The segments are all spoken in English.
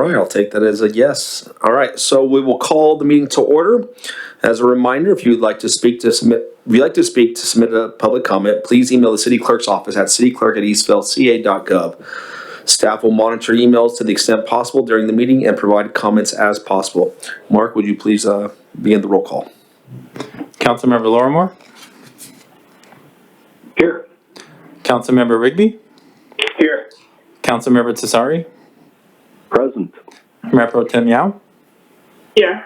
right, I'll take that as a yes. All right, so we will call the meeting to order. As a reminder, if you'd like to speak to submit a public comment, please email the city clerk's office at cityclerk@eastvilleca.gov. Staff will monitor emails to the extent possible during the meeting and provide comments as possible. Mark, would you please begin the roll call? Councilmember Lorimore. Here. Councilmember Rigby. Here. Councilmember Tessari. Present. Mayor Pro Tem Yao. Here.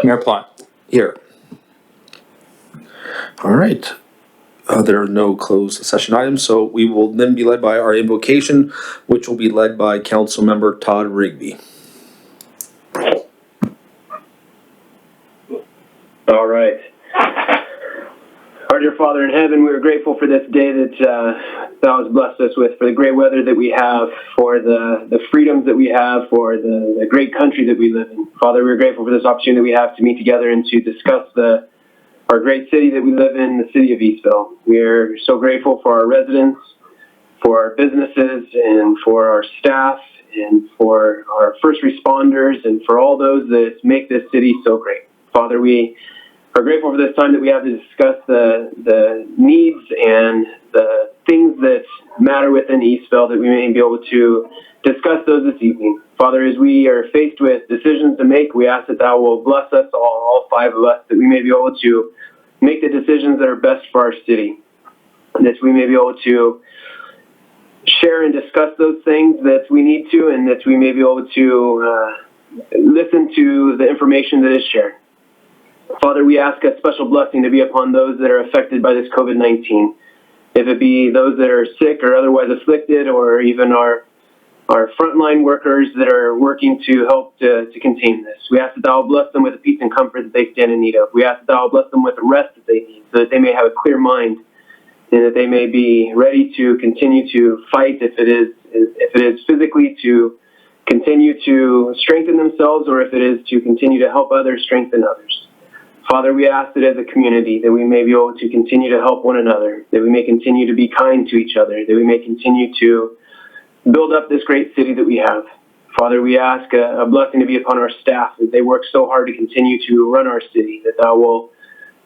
Mayor Plott. Here. All right. There are no closed session items, so we will then be led by our invocation, which will be led by Councilmember Todd Rigby. All right. Our dear Father in heaven, we are grateful for this day that Thou hast blessed us with, for the great weather that we have, for the freedoms that we have, for the great country that we live in. Father, we're grateful for this opportunity that we have to meet together and to discuss our great city that we live in, the city of Eastville. We're so grateful for our residents, for our businesses, and for our staff, and for our first responders, and for all those that make this city so great. Father, we are grateful for this time that we have to discuss the needs and the things that matter within Eastville, that we may be able to discuss those this evening. Father, as we are faced with decisions to make, we ask that Thou will bless us all five of us, that we may be able to make the decisions that are best for our city, that we may be able to share and discuss those things that we need to, and that we may be able to listen to the information that is shared. Father, we ask a special blessing to be upon those that are affected by this COVID-19. If it be those that are sick or otherwise afflicted, or even our frontline workers that are working to help to contain this. We ask that Thou bless them with the peace and comfort that they stand in need of. We ask that Thou bless them with the rest that they need, so that they may have a clear mind, and that they may be ready to continue to fight if it is physically to continue to strengthen themselves, or if it is to continue to help others strengthen others. Father, we ask that as a community that we may be able to continue to help one another, that we may continue to be kind to each other, that we may continue to build up this great city that we have. Father, we ask a blessing to be upon our staff, that they work so hard to continue to run our city, that Thou will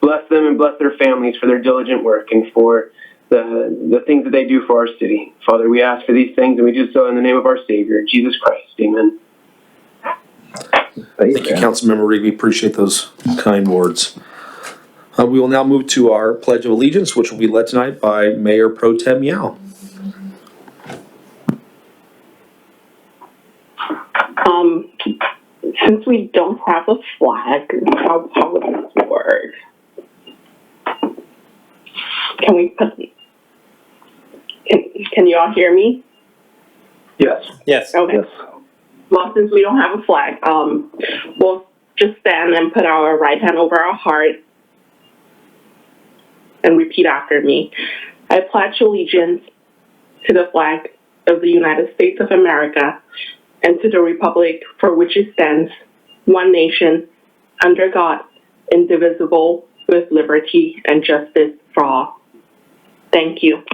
bless them and bless their families for their diligent work and for the things that they do for our city. Father, we ask for these things, and we do so in the name of our Savior, Jesus Christ. Amen. Thank you, Councilmember Rigby. Appreciate those kind words. We will now move to our Pledge of Allegiance, which will be led tonight by Mayor Pro Tem Yao. Since we don't have a flag, how would this work? Can we put? Can you all hear me? Yes. Yes. Okay. Yes. Well, since we don't have a flag, we'll just stand and put our right hand over our heart and repeat after me. I pledge allegiance to the flag of the United States of America and to the republic for which it stands, one nation, under God, indivisible, with liberty and justice for all. Thank you.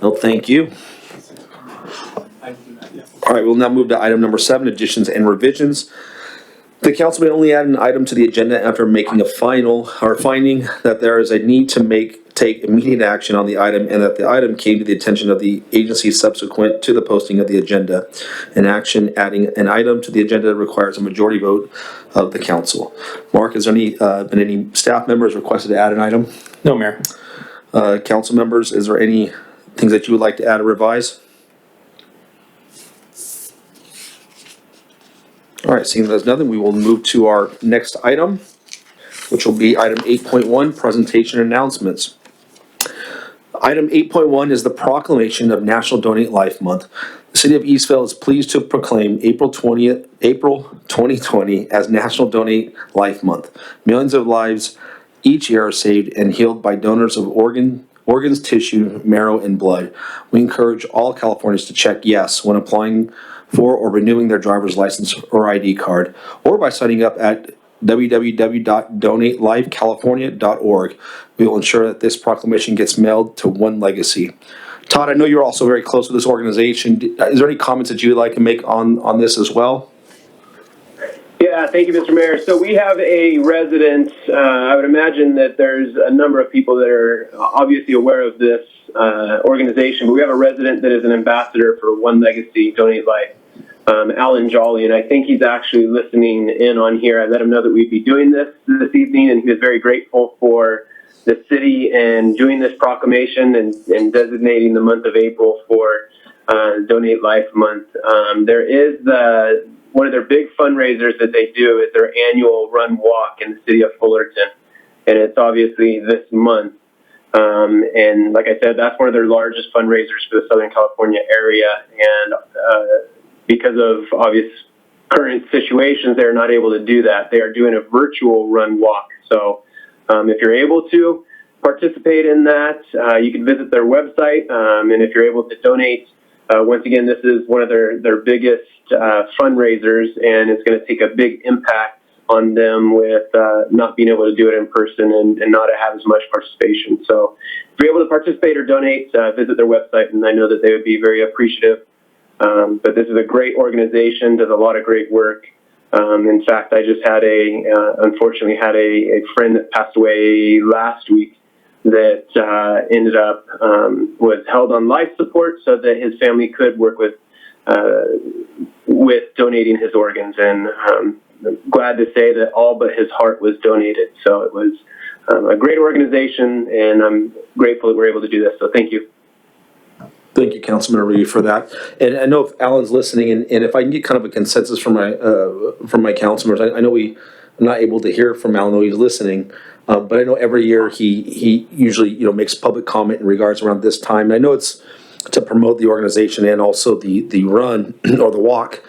Well, thank you. All right, we'll now move to item number 7, additions and revisions. The council may only add an item to the agenda after making a finding that there is a need to take immediate action on the item, and that the item came to the attention of the agency subsequent to the posting of the agenda. An action adding an item to the agenda requires a majority vote of the council. Mark, is there been any staff members requested to add an item? No, Mayor. Council members, is there any things that you would like to add or revise? All right, seeing there's nothing, we will move to our next item, which will be item 8.1, presentation announcements. Item 8.1 is the proclamation of National Donate Life Month. The City of Eastville is pleased to proclaim April 2020 as National Donate Life Month. Millions of lives each year are saved and healed by donors of organs, tissue, marrow, and blood. We encourage all Californians to check yes when applying for or renewing their driver's license or ID card, or by signing up at www.donatelifecalifornia.org. We will ensure that this proclamation gets mailed to One Legacy. Todd, I know you're also very close with this organization. Is there any comments that you would like to make on this as well? Yeah, thank you, Mr. Mayor. So we have a resident. I would imagine that there's a number of people that are obviously aware of this organization, but we have a resident that is an ambassador for One Legacy, Donate Life, Alan Jolly, and I think he's actually listening in on here. I let him know that we'd be doing this evening, and he was very grateful for the city and doing this proclamation and designating the month of April for Donate Life Month. There is one of their big fundraisers that they do is their annual run walk in the city of Fullerton, and it's obviously this month. And like I said, that's one of their largest fundraisers for the Southern California area, and because of obvious current situations, they're not able to do that. They are doing a virtual run walk. So if you're able to participate in that, you can visit their website, and if you're able to donate, once again, this is one of their biggest fundraisers, and it's going to take a big impact on them with not being able to do it in person and not have as much participation. So if you're able to participate or donate, visit their website, and I know that they would be very appreciative. But this is a great organization, does a lot of great work. In fact, I just had unfortunately had a friend that passed away last week that ended up was held on life support so that his family could work with donating his organs. And I'm glad to say that all but his heart was donated. So it was a great organization, and I'm grateful that we're able to do this. So thank you. Thank you, Councilman Revere, for that. And I know if Alan's listening, and if I can get kind of a consensus from my council members, I know I'm not able to hear from Alan, though he's listening. But I know every year he usually makes public comment in regards around this time. And I know it's to promote the organization and also the run or the walk.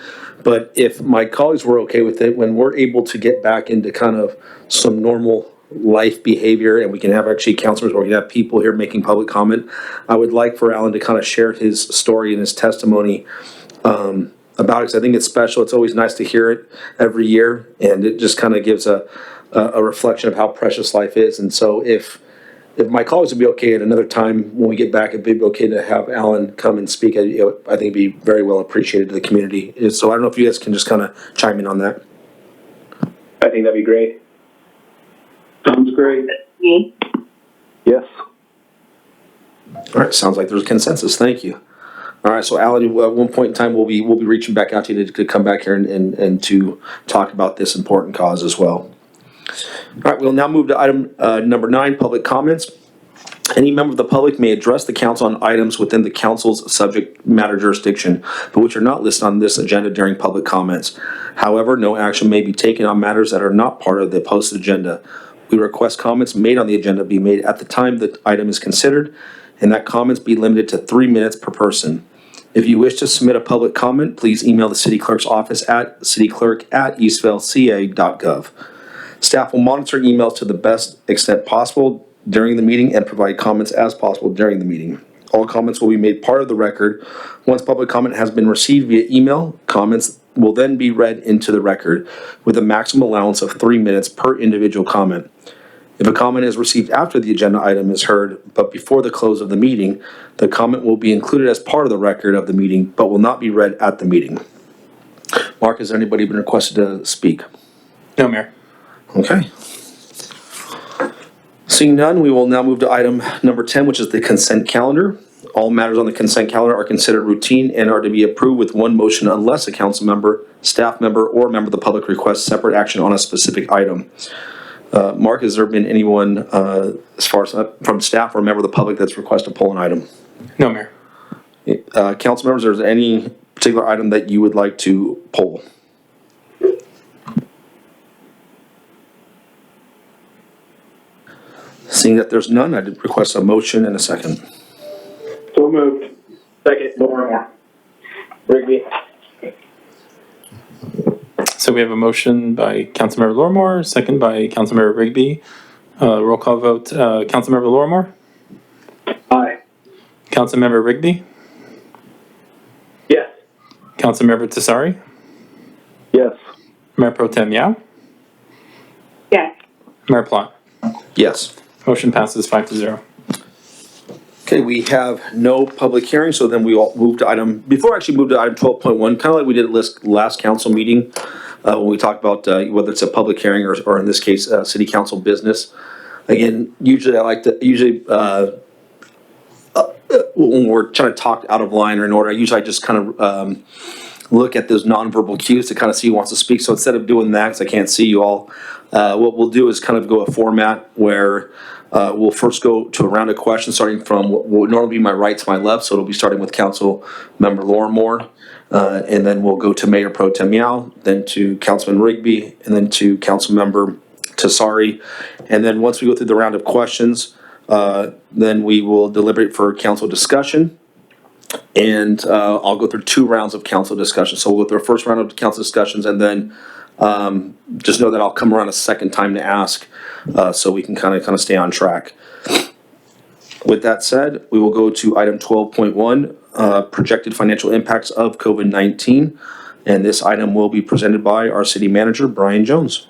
But if my colleagues were okay with it, when we're able to get back into kind of some normal life behavior, and we can have actually counselors, or we can have people here making public comment, I would like for Alan to kind of share his story and his testimony about it, because I think it's special. It's always nice to hear it every year, and it just kind of gives a reflection of how precious life is. And so if my colleagues would be okay at another time when we get back, it'd be okay to have Alan come and speak. I think it'd be very well appreciated to the community. So I don't know if you guys can just kind of chime in on that. I think that'd be great. Sounds great. Me. Yes. All right, sounds like there's a consensus. Thank you. All right, so Alan, at one point in time, we'll be reaching back out to you to come back here and to talk about this important cause as well. All right, we'll now move to item number 9, public comments. Any member of the public may address the council on items within the council's subject matter jurisdiction, but which are not listed on this agenda during public comments. However, no action may be taken on matters that are not part of the posted agenda. We request comments made on the agenda be made at the time the item is considered, and that comments be limited to 3 minutes per person. If you wish to submit a public comment, please email the city clerk's office at cityclerk@eastvaleca.gov. Staff will monitor emails to the best extent possible during the meeting and provide comments as possible during the meeting. All comments will be made part of the record. Once public comment has been received via email, comments will then be read into the record with a maximum allowance of 3 minutes per individual comment. If a comment is received after the agenda item is heard, but before the close of the meeting, the comment will be included as part of the record of the meeting, but will not be read at the meeting. Mark, has anybody been requested to speak? No, Mayor. Okay. Seeing none, we will now move to item number 10, which is the consent calendar. All matters on the consent calendar are considered routine and are to be approved with one motion unless a council member, staff member, or member of the public requests separate action on a specific item. Mark, has there been anyone, as far as from staff or a member of the public that's requested to pull an item? No, Mayor. Council members, is there any particular item that you would like to pull? Seeing that there's none, I'd request a motion and a second. So moved. Second, Lorimer. Rigby. So we have a motion by Councilmember Lorrimore, second by Councilmember Rigby. Roll call vote. Councilmember Lorrimore? Aye. Councilmember Rigby? Yes. Councilmember Tessari? Yes. Mayor Pro Tem Yao? Yes. Mayor Plot? Yes. Motion passes 5-0. Okay, we have no public hearing, so then we all move to before I actually move to item 12.1, kind of like we did last council meeting, when we talked about whether it's a public hearing or in this case, city council business. Again, usually when we're trying to talk out of line or in order, I just kind of look at those nonverbal cues to kind of see who wants to speak. So instead of doing that, because I can't see you all, what we'll do is kind of go a format where we'll first go to a round of questions starting from what would normally be my right to my left. So it'll be starting with Council Member Lorimore, and then we'll go to Mayor Pro Tem Miao, then to Councilman Rigby, and then to Council Member Tassari. And then once we go through the round of questions, then we will deliberate for council discussion. And I'll go through 2 rounds of council discussion. So we'll go through our first round of council discussions, and then just know that I'll come around a second time to ask, so we can kind of stay on track. With that said, we will go to item 12.1, projected financial impacts of COVID-19. And this item will be presented by our city manager, Brian Jones.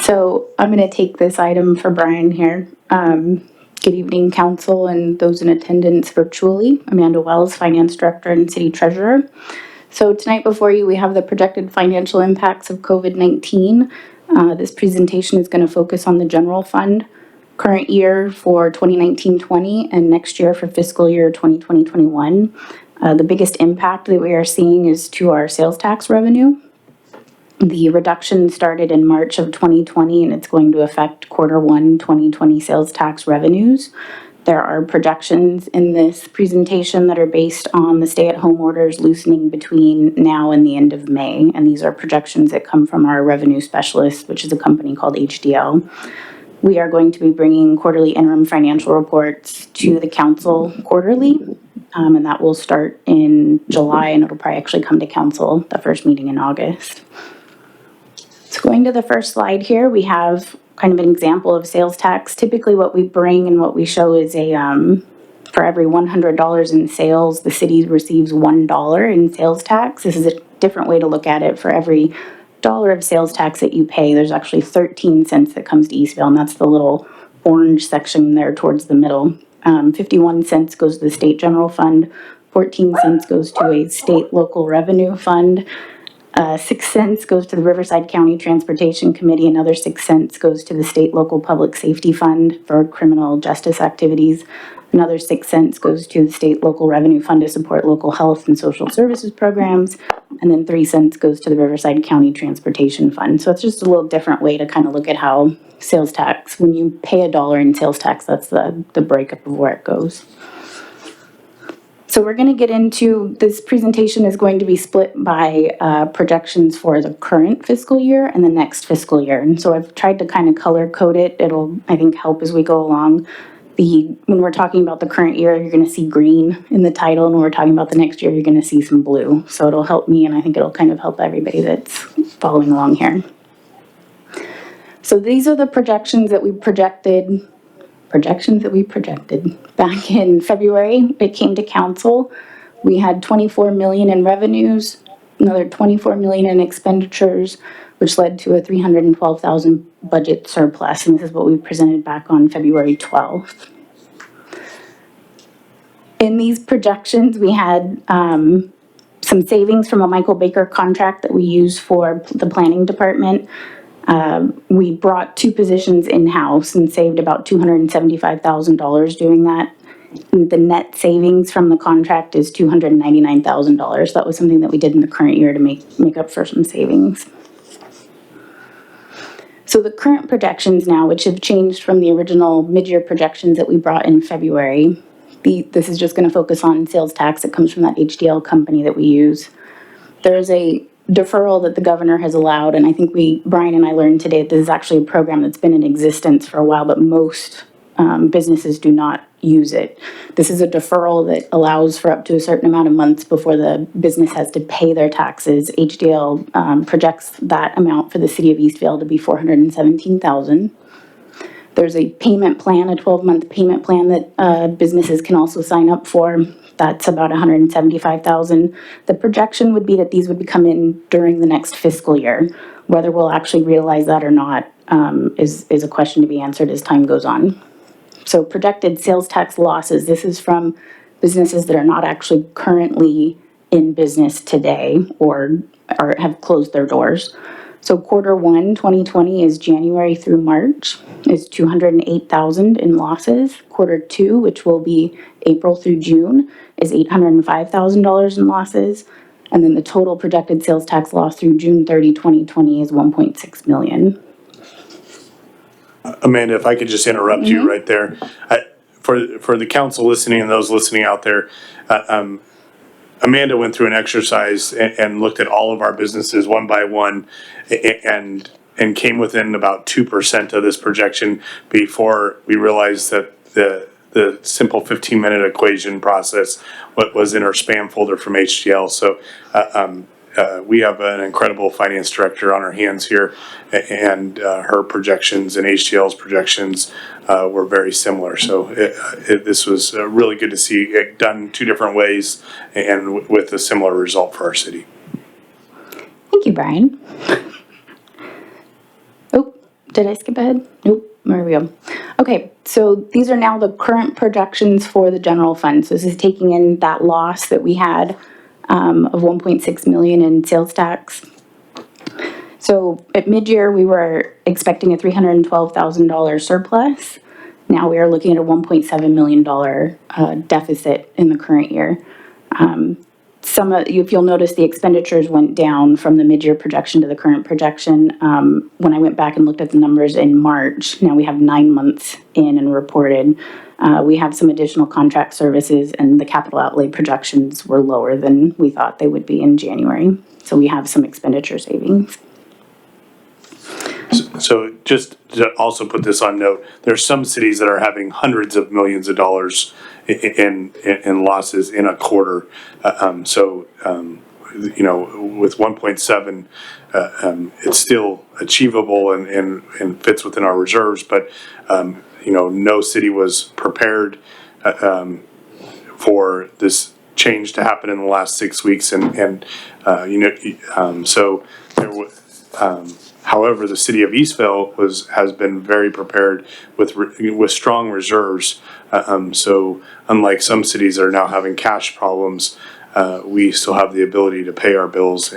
So I'm going to take this item for Brian here. Good evening, council and those in attendance virtually. Amanda Wells, Finance Director and City Treasurer. So tonight before you, we have the projected financial impacts of COVID-19. This presentation is going to focus on the general fund, current year for 2019-20 and next year for fiscal year 2020-21. The biggest impact that we are seeing is to our sales tax revenue. The reduction started in March of 2020 and it's going to affect Q1 2020 sales tax revenues. There are projections in this presentation that are based on the stay-at-home orders loosening between now and the end of May. And these are projections that come from our revenue specialist, which is a company called HDL. We are going to be bringing quarterly interim financial reports to the council quarterly. And that will start in July and it'll probably actually come to council the first meeting in August. So going to the first slide here, we have kind of an example of sales tax. Typically what we bring and what we show is for every $100 in sales, the city receives $1 in sales tax. This is a different way to look at it. For every dollar of sales tax that you pay, there's actually 13 cents that comes to Eastvale, and that's the little orange section there towards the middle. 51 cents goes to the state general fund, 14 cents goes to a state local revenue fund, 6 cents goes to the Riverside County Transportation Committee. Another 6 cents goes to the State Local Public Safety Fund for criminal justice activities. Another 6 cents goes to the State Local Revenue Fund to support local health and social services programs. And then 3 cents goes to the Riverside County Transportation Fund. So it's just a little different way to kind of look at how sales tax, when you pay $1 in sales tax, that's the breakup of where it goes. So we're going to get into, this presentation is going to be split by projections for the current fiscal year and the next fiscal year. And so I've tried to kind of color code it. It'll, I think, help as we go along. When we're talking about the current year, you're going to see green in the title. And when we're talking about the next year, you're going to see some blue. So it'll help me, and I think it'll kind of help everybody that's following along here. So these are the projections that we projected back in February. It came to council. We had 24 million in revenues, another 24 million in expenditures, which led to a 312,000 budget surplus. And this is what we presented back on February 12th. In these projections, we had some savings from a Michael Baker contract that we use for the planning department. We brought 2 positions in-house and saved about $275,000 doing that. And the net savings from the contract is $299,000. That was something that we did in the current year to make up for some savings. So the current projections now, which have changed from the original mid-year projections that we brought in February, this is just going to focus on sales tax that comes from that HDL company that we use. There's a deferral that the governor has allowed, and I think Brian and I learned today that this is actually a program that's been in existence for a while, but most businesses do not use it. This is a deferral that allows for up to a certain amount of months before the business has to pay their taxes. HDL projects that amount for the city of Eastvale to be $417,000. There's a payment plan, a 12-month payment plan that businesses can also sign up for. That's about $175,000. The projection would be that these would come in during the next fiscal year. Whether we'll actually realize that or not is a question to be answered as time goes on. So projected sales tax losses, this is from businesses that are not actually currently in business today or have closed their doors. So Q1 2020 is January through March, is 208,000 in losses. Q2, which will be April through June, is $805,000 in losses. And then the total projected sales tax loss through June 30, 2020 is 1.6 million. Amanda, if I could just interrupt you right there. For the council listening and those listening out there, Amanda went through an exercise and looked at all of our businesses one by one and came within about 2% of this projection before we realized that the simple 15-minute equation process was in our spam folder from HDL. So we have an incredible finance director on our hands here, and her projections and HDL's projections were very similar. So this was really good to see it done two different ways and with a similar result for our city. Thank you, Brian. Oh, did I skip ahead? Nope, there we go. Okay, so these are now the current projections for the general fund. So this is taking in that loss that we had of 1.6 million in sales tax. So at mid-year, we were expecting a $312,000 surplus. Now we are looking at a $1.7 million deficit in the current year. If you'll notice, the expenditures went down from the mid-year projection to the current projection. When I went back and looked at the numbers in March, now we have 9 months in and reported. We have some additional contract services, and the capital outlay projections were lower than we thought they would be in January. So we have some expenditure savings. So just to also put this on note, there are some cities that are having hundreds of millions of dollars in losses in a quarter. You know, with 1.7, it's still achievable and fits within our reserves, but you know, no city was prepared for this change to happen in the last 6 weeks, and you know, so there was. However, the city of Eastvale has been very prepared with strong reserves. So unlike some cities that are now having cash problems, we still have the ability to pay our bills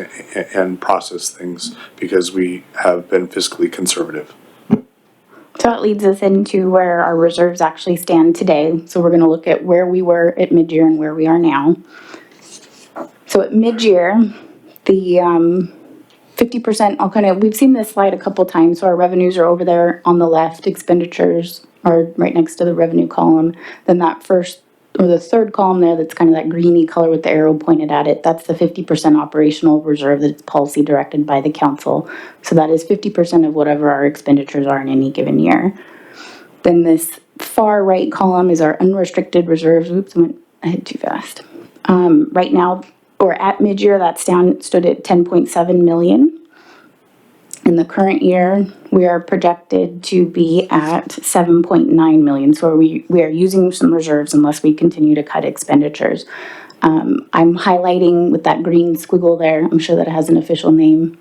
and process things because we have been fiscally conservative. So that leads us into where our reserves actually stand today. So we're going to look at where we were at mid-year and where we are now. So at mid-year, the 50%, we've seen this slide a couple times, so our revenues are over there on the left, expenditures are right next to the revenue column. Then that first, or the third column there, that's kind of that greeny color with the arrow pointed at it, that's the 50% operational reserve that's policy directed by the council. So that is 50% of whatever our expenditures are in any given year. Then this far right column is our unrestricted reserves. Oops, I went ahead too fast. Right now, or at mid-year, that stood at 10.7 million. In the current year, we are projected to be at 7.9 million. So we are using some reserves unless we continue to cut expenditures. I'm highlighting with that green squiggle there. I'm sure that has an official name.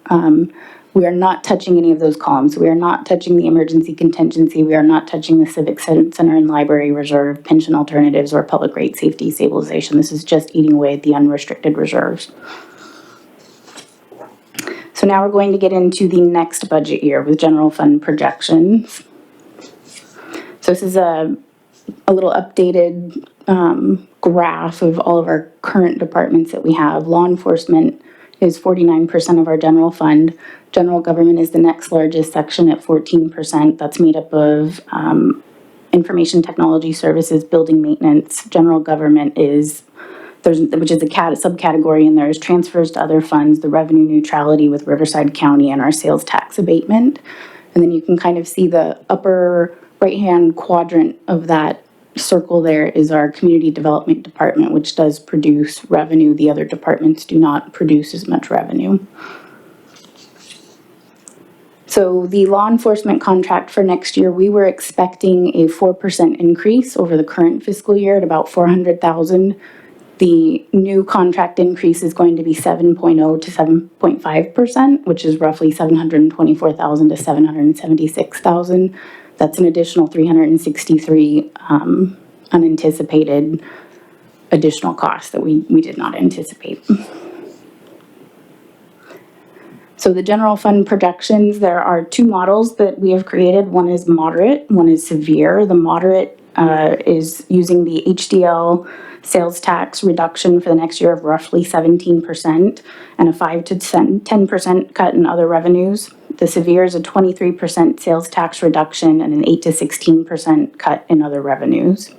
We are not touching any of those columns. We are not touching the emergency contingency. We are not touching the civic center and library reserve, pension alternatives, or public rate safety stabilization. This is just eating away at the unrestricted reserves. So now we're going to get into the next budget year with general fund projections. So this is a little updated graph of all of our current departments that we have. Law enforcement is 49% of our general fund. General government is the next largest section at 14%. That's made up of information technology services, building maintenance. General government is, which is a subcategory, and there's transfers to other funds, the revenue neutrality with Riverside County, and our sales tax abatement. And then you can kind of see the upper right-hand quadrant of that circle there is our community development department, which does produce revenue. The other departments do not produce as much revenue. So the law enforcement contract for next year, we were expecting a 4% increase over the current fiscal year at about $400,000. The new contract increase is going to be 7.0 to 7.5%, which is roughly 724,000 to 776,000. That's an additional 363 unanticipated additional costs that we did not anticipate. So the general fund projections, there are two models that we have created. One is moderate, one is severe. The moderate is using the HDL sales tax reduction for the next year of roughly 17% and a 5 to 10% cut in other revenues. The severe is a 23% sales tax reduction and an 8 to 16% cut in other revenues.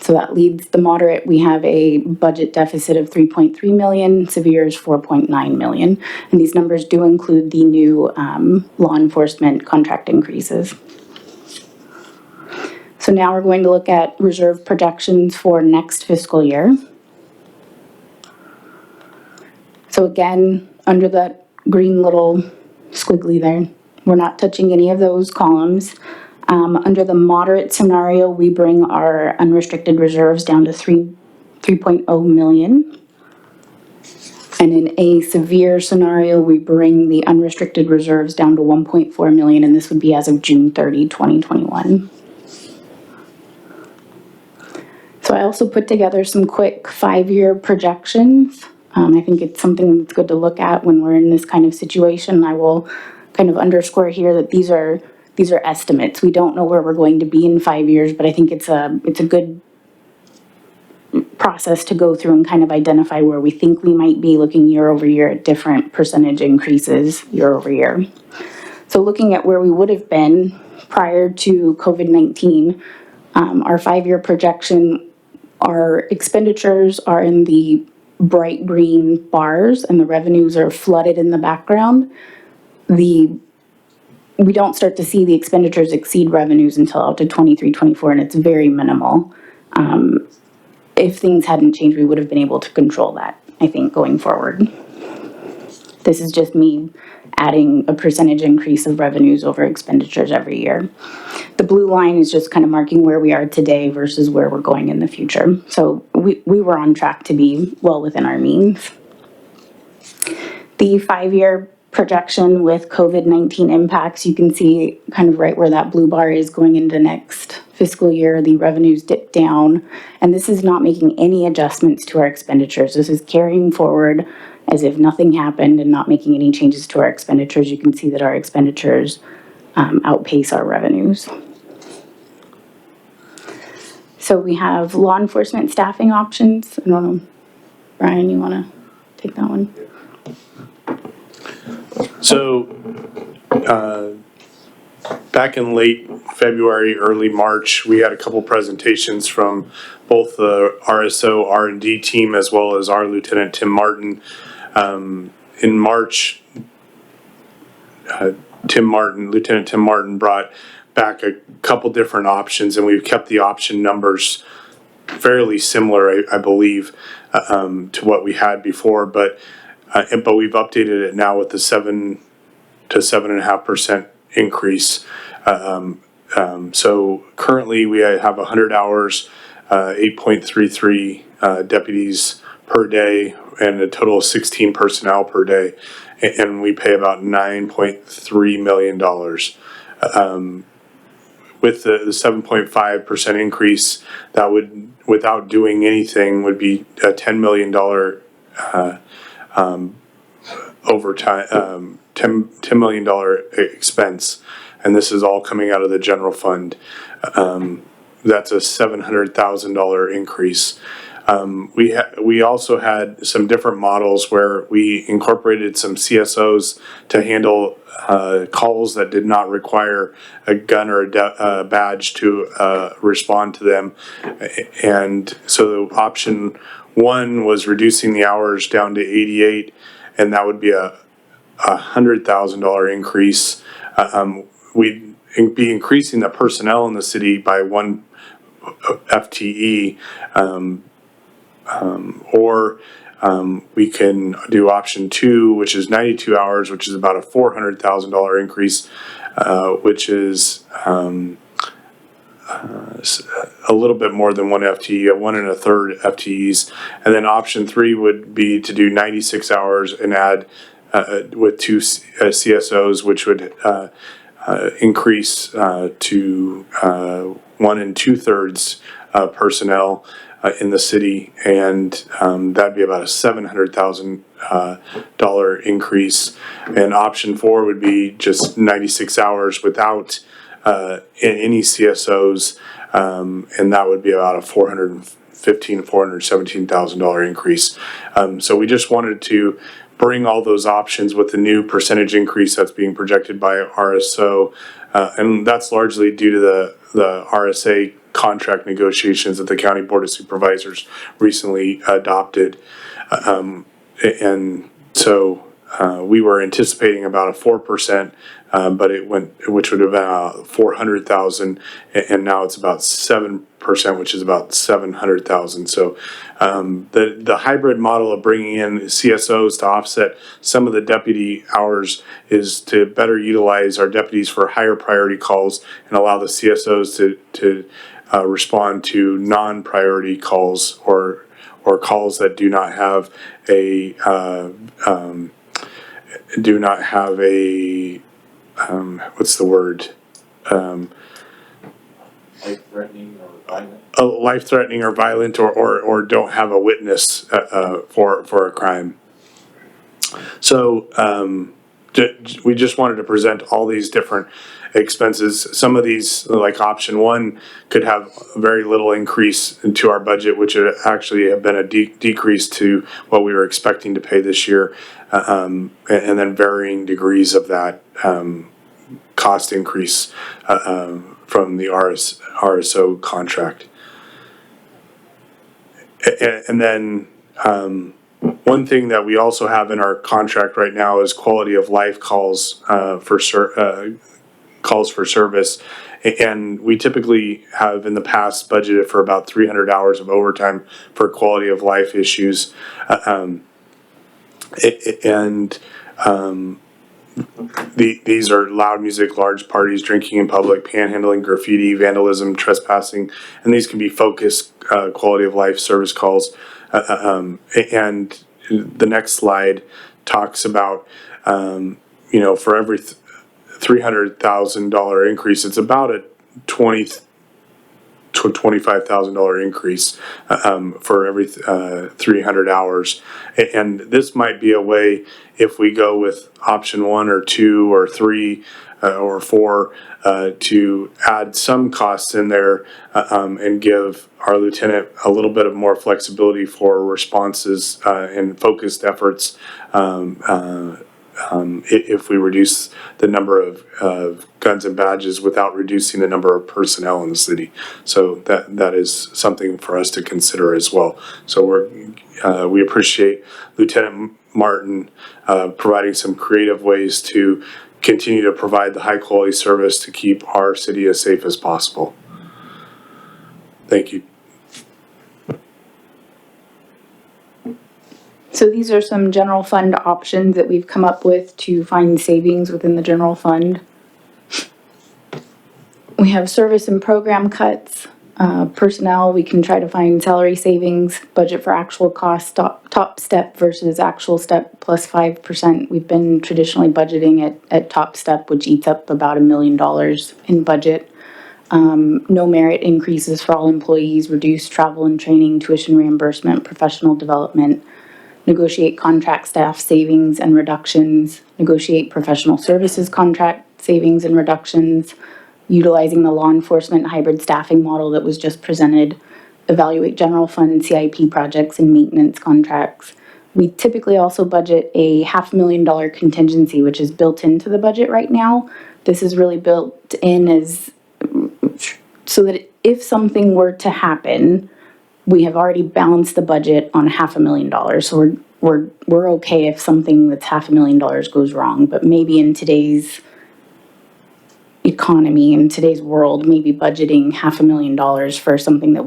So that leads the moderate. We have a budget deficit of 3.3 million, severe is 4.9 million. And these numbers do include the new law enforcement contract increases. So now we're going to look at reserve projections for next fiscal year. So again, under that green little squiggly there, we're not touching any of those columns. Under the moderate scenario, we bring our unrestricted reserves down to 3.0 million. And in a severe scenario, we bring the unrestricted reserves down to 1.4 million, and this would be as of June 30, 2021. So I also put together some quick 5-year projections. I think it's something that's good to look at when we're in this kind of situation. I will kind of underscore here that these are estimates. We don't know where we're going to be in 5 years, but I think it's a good process to go through and kind of identify where we think we might be, looking year over year at different percentage increases year over year. So looking at where we would have been prior to COVID-19, our 5-year projection, our expenditures are in the bright green bars and the revenues are flooded in the background. We don't start to see the expenditures exceed revenues until out to 23, 24, and it's very minimal. If things hadn't changed, we would have been able to control that, I think, going forward. This is just me adding a percentage increase of revenues over expenditures every year. The blue line is just kind of marking where we are today versus where we're going in the future. So we were on track to be well within our means. The 5-year projection with COVID-19 impacts, you can see kind of right where that blue bar is going into next fiscal year. The revenues dip down, and this is not making any adjustments to our expenditures. This is carrying forward as if nothing happened and not making any changes to our expenditures. You can see that our expenditures outpace our revenues. So we have law enforcement staffing options. I don't know, Brian, you want to take that one? So, back in late February, early March, we had a couple presentations from both the RSO R&D team as well as our Lieutenant Tim Martin. In March, Lieutenant Tim Martin brought back a couple different options, and we've kept the option numbers fairly similar, I believe, to what we had before, but we've updated it now with the 7 to 7.5% increase. So currently we have 100 hours, 8.33 deputies per day, and a total of 16 personnel per day, and we pay about $9.3 million. With the 7.5% increase, that would, without doing anything, would be a $10 million overtime, $10 million expense, and this is all coming out of the general fund. That's a $700,000 increase. We also had some different models where we incorporated some CSOs to handle calls that did not require a gun or a badge to respond to them. And so option 1 was reducing the hours down to 88, and that would be a $100,000 increase. We'd be increasing the personnel in the city by 1 FTE. Or we can do option 2, which is 92 hours, which is about a $400,000 increase, which is a little bit more than 1 FTE, 1 1/3 FTEs. And then option 3 would be to do 96 hours and add with 2 CSOs, which would increase to 1 2/3 personnel in the city, and that'd be about a $700,000 increase. And option 4 would be just 96 hours without any CSOs, and that would be about a $417,000 increase. So we just wanted to bring all those options with the new percentage increase that's being projected by RSO, and that's largely due to the RSA contract negotiations that the County Board of Supervisors recently adopted. And so we were anticipating about a 4%, but it went, which would have been about 400,000, and now it's about 7%, which is about 700,000. So the hybrid model of bringing in CSOs to offset some of the deputy hours is to better utilize our deputies for higher priority calls and allow the CSOs to respond to non-priority calls or calls that do not have a what's the word? Life-threatening or violent, or don't have a witness for a crime. So we just wanted to present all these different expenses. Some of these, like option 1, could have very little increase into our budget, which would actually have been a decrease to what we were expecting to pay this year, and then varying degrees of that cost increase from the RSO contract. And then one thing that we also have in our contract right now is quality of life calls for service, and we typically have in the past budgeted for about 300 hours of overtime for quality of life issues, these are loud music, large parties, drinking in public, panhandling, graffiti, vandalism, trespassing, and these can be focused quality of life service calls. And the next slide talks about, for every $300,000 increase, it's about a $20,000 to $25,000 increase for every 300 hours. And this might be a way, if we go with option 1 or 2 or 3 or 4, to add some costs in there and give our lieutenant a little bit of more flexibility for responses and focused efforts if we reduce the number of guns and badges without reducing the number of personnel in the city. So that is something for us to consider as well. So we appreciate Lieutenant Martin providing some creative ways to continue to provide the high quality service to keep our city as safe as possible. Thank you. So these are some general fund options that we've come up with to find savings within the general fund. We have service and program cuts. Personnel, we can try to find salary savings, budget for actual cost, top step versus actual step plus 5%. We've been traditionally budgeting at top step, which eats up about $1 million in budget. No merit increases for all employees, reduced travel and training, tuition reimbursement, professional development, negotiate contract staff savings and reductions, negotiate professional services contract savings and reductions, utilizing the law enforcement hybrid staffing model that was just presented, evaluate general fund CIP projects and maintenance contracts. We typically also budget a $500,000 contingency, which is built into the budget right now. This is really built in as so that if something were to happen, we have already balanced the budget on $500,000. So we're okay if something that's $500,000 goes wrong, but maybe in today's economy, in today's world, maybe budgeting $500,000 for something that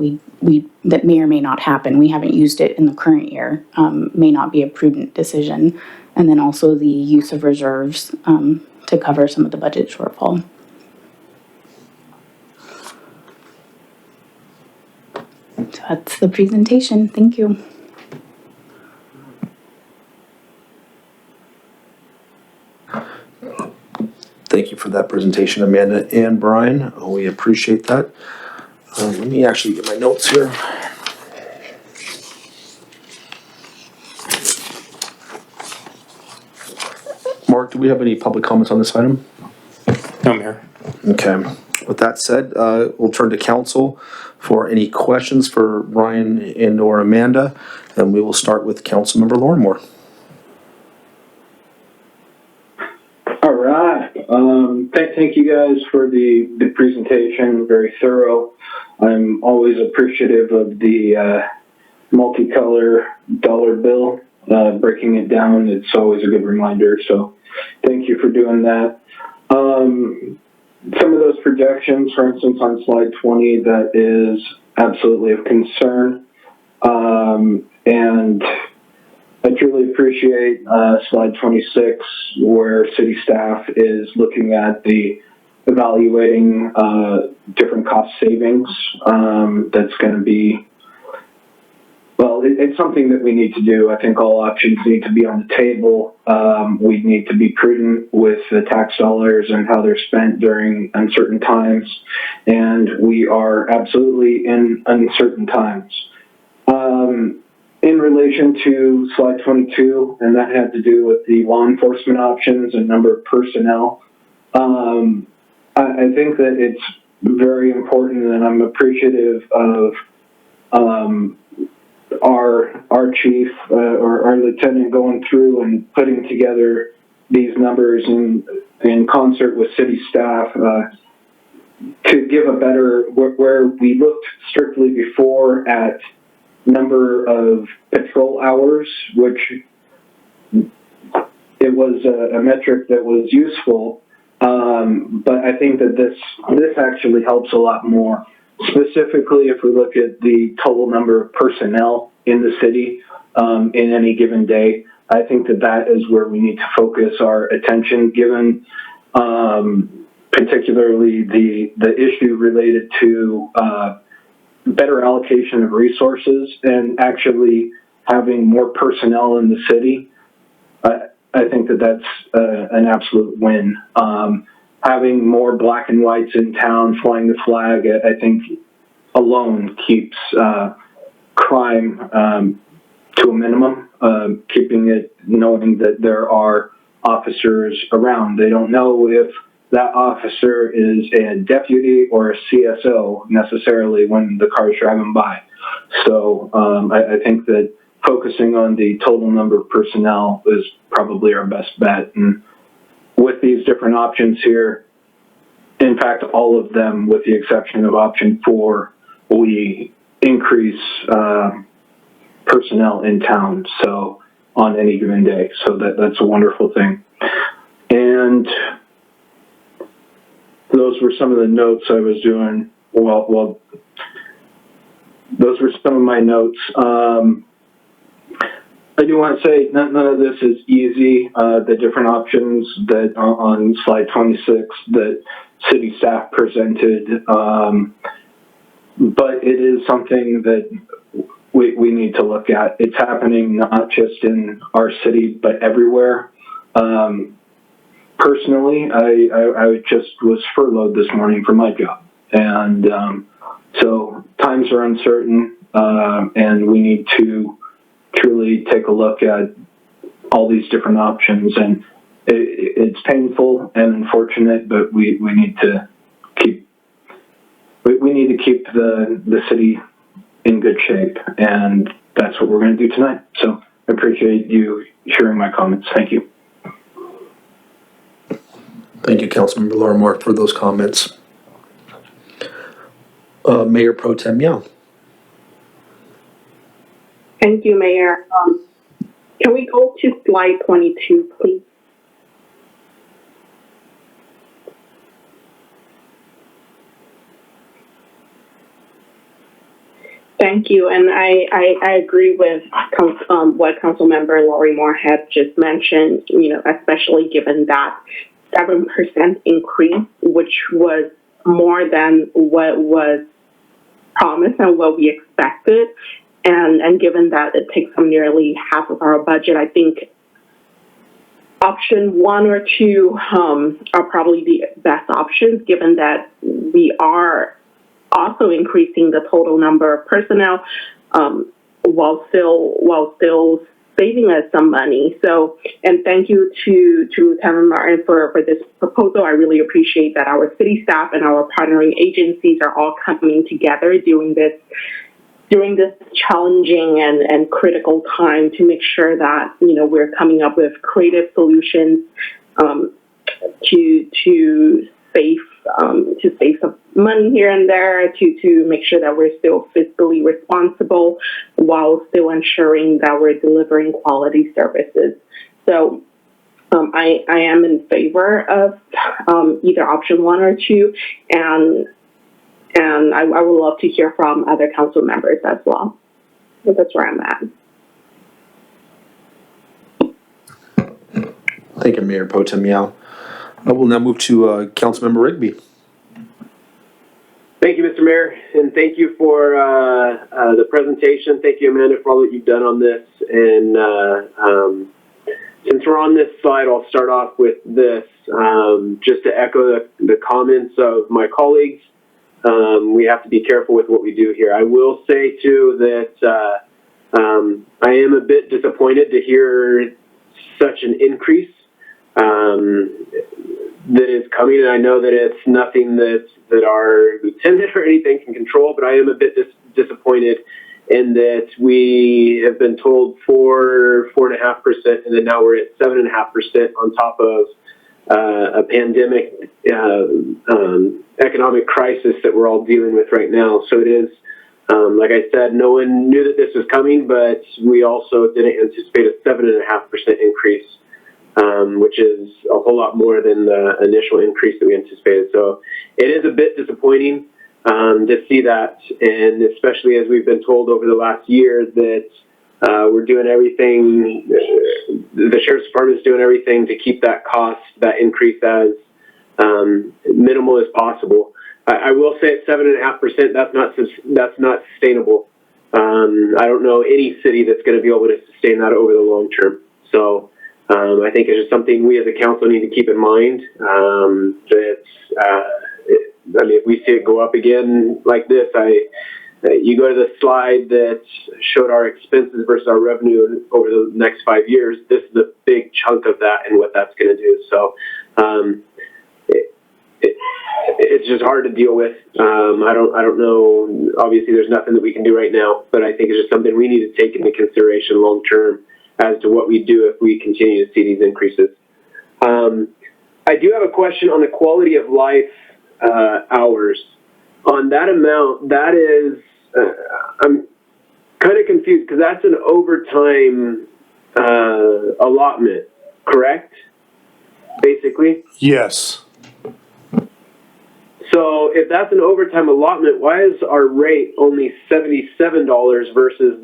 that may or may not happen. We haven't used it in the current year, may not be a prudent decision. And then also the use of reserves to cover some of the budget shortfall. that's the presentation. Thank you. Thank you for that presentation, Amanda and Brian. We appreciate that. Let me actually get my notes here. Mark, do we have any public comments on this item? No, Mayor. Okay. With that said, we'll turn to council for any questions for Brian and or Amanda, and we will start with Councilmember Lorimore. All right. Thank you guys for the presentation. Very thorough. I'm always appreciative of the multicolor dollar bill. Breaking it down, it's always a good reminder. So thank you for doing that. Some of those projections, for instance, on slide 20, that is absolutely of concern. And I truly appreciate slide 26, where city staff is looking at the evaluating different cost savings. That's going to be, well, it's something that we need to do. I think all options need to be on the table. We need to be prudent with the tax dollars and how they're spent during uncertain times. And we are absolutely in uncertain times. In relation to slide 22, and that had to do with the law enforcement options and number of personnel, I think that it's very important, and I'm appreciative of our chief or our lieutenant going through and putting together these numbers in concert with city staff to give a better, where we looked strictly before at number of patrol hours, which it was a metric that was useful, but I think that this actually helps a lot more. Specifically, if we look at the total number of personnel in the city in any given day, I think that is where we need to focus our attention, given particularly the issue related to better allocation of resources and actually having more personnel in the city. I think that's an absolute win. Having more black and whites in town flying the flag, I think alone keeps crime to a minimum, keeping it knowing that there are officers around. They don't know if that officer is a deputy or a CSO necessarily when the car is driving by. So I think that focusing on the total number of personnel is probably our best bet. And with these different options here, in fact, all of them, with the exception of option 4, we increase personnel in town, so on any given day. So that's a wonderful thing. And those were some of the notes I was doing. Well, those were some of my notes. I do want to say none of this is easy. The different options that on slide 26 that city staff presented, but it is something that we need to look at. It's happening not just in our city, but everywhere. Personally, I just was furloughed this morning from my job. And so times are uncertain, and we need to truly take a look at all these different options. And it's painful and unfortunate, but we need to keep the city in good shape. And that's what we're going to do tonight. So I appreciate you hearing my comments. Thank you. Thank you, Councilmember Lorimore, for those comments. Mayor Pro Tem Young. Thank you, Mayor. Can we go to slide 22, please? Thank you, and I agree with what Councilmember Lorimore had just mentioned, especially given that 7% increase, which was more than what was promised and what we expected. And given that it takes up nearly half of our budget, I think option 1 or 2 are probably the best options, given that we are also increasing the total number of personnel while still saving us some money. So, and thank you to Lieutenant Martin for this proposal. I really appreciate that our city staff and our partnering agencies are all coming together during this challenging and critical time to make sure that, you know, we're coming up with creative solutions to save some money here and there, to make sure that we're still fiscally responsible while still ensuring that we're delivering quality services. So I am in favor of either option 1 or 2, and I would love to hear from other council members as well. So that's where I'm at. Thank you, Mayor Pro Tem Miao. I will now move to Councilmember Rigby. Thank you, Mr. Mayor, and thank you for the presentation. Thank you, Amanda, for all that you've done on this. And since we're on this slide, I'll start off with this, just to echo the comments of my colleagues. We have to be careful with what we do here. I will say, too, that I am a bit disappointed to hear such an increase that is coming, and I know that it's nothing that our lieutenant or anything can control, but I am a bit disappointed in that we have been told 4.5%, and then now we're at 7.5% on top of a pandemic economic crisis that we're all dealing with right now. So it is, like I said, no one knew that this was coming, but we also didn't anticipate a 7.5% increase, which is a whole lot more than the initial increase that we anticipated. So it is a bit disappointing to see that, and especially as we've been told over the last year that we're doing everything, the Sheriff's Department is doing everything to keep that cost, that increase as minimal as possible. I will say at 7.5%, that's not sustainable. I don't know any city that's going to be able to sustain that over the long term. So I think it's just something we as a council need to keep in mind. I mean, if we see it go up again like this, you go to the slide that showed our expenses versus our revenue over the next 5 years. This is a big chunk of that and what that's going to do. So it's just hard to deal with. I don't know. Obviously, there's nothing that we can do right now, but I think it's just something we need to take into consideration long term as to what we do if we continue to see these increases. I do have a question on the quality of life hours. On that amount, that is, I'm kind of confused because that's an overtime allotment, correct? Basically? Yes. So if that's an overtime allotment, why is our rate only $77 versus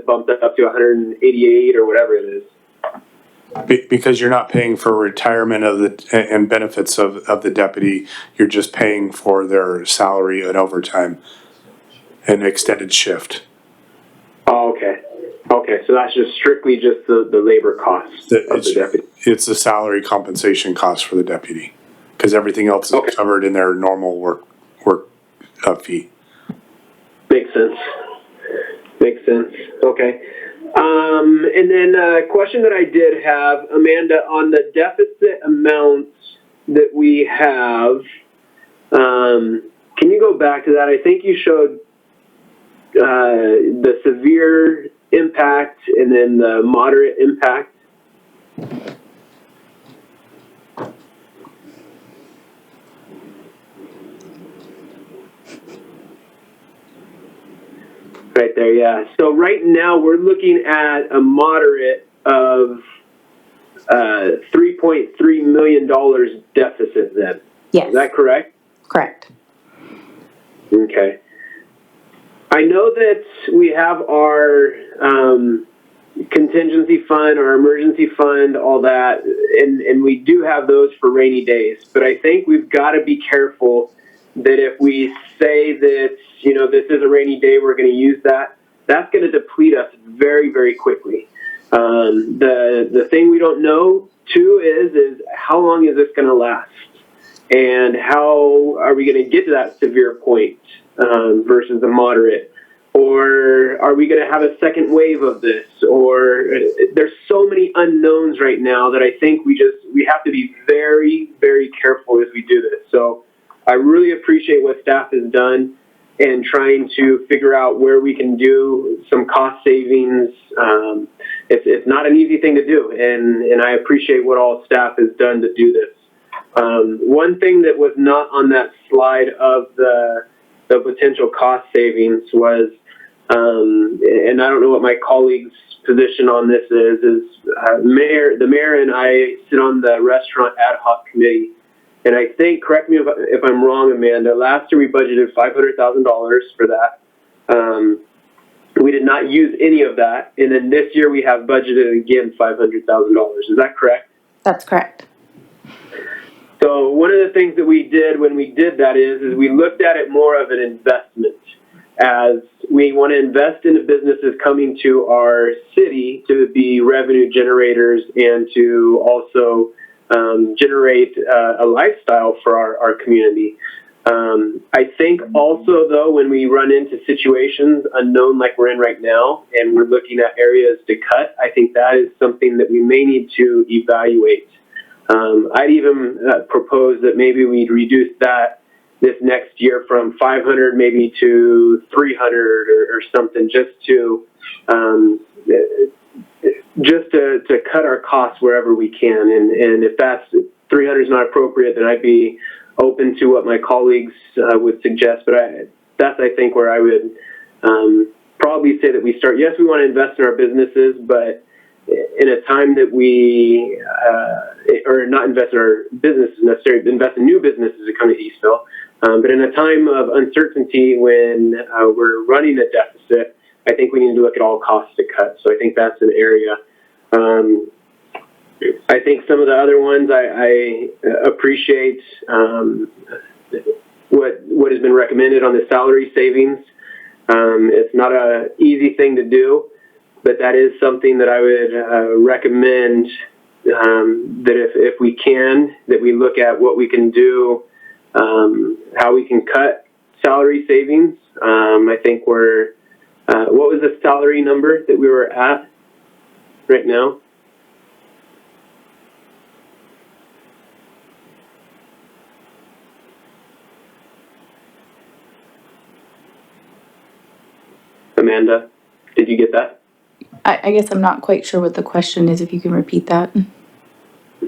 bumped up to $188 or whatever it is? Because you're not paying for retirement and benefits of the deputy. You're just paying for their salary and overtime and extended shift. Oh, okay. Okay, so that's just strictly just the labor cost of the deputy. It's the salary compensation cost for the deputy, because everything else is covered in their normal work fee. Makes sense. Okay. And then a question that I did have, Amanda, on the deficit amounts that we have, can you go back to that? I think you showed the severe impact and then the moderate impact. Right there, yeah. So right now we're looking at a moderate of $3.3 million deficit then. Yes. Is that correct? Correct. Okay. I know that we have our contingency fund, our emergency fund, all that, and we do have those for rainy days. But I think we've got to be careful that if we say that, you know, this is a rainy day, we're going to use that, that's going to deplete us very, very quickly. The thing we don't know too is how long is this going to last, and how are we going to get to that severe point versus a moderate, or are we going to have a second wave of this? Or there's so many unknowns right now that I think we have to be very, very careful as we do this. So I really appreciate what staff has done in trying to figure out where we can do some cost savings. It's not an easy thing to do, and I appreciate what all staff has done to do this. One thing that was not on that slide of the potential cost savings was, and I don't know what my colleague's position on this is the mayor and I sit on the restaurant ad hoc committee. And I think, correct me if I'm wrong, Amanda, last year we budgeted $500,000 for that. We did not use any of that. And then this year we have budgeted again $500,000. Is that correct? That's correct. So one of the things that we did when we did that is we looked at it more of an investment, as we want to invest in the businesses coming to our city to be revenue generators and to also generate a lifestyle for our community. I think also, though, when we run into situations unknown like we're in right now and we're looking at areas to cut, I think that is something that we may need to evaluate. I'd even propose that maybe we'd reduce that this next year from 500 maybe to 300 or something, just to cut our costs wherever we can. And if that's 300 is not appropriate, then I'd be open to what my colleagues would suggest. But that's, I think, where I would probably say that we start. Yes, we want to invest in our businesses, but in a time that we, or not invest in our businesses necessarily, but invest in new businesses that come to Eastville. But in a time of uncertainty when we're running a deficit, I think we need to look at all costs to cut. So I think that's an area. I think some of the other ones I appreciate what has been recommended on the salary savings. It's not an easy thing to do, but that is something that I would recommend that if we can, that we look at what we can do, how we can cut salary savings. I think we're, what was the salary number that we were at right now? Amanda, did you get that? I guess I'm not quite sure what the question is, if you can repeat that.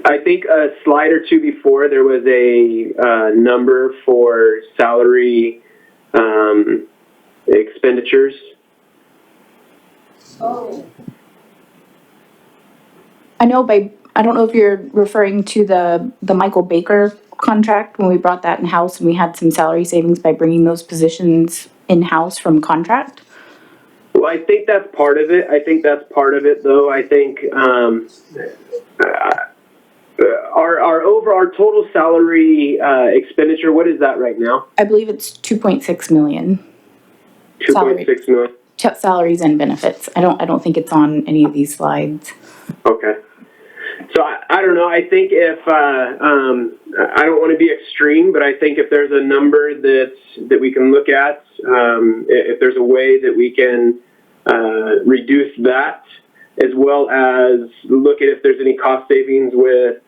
I think a slide or two before there was a number for salary expenditures. Oh. I know I don't know if you're referring to the Michael Baker contract, when we brought that in-house and we had some salary savings by bringing those positions in-house from contract. Well, I think that's part of it. Though. I think our total salary expenditure, what is that right now? I believe it's 2.6 million. 2.6 million. Salaries and benefits. I don't think it's on any of these slides. Okay. So I don't know. I think if I don't want to be extreme, but I think if there's a number that we can look at, if there's a way that we can reduce that, as well as look at if there's any cost savings with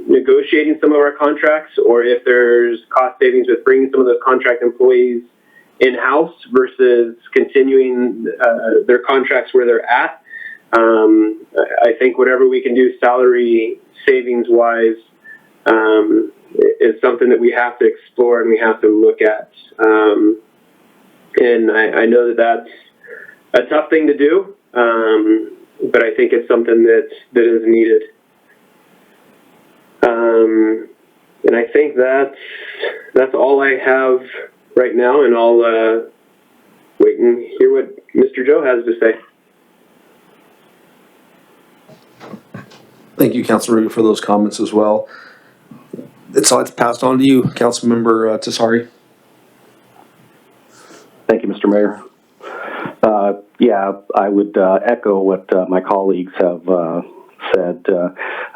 negotiating some of our contracts, or if there's cost savings with bringing some of those contract employees in-house versus continuing their contracts where they're at. I think whatever we can do salary savings wise is something that we have to explore and we have to look at. And I know that that's a tough thing to do, but I think it's something that is needed. And I think that's all I have right now, and I'll wait and hear what Mr. Joe has to say. Thank you, Councilor Ruby, for those comments as well. it's passed on to you, Councilmember Tesari. Thank you, Mr. Mayor. Yeah, I would echo what my colleagues have said.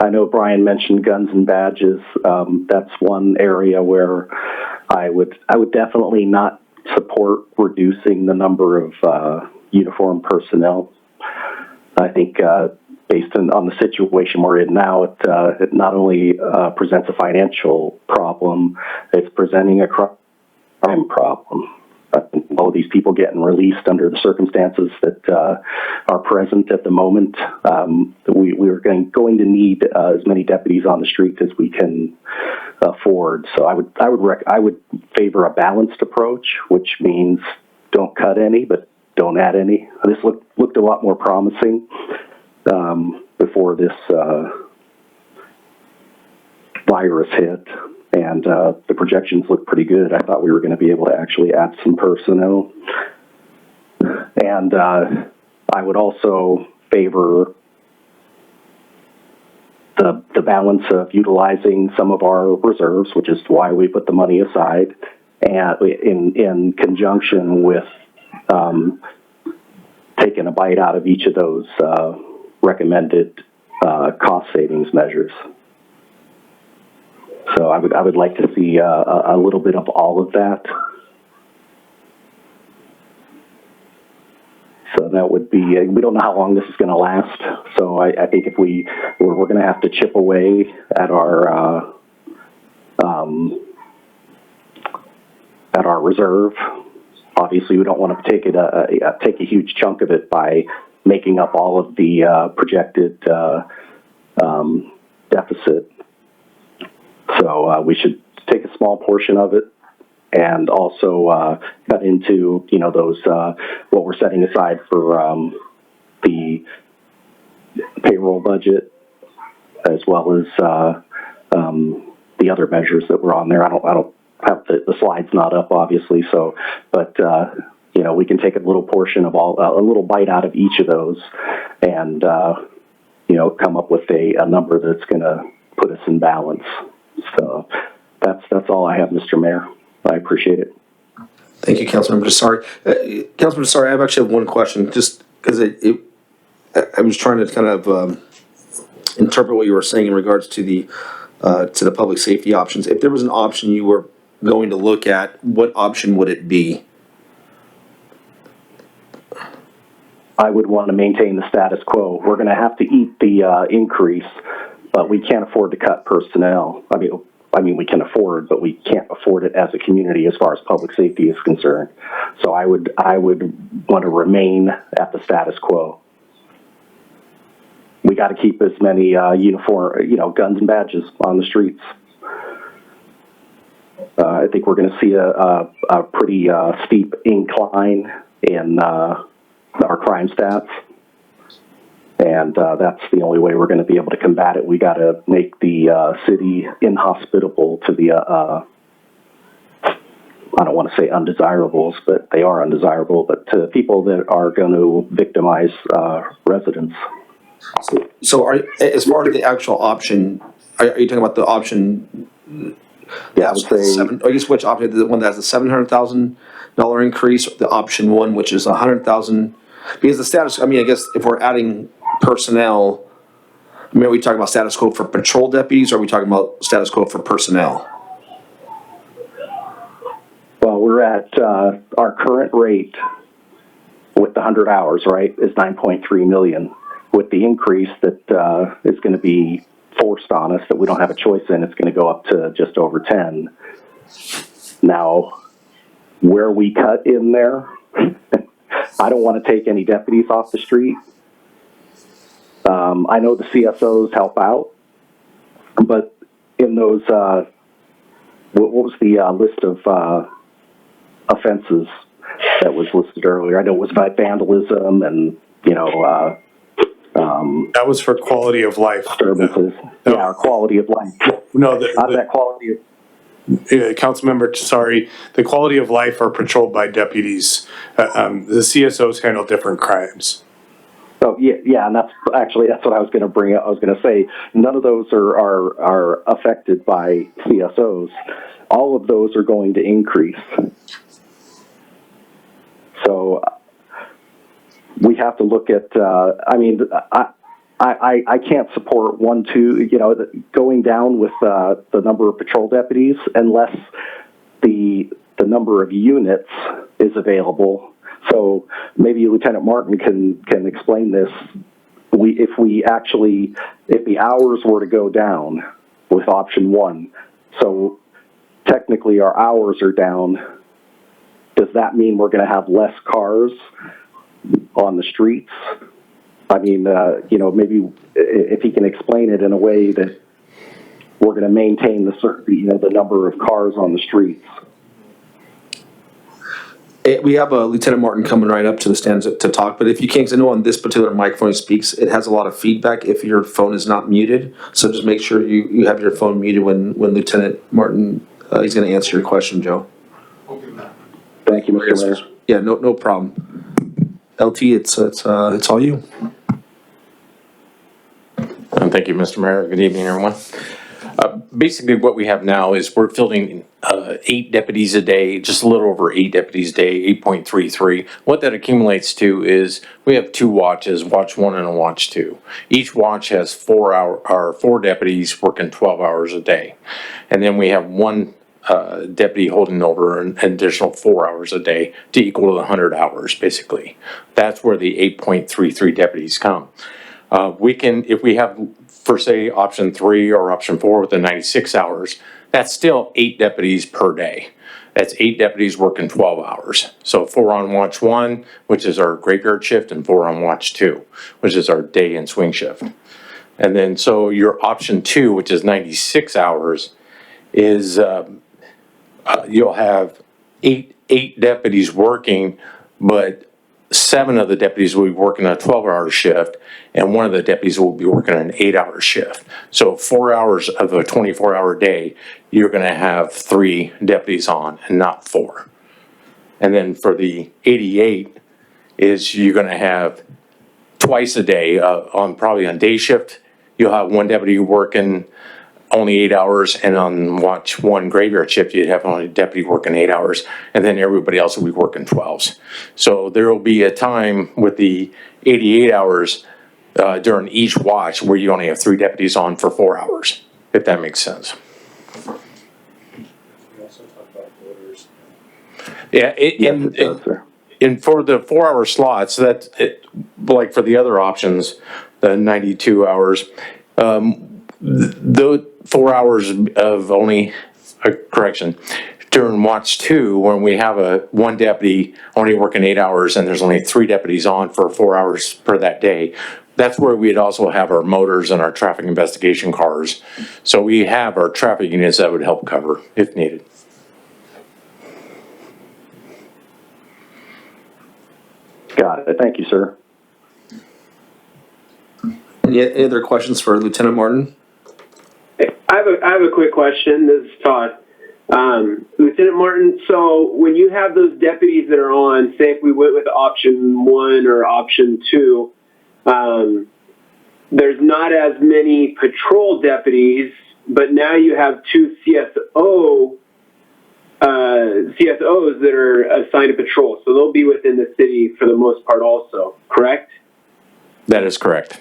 I know Brian mentioned guns and badges. That's one area where I would definitely not support reducing the number of uniformed personnel. I think based on the situation we're in now, it not only presents a financial problem, it's presenting a crime problem. All of these people getting released under the circumstances that are present at the moment, we are going to need as many deputies on the streets as we can afford. So I would favor a balanced approach, which means don't cut any, but don't add any. This looked a lot more promising before this virus hit. And the projections look pretty good. I thought we were going to be able to actually add some personnel. And I would also favor the balance of utilizing some of our reserves, which is why we put the money aside, and in conjunction with taking a bite out of each of those recommended cost savings measures. So I would like to see a little bit of all of that. So that would be, we don't know how long this is going to last. So I think if we're going to have to chip away at our reserve. Obviously, we don't want to take a huge chunk of it by making up all of the projected deficit. So we should take a small portion of it and also cut into, those, what we're setting aside for the payroll budget, as well as the other measures that were on there. I don't have the slides not up, obviously, so, but, we can take a little portion of a little bite out of each of those and, come up with a number that's going to put us in balance. So that's all I have, Mr. Mayor. I appreciate it. Thank you, Councilmember Desari. Councilmember Desari, I actually have one question, just because I was trying to kind of interpret what you were saying in regards to the public safety options. If there was an option you were going to look at, what option would it be? I would want to maintain the status quo. We're going to have to eat the increase, but we can't afford to cut personnel. I mean, we can afford, but we can't afford it as a community as far as public safety is concerned. So I would want to remain at the status quo. We got to keep as many guns and badges on the streets. I think we're going to see a pretty steep incline in our crime stats. And that's the only way we're going to be able to combat it. We got to make the city inhospitable to the, I don't want to say undesirables, but they are undesirable, but to people that are going to victimize residents. So as far as the actual option, are you talking about the option? Yeah, I would say. I guess which option? The one that has the $700,000 increase, or the option one, which is $100,000? Because the status, I guess if we're adding personnel, are we talking about status quo for patrol deputies, or are we talking about status quo for personnel? Well, we're at our current rate with the 100 hours, right, is $9.3 million. With the increase that is going to be forced on us that we don't have a choice in, it's going to go up to just over 10. Now, where we cut in there, I don't want to take any deputies off the street. I know the CSOs help out, but in those, what was the list of offenses that was listed earlier? I know it was about vandalism and, That was for quality of life. disturbances. Yeah, our quality of life. No, That quality of Councilmember, sorry, the quality of life are patrolled by deputies. The CSOs handle different crimes. So yeah, and that's what I was going to bring up. I was going to say none of those are affected by CSOs. All of those are going to increase. So we have to look at. I can't support 1, 2. Going down with the number of patrol deputies unless the number of units is available. So maybe Lieutenant Martin can explain this. If the hours were to go down with option 1, so technically our hours are down, does that mean we're going to have less cars on the streets? I mean, maybe if he can explain it in a way that we're going to maintain the number of cars on the streets. We have Lieutenant Martin coming right up to the stands to talk, but if you can't, 'cause I know on this particular microphone he speaks, it has a lot of feedback if your phone is not muted. So just make sure you have your phone muted when Lieutenant Martin, he's going to answer your question, Joe. Thank you, Mr. Mayor. Yeah, no problem. LT, it's all you. Thank you, Mr. Mayor. Good evening, everyone. Basically, what we have now is we're filling 8 deputies a day, just a little over 8 deputies a day, 8.33. What that accumulates to is we have 2 watches, watch 1 and a watch 2. Each watch has 4 deputies working 12 hours a day. And then we have 1 deputy holding over an additional 4 hours a day to equal to 100 hours, basically. That's where the 8.33 deputies come. If we have, for say, option 3 or option 4 with the 96 hours, that's still 8 deputies per day. That's 8 deputies working 12 hours. So 4 on watch 1, which is our graveyard shift, and 4 on watch 2, which is our day and swing shift. And then so your option 2, which is 96 hours, is you'll have eight deputies working, but 7 of the deputies will be working a 12-hour shift, and 1 of the deputies will be working an 8-hour shift. So 4 hours of a 24-hour day, you're going to have 3 deputies on and not 4. And then for the 88 is you're going to have twice a day probably on day shift. You'll have 1 deputy working only 8 hours, and on watch 1 graveyard shift, you'd have only a deputy working 8 hours, and then everybody else will be working 12s. So there will be a time with the 88 hours during each watch where you only have 3 deputies on for 4 hours, if that makes sense. Yeah, Yes, it does, sir. and for the 4-hour slots, like for the other options, the 92 hours, the 4 hours of only correction during watch 2, when we have 1 deputy only working 8 hours and there's only 3 deputies on for 4 hours per that day. That's where we'd also have our motors and our traffic investigation cars. So we have our traffic units that would help cover if needed. Got it. Thank you, sir. Any other questions for Lieutenant Martin? I have a quick question. This is Todd. Lieutenant Martin, so when you have those deputies that are on, say if we went with option 1 or option 2, there's not as many patrol deputies, but now you have 2 CSOs that are assigned to patrol. So they'll be within the city for the most part also, correct? That is correct.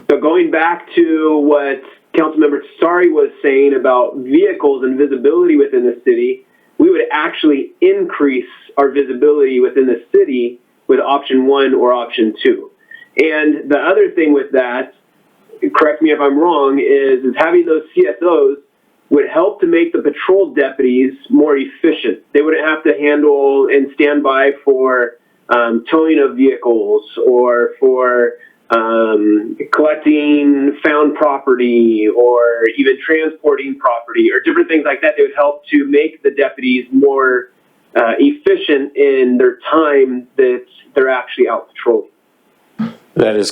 So going back to what Councilmember Tsari was saying about vehicles and visibility within the city, we would actually increase our visibility within the city with option 1 or option 2. And the other thing with that, correct me if I'm wrong, is having those CSOs would help to make the patrol deputies more efficient. They wouldn't have to handle and stand by for towing of vehicles or for collecting found property or even transporting property or different things like that. They would help to make the deputies more efficient in their time that they're actually out patrolling. That is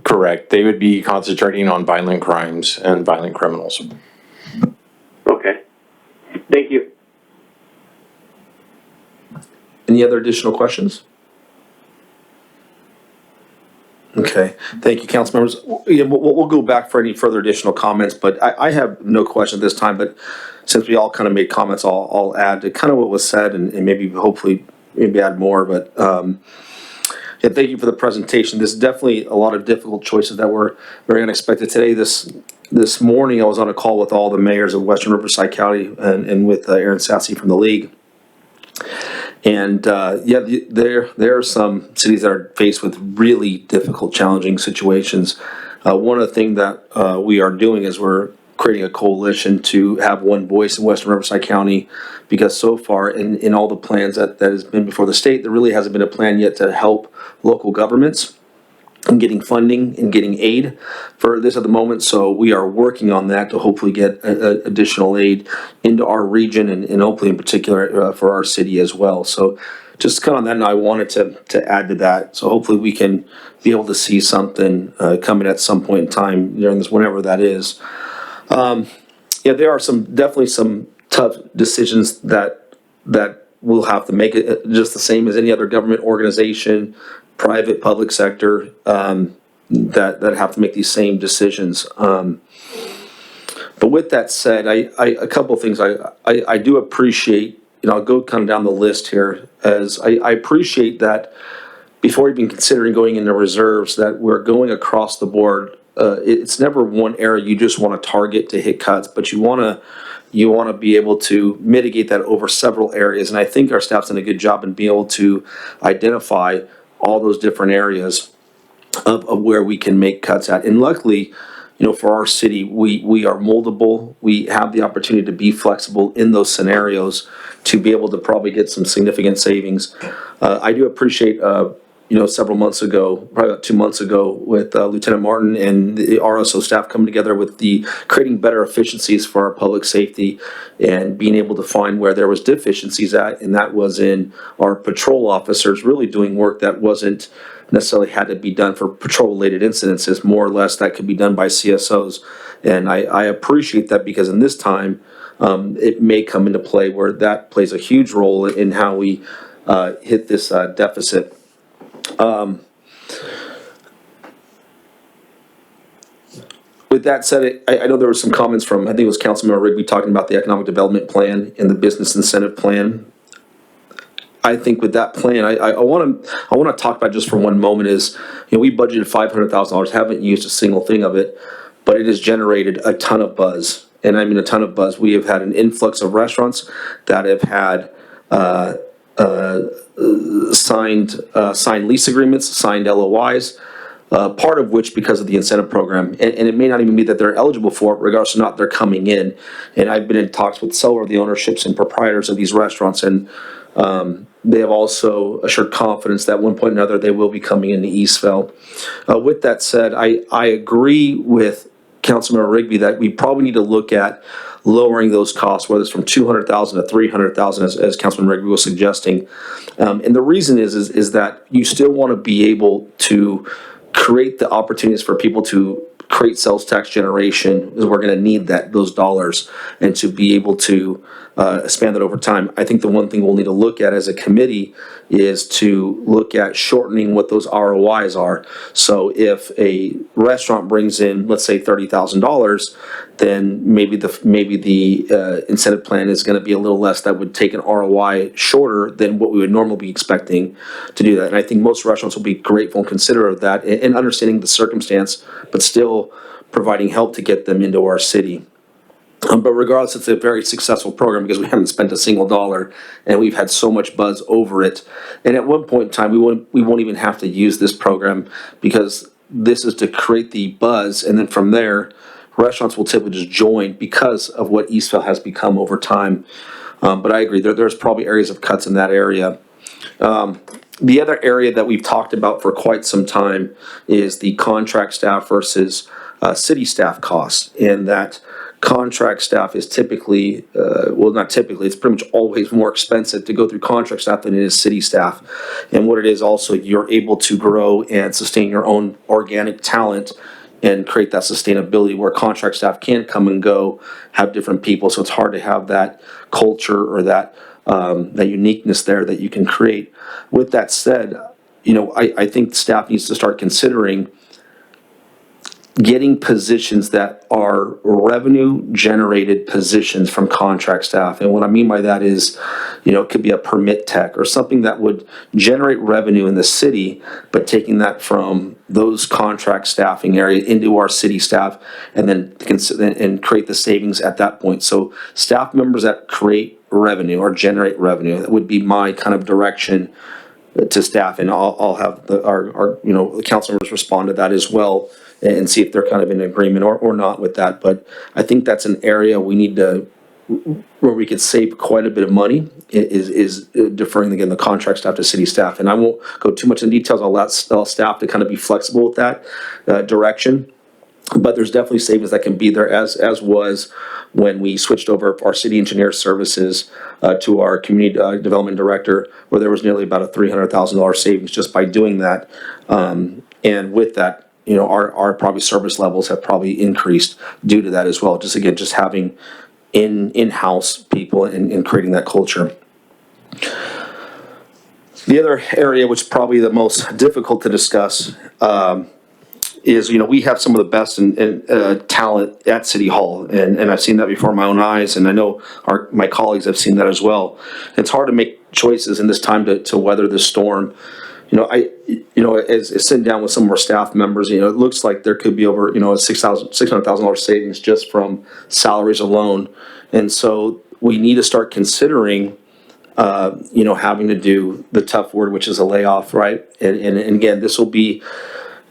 correct. They would be concentrating on violent crimes and violent criminals. Okay. Thank you. Any other additional questions? Okay, thank you, council members. Yeah, we'll go back for any further additional comments, but I have no question this time, but since we all kind of made comments, I'll add to kind of what was said and maybe hopefully maybe add more, but, yeah, thank you for the presentation. There's definitely a lot of difficult choices that were very unexpected today. This morning, I was on a call with all the mayors of Western Riverside County and with Aaron Sassy from the league. And yeah, there are some cities that are faced with really difficult, challenging situations. One of the things that we are doing is we're creating a coalition to have one voice in Western Riverside County, because so far in all the plans that has been before the state, there really hasn't been a plan yet to help local governments and getting funding and getting aid for this at the moment. So we are working on that to hopefully get additional aid into our region and hopefully in particular for our city as well. So just kind of on that note, I wanted to add to that. So hopefully we can be able to see something coming at some point in time during this, whenever that is. Yeah, there are definitely some tough decisions that we'll have to make, it just the same as any other government organization, private, public sector, that have to make these same decisions. But with that said, a couple of things I do appreciate, I'll go kind of down the list here, as I appreciate that before even considering going into reserves, that we're going across the board. It's never one area you just want to target to hit cuts, but you want to be able to mitigate that over several areas. And I think our staff's done a good job in being able to identify all those different areas of where we can make cuts at. And luckily, for our city, we are moldable. We have the opportunity to be flexible in those scenarios to be able to probably get some significant savings. I do appreciate, several months ago, probably about 2 months ago, with Lieutenant Martin and the RSO staff coming together with the creating better efficiencies for our public safety and being able to find where there was deficiencies at, and that was in our patrol officers really doing work that wasn't necessarily had to be done for patrol-related incidences. More or less that could be done by CSOs, and I appreciate that, because in this time it may come into play where that plays a huge role in how we hit this deficit. With that said, I know there were some comments from, I think it was Councilmember Rigby, talking about the economic development plan and the business incentive plan. I think with that plan, I want to talk about just for one moment is, we budgeted $500,000, haven't used a single thing of it, but it has generated a ton of buzz. And I mean a ton of buzz. We have had an influx of restaurants that have had signed lease agreements, signed LOIs, part of which because of the incentive program. And it may not even be that they're eligible for it, regardless of not they're coming in. And I've been in talks with several of the ownerships and proprietors of these restaurants, and they have also assured confidence that at one point or another they will be coming into Eastvale. With that said, I agree with Councilmember Rigby that we probably need to look at lowering those costs, whether it's from $200,000 to $300,000, as Councilman Rigby was suggesting. And the reason is that you still want to be able to create the opportunities for people to create sales tax generation, is we're going to need those dollars, and to be able to expand that over time. I think the one thing we'll need to look at as a committee is to look at shortening what those ROIs are. So if a restaurant brings in, let's say, $30,000, then maybe the incentive plan is going to be a little less. That would take an ROI shorter than what we would normally be expecting to do that. And I think most restaurants will be grateful and considerate of that, and understanding the circumstance, but still providing help to get them into our city. But regardless, it's a very successful program because we haven't spent a single dollar, and we've had so much buzz over it. And at one point in time, we won't even have to use this program, because this is to create the buzz, and then from there, restaurants will typically just join because of what Eastvale has become over time. But I agree, there's probably areas of cuts in that area. The other area that we've talked about for quite some time is the contract staff versus city staff costs, and that contract staff is typically, well, not typically, it's pretty much always more expensive to go through contract staff than it is city staff. And what it is also, you're able to grow and sustain your own organic talent and create that sustainability, where contract staff can come and go, have different people. So it's hard to have that culture or that uniqueness there that you can create. With that said, I think staff needs to start considering getting positions that are revenue-generated positions from contract staff. And what I mean by that is, it could be a permit tech or something that would generate revenue in the city, but taking that from those contract staffing area into our city staff and then and create the savings at that point. So staff members that create revenue or generate revenue, that would be my kind of direction to staff. And I'll have our council members respond to that as well and see if they're kind of in agreement or not with that. But I think that's an area we need to, where we could save quite a bit of money, is deferring again the contract staff to city staff. And I won't go too much in details. I'll allow staff to kind of be flexible with that direction. But there's definitely savings that can be there, as was when we switched over our city engineer services to our community development director, where there was nearly about a $300,000 savings just by doing that. And with that, our probably service levels have probably increased due to that as well. Just having in-house people and creating that culture. The other area, which is probably the most difficult to discuss, is, we have some of the best talent at City Hall, and I've seen that before my own eyes, and I know my colleagues have seen that as well. It's hard to make choices in this time to weather the storm. As sitting down with some of our staff members, it looks like there could be over, a $600,000 savings just from salaries alone. And so we need to start considering, having to do the tough word, which is a layoff, right? And again, this will be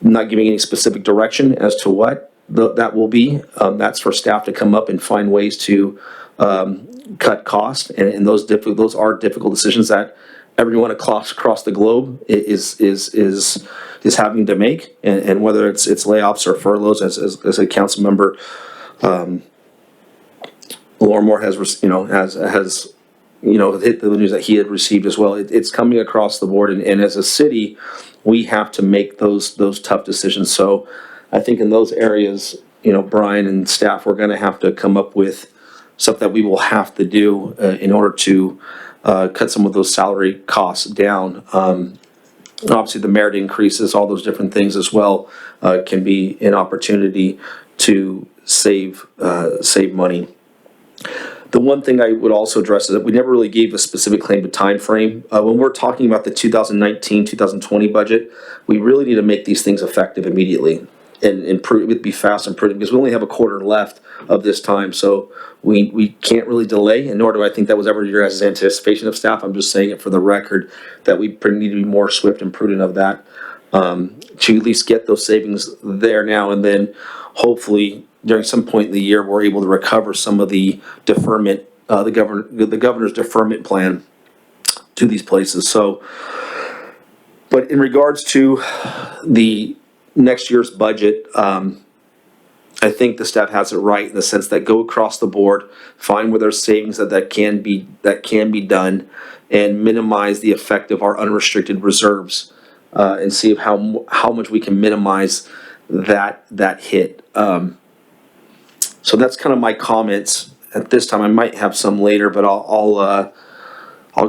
not giving any specific direction as to what that will be. That's for staff to come up and find ways to cut costs. And those are difficult decisions that everyone across the globe is having to make, and whether it's layoffs or furloughs, as a council member, Lormore has hit the news that he had received as well. It's coming across the board, and as a city, we have to make those tough decisions. So I think in those areas, Brian and staff, we're going to have to come up with stuff that we will have to do in order to cut some of those salary costs down. Obviously, the merit increases, all those different things as well, can be an opportunity to save money. The one thing I would also address is that we never really gave a specific claim to time frame. When we're talking about the 2019-2020 budget, we really need to make these things effective immediately and be fast and prudent, because we only have a quarter left of this time. So we can't really delay, and nor do I think that was ever your guys' anticipation of staff. I'm just saying it for the record that we need to be more swift and prudent of that, to at least get those savings there now, and then hopefully during some point in the year we're able to recover some of the deferment, the governor's deferment plan to these places. So, but in regards to the next year's budget, I think the staff has it right in the sense that go across the board, find where there's savings that can be done, and minimize the effect of our unrestricted reserves, and see how much we can minimize that hit. So that's kind of my comments at this time. I might have some later, but I'll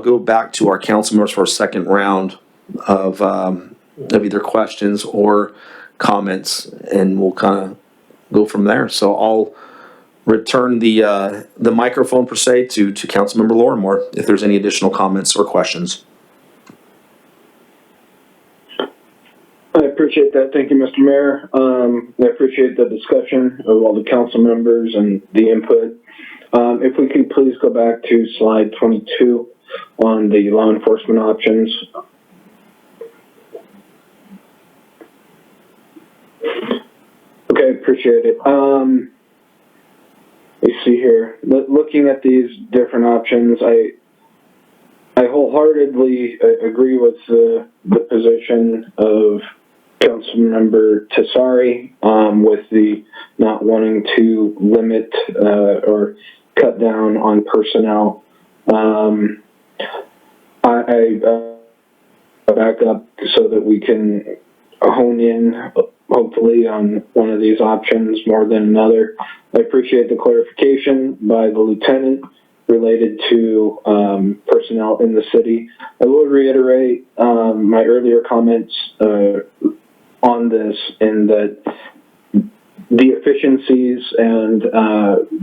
go back to our council members for a second round of either questions or comments, and we'll kind of go from there. So I'll return the microphone per se to Councilmember Lormore if there's any additional comments or questions. I appreciate that. Thank you, Mr. Mayor. I appreciate the discussion of all the council members and the input. If we could please go back to slide 22 on the law enforcement options. Okay, appreciate it. Let's see here. Looking at these different options, I wholeheartedly agree with the position of Councilmember Tessari, with the not wanting to limit or cut down on personnel. I back up so that we can hone in hopefully on one of these options more than another. I appreciate the clarification by the lieutenant related to personnel in the city. I will reiterate my earlier comments on this, in that the efficiencies and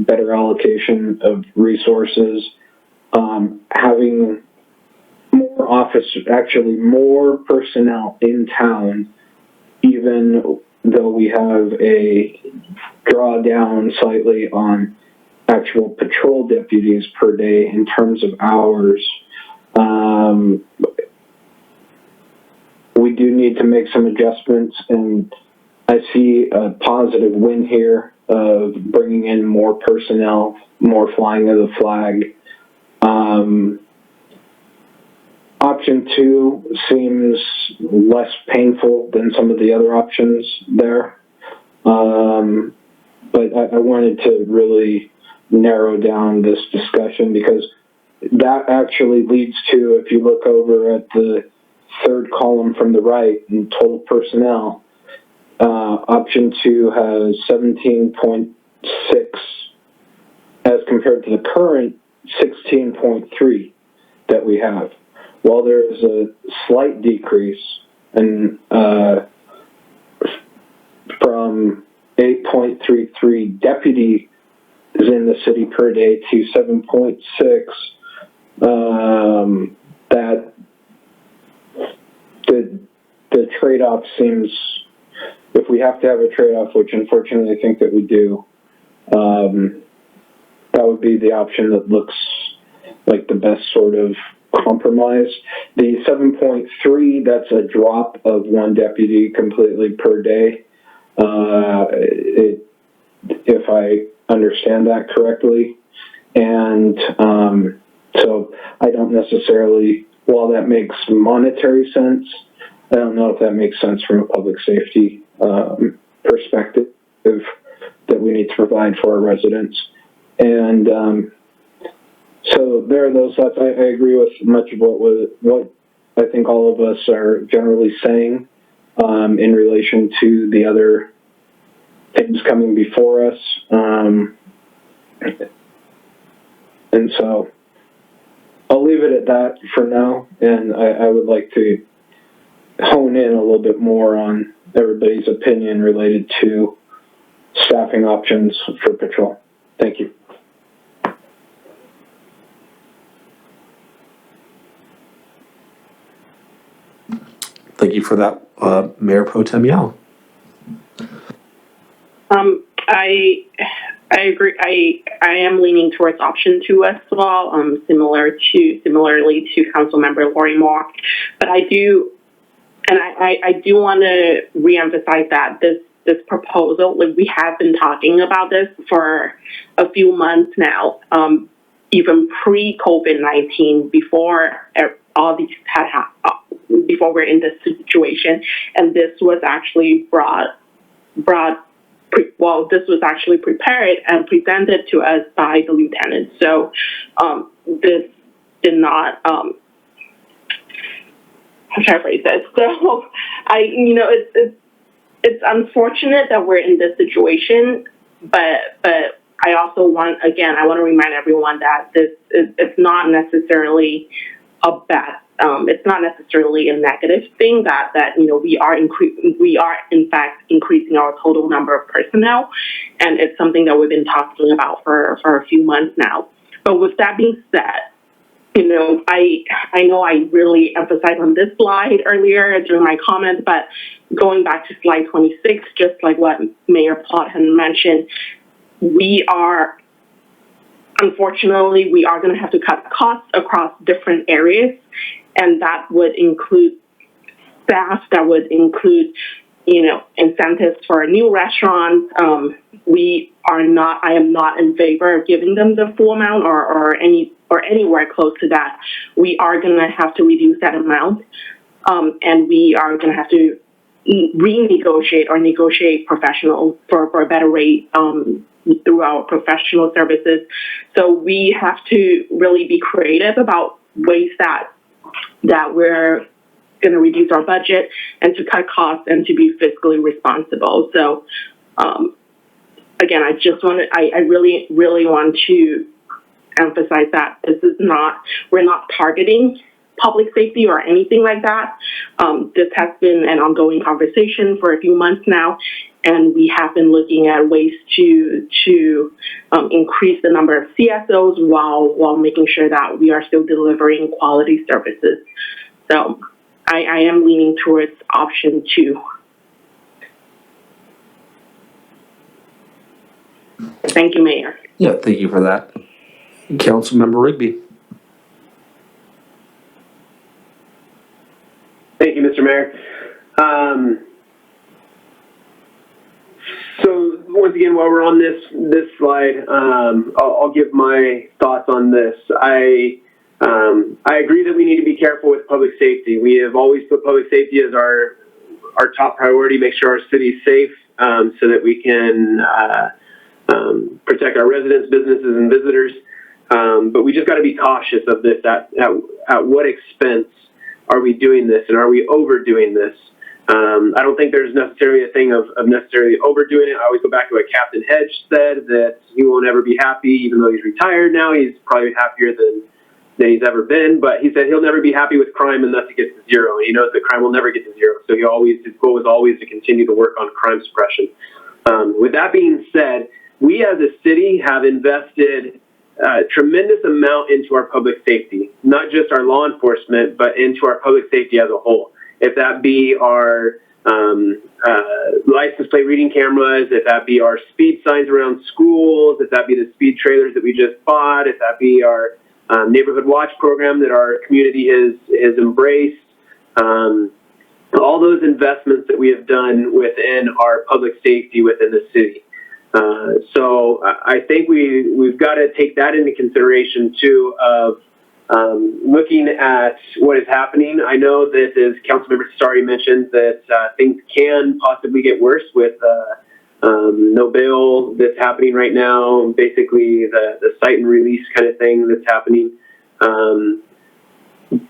better allocation of resources, having more personnel in town, even though we have a drawdown slightly on actual patrol deputies per day in terms of hours. We do need to make some adjustments, and I see a positive win here of bringing in more personnel, more flying of the flag. Option 2 seems less painful than some of the other options there. But I wanted to really narrow down this discussion, because that actually leads to, if you look over at the third column from the right in total personnel, option 2 has 17.6 as compared to the current 16.3 that we have. While there is a slight decrease in from 8.33 deputies in the city per day to 7.6, that the trade-off seems, if we have to have a trade-off, which unfortunately I think that we do, that would be the option that looks like the best sort of compromise. The 7.3, that's a drop of 1 deputy completely per day. If I understand that correctly. And so I don't necessarily, while that makes monetary sense, I don't know if that makes sense from a public safety perspective that we need to provide for our residents. And so there are those thoughts. I agree with much of what I think all of us are generally saying in relation to the other things coming before us. And so I'll leave it at that for now, and I would like to hone in a little bit more on everybody's opinion related to staffing options for patrol. Thank you. Thank you for that, Mayor Pro Tem Yao. I agree. I am leaning towards option 2 as well, similarly to Councilmember Lori Moore. But I do want to reemphasize that this proposal, like, we have been talking about this for a few months now, even pre-COVID-19, before all these had happened, before we're in this situation, and this was actually this was actually prepared and presented to us by the lieutenant. So this did not, how should I phrase this? So it's unfortunate that we're in this situation, but I also want to remind everyone that it's not necessarily a bad. It's not necessarily a negative thing that we are in fact increasing our total number of personnel, and it's something that we've been talking about for a few months now. But with that being said, I know I really emphasized on this slide earlier during my comments, but going back to slide 26, just like what Mayor Plott had mentioned, unfortunately, we are going to have to cut costs across different areas, and that would include staff, that would include, incentives for new restaurants. I am not in favor of giving them the full amount or anywhere close to that. We are going to have to reduce that amount, and we are going to have to renegotiate or negotiate for a better rate through our professional services. So we have to really be creative about ways that we're going to reduce our budget and to cut costs and to be fiscally responsible. So again, I really, really want to emphasize that we're not targeting public safety or anything like that. This has been an ongoing conversation for a few months now, and we have been looking at ways to increase the number of CSOs while making sure that we are still delivering quality services. So I am leaning towards option 2. Thank you, Mayor. Yeah, thank you for that. Councilmember Rigby. Thank you, Mr. Mayor. So once again, while we're on this slide, I'll give my thoughts on this. I agree that we need to be careful with public safety. We have always put public safety as our top priority, make sure our city is safe, so that we can protect our residents, businesses, and visitors. But we just got to be cautious of this. At what expense are we doing this, and are we overdoing this? I don't think there's necessarily a thing of necessarily overdoing it. I always go back to what Captain Hedge said, that he will never be happy, even though he's retired now. He's probably happier than he's ever been, but he said he'll never be happy with crime unless it gets to 0. And he knows that crime will never get to 0. So his goal is always to continue to work on crime suppression. With that being said, we as a city have invested a tremendous amount into our public safety, not just our law enforcement, but into our public safety as a whole. If that be our license plate reading cameras, if that be our speed signs around schools, if that be the speed trailers that we just bought, if that be our neighborhood watch program that our community has embraced, all those investments that we have done within our public safety within the city. So I think we've got to take that into consideration too, of looking at what is happening. I know that, as Councilmember Testari mentioned, that things can possibly get worse with no bail that's happening right now, basically the cite and release kind of thing that's happening.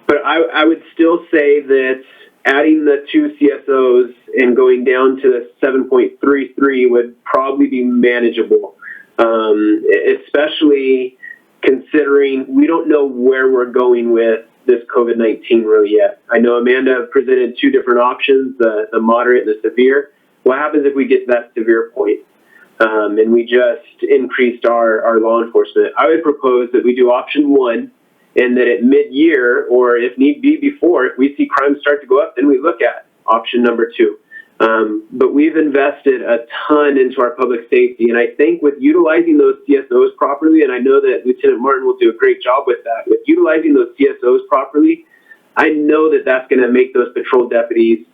But I would still say that adding the 2 CSOs and going down to the 7.33 would probably be manageable, especially considering we don't know where we're going with this COVID-19 really yet. I know Amanda presented 2 different options, the moderate and the severe. What happens if we get to that severe point and we just increased our law enforcement? I would propose that we do option 1, and that at mid-year, or if need be before, if we see crime start to go up, then we look at option number 2. But we've invested a ton into our public safety, and I think with utilizing those CSOs properly, and I know that Lieutenant Martin will do a great job with that, with utilizing those CSOs properly, I know that that's going to make those patrol deputies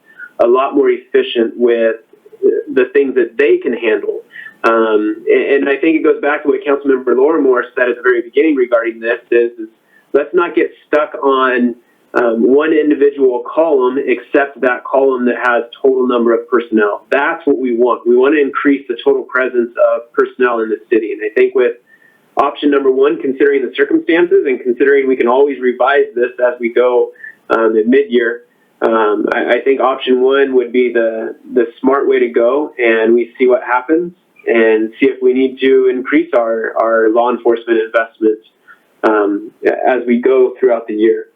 a lot more efficient with the things that they can handle. And I think it goes back to what Councilmember Lorimore said at the very beginning regarding this, is let's not get stuck on one individual column, except that column that has total number of personnel. That's what we want. We want to increase the total presence of personnel in the city. And I think with option number 1, considering the circumstances and considering we can always revise this as we go at mid-year, I think option 1 would be the smart way to go, and we see what happens and see if we need to increase our law enforcement investments as we go throughout the year.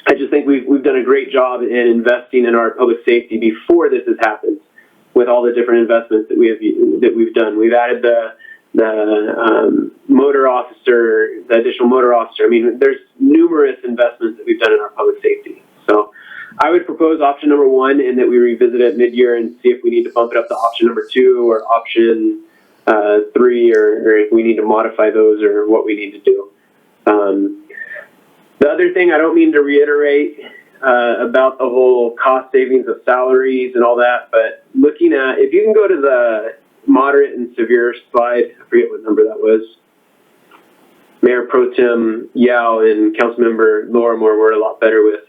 I just think we've done a great job in investing in our public safety before this has happened, with all the different investments that we've done. We've added the motor officer, the additional motor officer. I mean, there's numerous investments that we've done in our public safety. So I would propose option number 1, and that we revisit it mid-year and see if we need to bump it up to option number 2 or option 3, or if we need to modify those, or what we need to do. The other thing, I don't mean to reiterate about the whole cost savings of salaries and all that, but looking at, if you can go to the moderate and severe slide, I forget what number that was. Mayor Pro Tem Yao and Councilmember Lorimore were a lot better with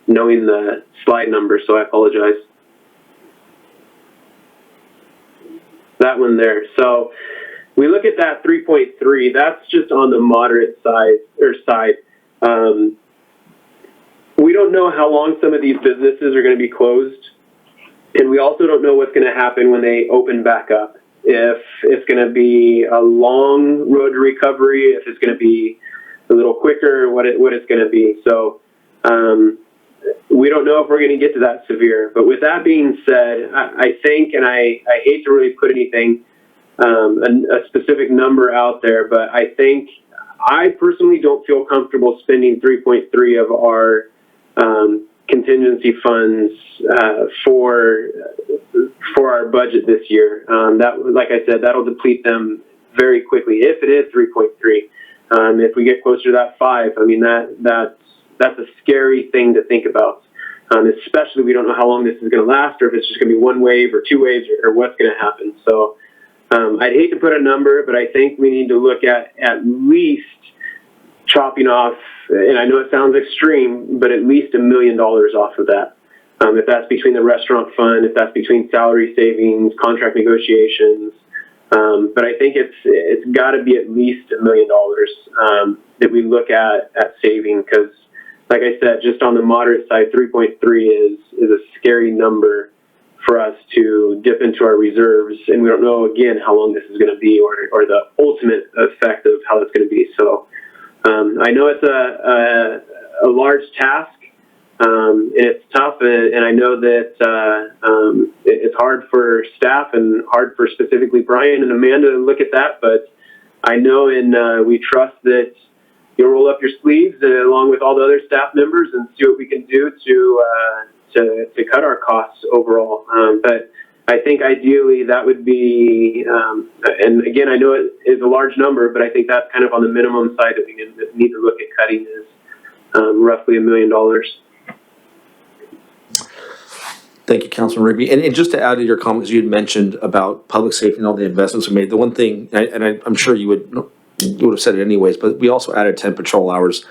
knowing the slide number, so I apologize. That one there. So we look at that 3.3, that's just on the moderate side. We don't know how long some of these businesses are going to be closed, and we also don't know what's going to happen when they open back up. if it's going to be a long road to recovery, if it's going to be a little quicker, what it's going to be. So we don't know if we're going to get to that severe. But with that being said, I think, and I hate to really put anything, a specific number out there, but I think I personally don't feel comfortable spending 3.3 of our contingency funds for our budget this year. That, like I said, that'll deplete them very quickly if it is 3.3. If we get closer to that 5, I mean that's a scary thing to think about. Especially we don't know how long this is going to last, or if it's just going to be one wave or two waves, or what's going to happen. So I'd hate to put a number, but I think we need to look at least chopping off, and I know it sounds extreme, but at least $1 million off of that. If that's between the restaurant fund, if that's between salary savings, contract negotiations. But I think it's got to be at least $1 million that we look at saving, because like I said, just on the moderate side, 3.3 is a scary number for us to dip into our reserves, and we don't know again how long this is going to be, or the ultimate effect of how it's going to be. So I know it's a large task, and it's tough, and I know that it's hard for staff and hard for specifically Brian and Amanda to look at that, but I know and we trust that you'll roll up your sleeves along with all the other staff members and see what we can do to cut our costs overall. But I think ideally that would be, and again, I know it is a large number, but I think that's kind of on the minimum side that we need to look at cutting is roughly $1 million. Thank you, Councilman Rigby. And just to add to your comments, you had mentioned about public safety and all the investments we made. The one thing, I'm sure you would have said it anyways, but we also added 10 patrol hours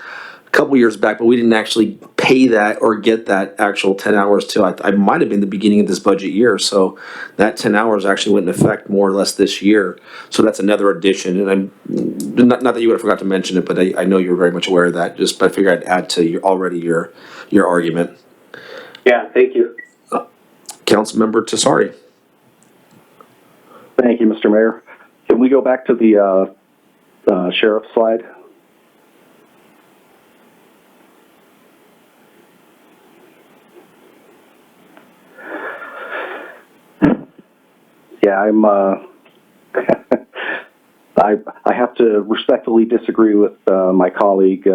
a couple years back, but we didn't actually pay that or get that actual 10 hours till I might have been the beginning of this budget year. So that 10 hours actually went in effect more or less this year. So that's another addition. And I'm not that you would have forgot to mention it, but I know you're very much aware of that. But I figured I'd add to your argument. Yeah, thank you. Councilmember Tessari. Thank you, Mr. Mayor. Can we go back to the sheriff's slide? Yeah, I'm. I have to respectfully disagree with my colleague,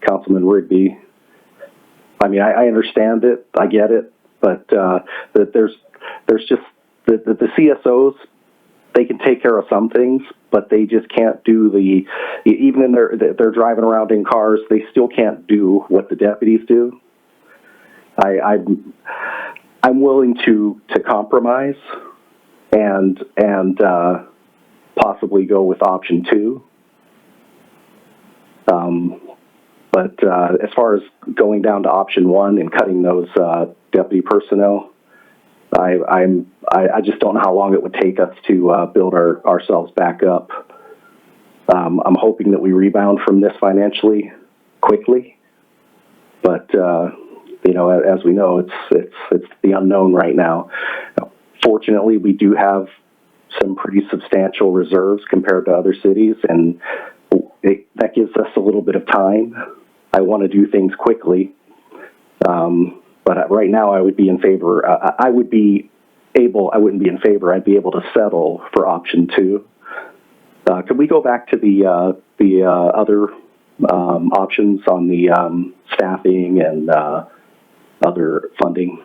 Councilman Rigby. I mean, I understand it, I get it, but that there's just the CSOs. They can take care of some things, but they just can't do even in they're driving around in cars, they still can't do what the deputies do. I'm willing to compromise and possibly go with option 2. But as far as going down to option 1 and cutting those deputy personnel, I just don't know how long it would take us to build ourselves back up. I'm hoping that we rebound from this financially quickly, but as we know, it's the unknown right now. Fortunately, we do have some pretty substantial reserves compared to other cities, and that gives us a little bit of time. I want to do things quickly. But right now, I would be in favor. I wouldn't be in favor. I'd be able to settle for option 2. Could we go back to the other options on the staffing and other funding?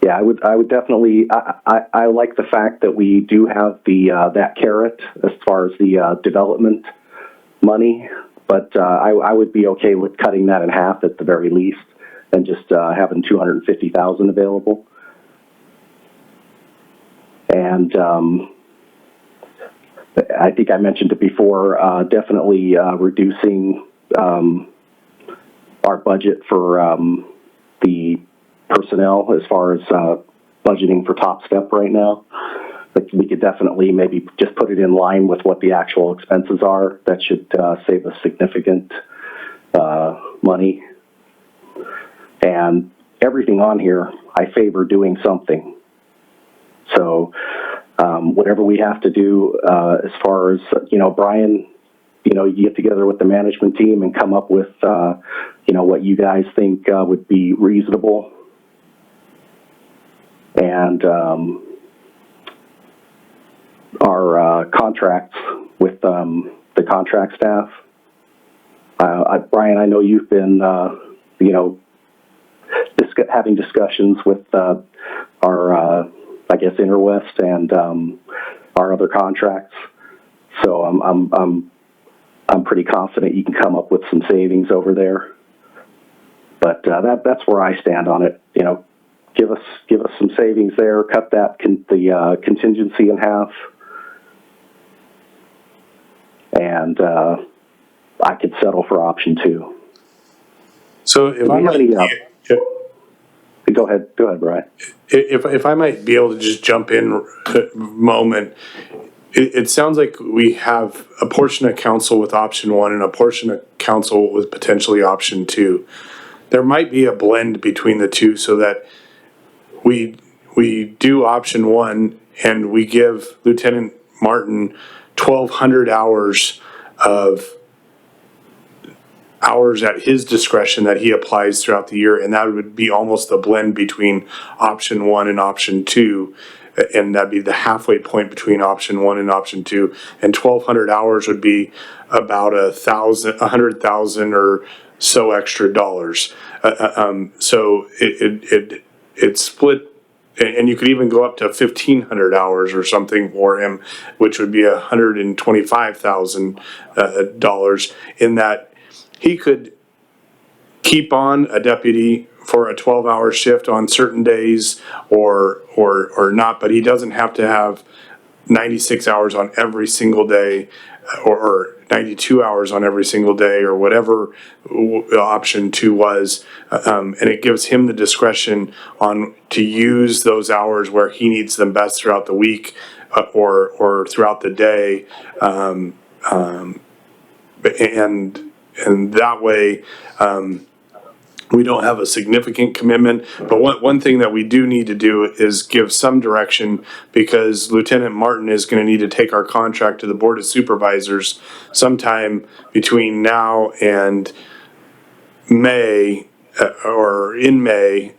Yeah, I would definitely. I like the fact that we do have that carrot as far as the development money. But I would be okay with cutting that in half at the very least, and just having $250,000 available. And I think I mentioned it before. Definitely reducing our budget for the personnel as far as budgeting for Top Step right now. But we could definitely maybe just put it in line with what the actual expenses are. That should save us significant money. And everything on here, I favor doing something. So whatever we have to do as far as, Brian, you get together with the management team and come up with, what you guys think would be reasonable. And our contracts with the contract staff. Brian, I know you've been, having discussions with our, Interwest and our other contracts. So I'm pretty confident you can come up with some savings over there. But that's where I stand on it. Give us some savings there. Cut that the contingency in half, and I could settle for option 2. So if I might, go ahead, Brian. if I might be able to just jump in a moment, it sounds like we have a portion of council with option 1 and a portion of council with potentially option 2. There might be a blend between the two so that we do option 1 and we give Lieutenant Martin 1,200 hours at his discretion that he applies throughout the year, and that would be almost a blend between option 1 and option 2, and that'd be the halfway point between option 1 and option 2. And 1,200 hours would be about 100,000 or so extra dollars. So it split. And you could even go up to 1,500 hours or something for him, which would be $125,000 in that he could keep on a deputy for a 12-hour shift on certain days or not, but he doesn't have to have 96 hours on every single day or 92 hours on every single day or whatever option 2 was. And it gives him the discretion to use those hours where he needs them best throughout the week or throughout the day. And that way, we don't have a significant commitment. But one thing that we do need to do is give some direction, because Lieutenant Martin is going to need to take our contract to the Board of Supervisors sometime between now and May, or in May,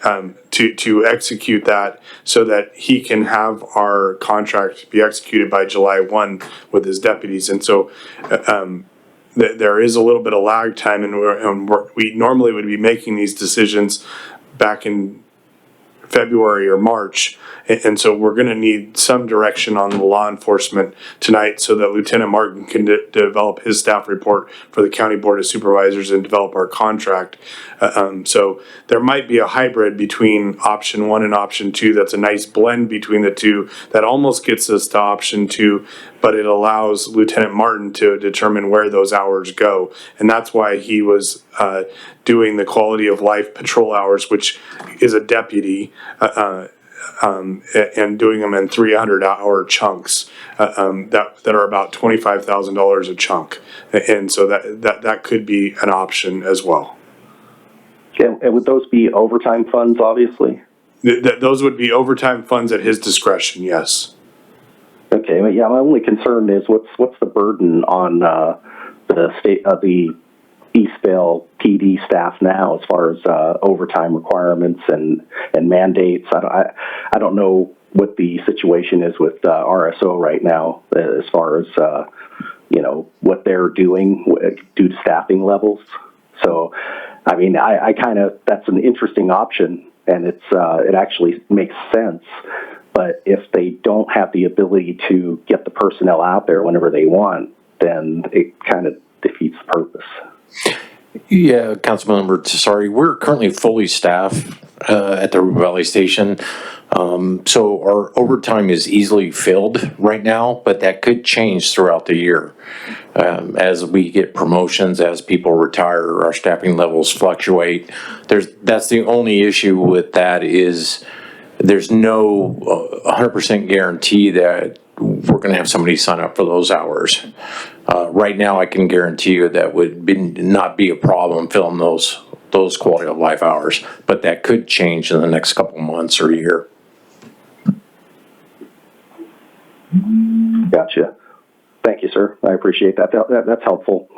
to execute that so that he can have our contract be executed by July 1 with his deputies. And so there is a little bit of lag time, and we normally would be making these decisions back in February or March. And so we're going to need some direction on the law enforcement tonight so that Lieutenant Martin can develop his staff report for the County Board of Supervisors and develop our contract. So there might be a hybrid between option 1 and option 2. That's a nice blend between the two that almost gets us to option 2, but it allows Lieutenant Martin to determine where those hours go. And that's why he was doing the quality of life patrol hours, which is a deputy, and doing them in 300-hour chunks that are about $25,000 a chunk. And so that could be an option as well. And would those be overtime funds, obviously? Those would be overtime funds at his discretion, yes. Okay, yeah, my only concern is what's the burden on the Eastvale PD staff now as far as overtime requirements and mandates. I don't know what the situation is with RSO right now as far as what they're doing due to staffing levels. So, I mean, I kind of, that's an interesting option, and it actually makes sense. But if they don't have the ability to get the personnel out there whenever they want, then it kind of defeats the purpose. Yeah, Councilmember Tessari, we're currently fully staffed at the Ruby Valley Station. So our overtime is easily filled right now, but that could change throughout the year. As we get promotions, as people retire, our staffing levels fluctuate. That's the only issue with that is there's no 100% guarantee that we're going to have somebody sign up for those hours. Right now, I can guarantee you that would not be a problem filling those quality of life hours, but that could change in the next couple months or year. Gotcha. Thank you, sir. I appreciate that. That's helpful.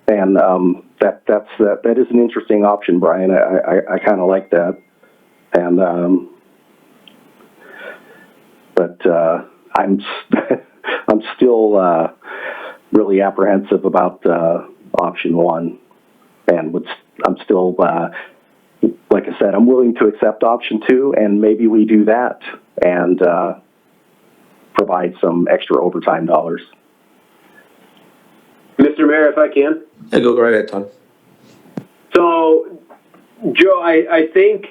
And that is an interesting option, Brian. I kind of like that. And but I'm I'm still really apprehensive about option one, and I'm still like I said, I'm willing to accept option two, and maybe we do that and provide some extra overtime dollars. Mr. Mayor, if I can. Yeah, go right ahead, Tom. So, Joe, I think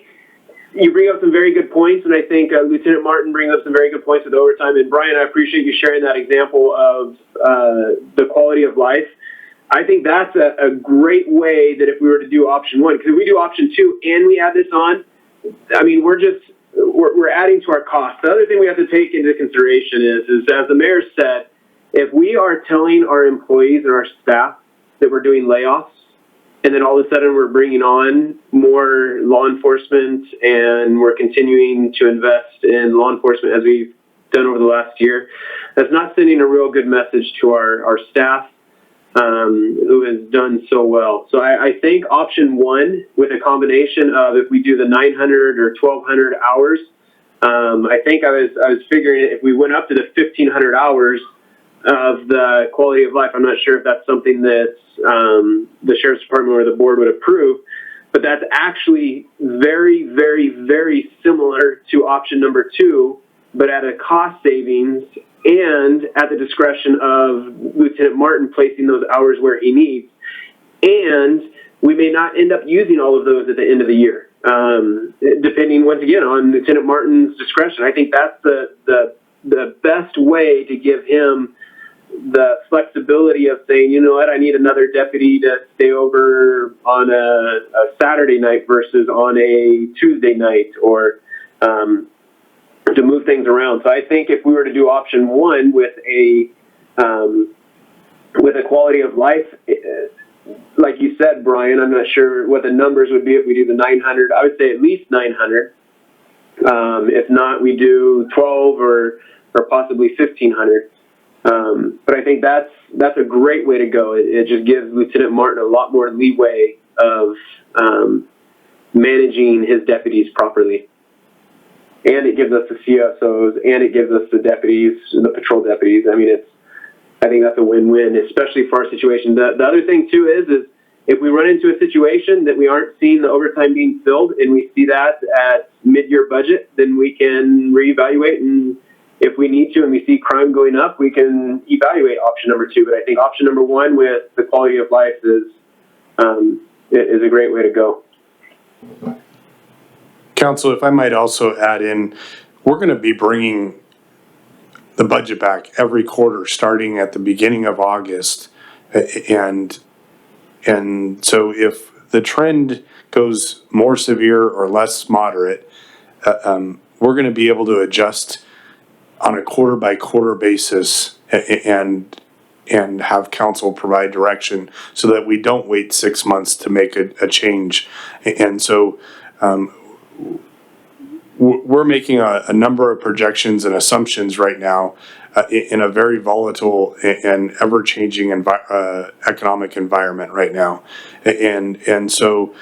you bring up some very good points, and I think Lieutenant Martin brings up some very good points with overtime. And Brian, I appreciate you sharing that example of the quality of life. I think that's a great way that if we were to do option one, because if we do option two and we add this on, I mean, we're adding to our costs. The other thing we have to take into consideration is as the mayor said, if we are telling our employees and our staff that we're doing layoffs, and then all of a sudden we're bringing on more law enforcement and we're continuing to invest in law enforcement as we've done over the last year, that's not sending a real good message to our staff who has done so well. So I think option one, with a combination of if we do the 900 or 1,200 hours, I think I was figuring if we went up to the 1,500 hours of the quality of life, I'm not sure if that's something that the Sheriff's Department or the board would approve, but that's actually very, very, very similar to option number two, but at a cost savings and at the discretion of Lieutenant Martin placing those hours where he needs. And we may not end up using all of those at the end of the year, depending, once again, on Lieutenant Martin's discretion. I think that's the best way to give him the flexibility of saying, you know what, I need another deputy to stay over on a Saturday night versus on a Tuesday night, or to move things around. So I think if we were to do option one with a quality of life, like you said, Brian, I'm not sure what the numbers would be if we do the 900. I would say at least 900. If not, we do 12 or possibly 1,500. But I think that's a great way to go. It just gives Lieutenant Martin a lot more leeway of managing his deputies properly. And it gives us the CSOs, and it gives us the deputies, the patrol deputies. I mean, I think that's a win-win, especially for our situation. The other thing, too, is if we run into a situation that we aren't seeing the overtime being filled, and we see that at mid-year budget, then we can reevaluate, and if we need to and we see crime going up, we can evaluate option number two. But I think option number one with the quality of life is a great way to go. Council, if I might also add in, we're going to be bringing the budget back every quarter starting at the beginning of August. And so if the trend goes more severe or less moderate, we're going to be able to adjust on a quarter by quarter basis and have council provide direction so that we don't wait 6 months to make a change. And so we're making a number of projections and assumptions right now in a very volatile and ever-changing economic environment right now. And so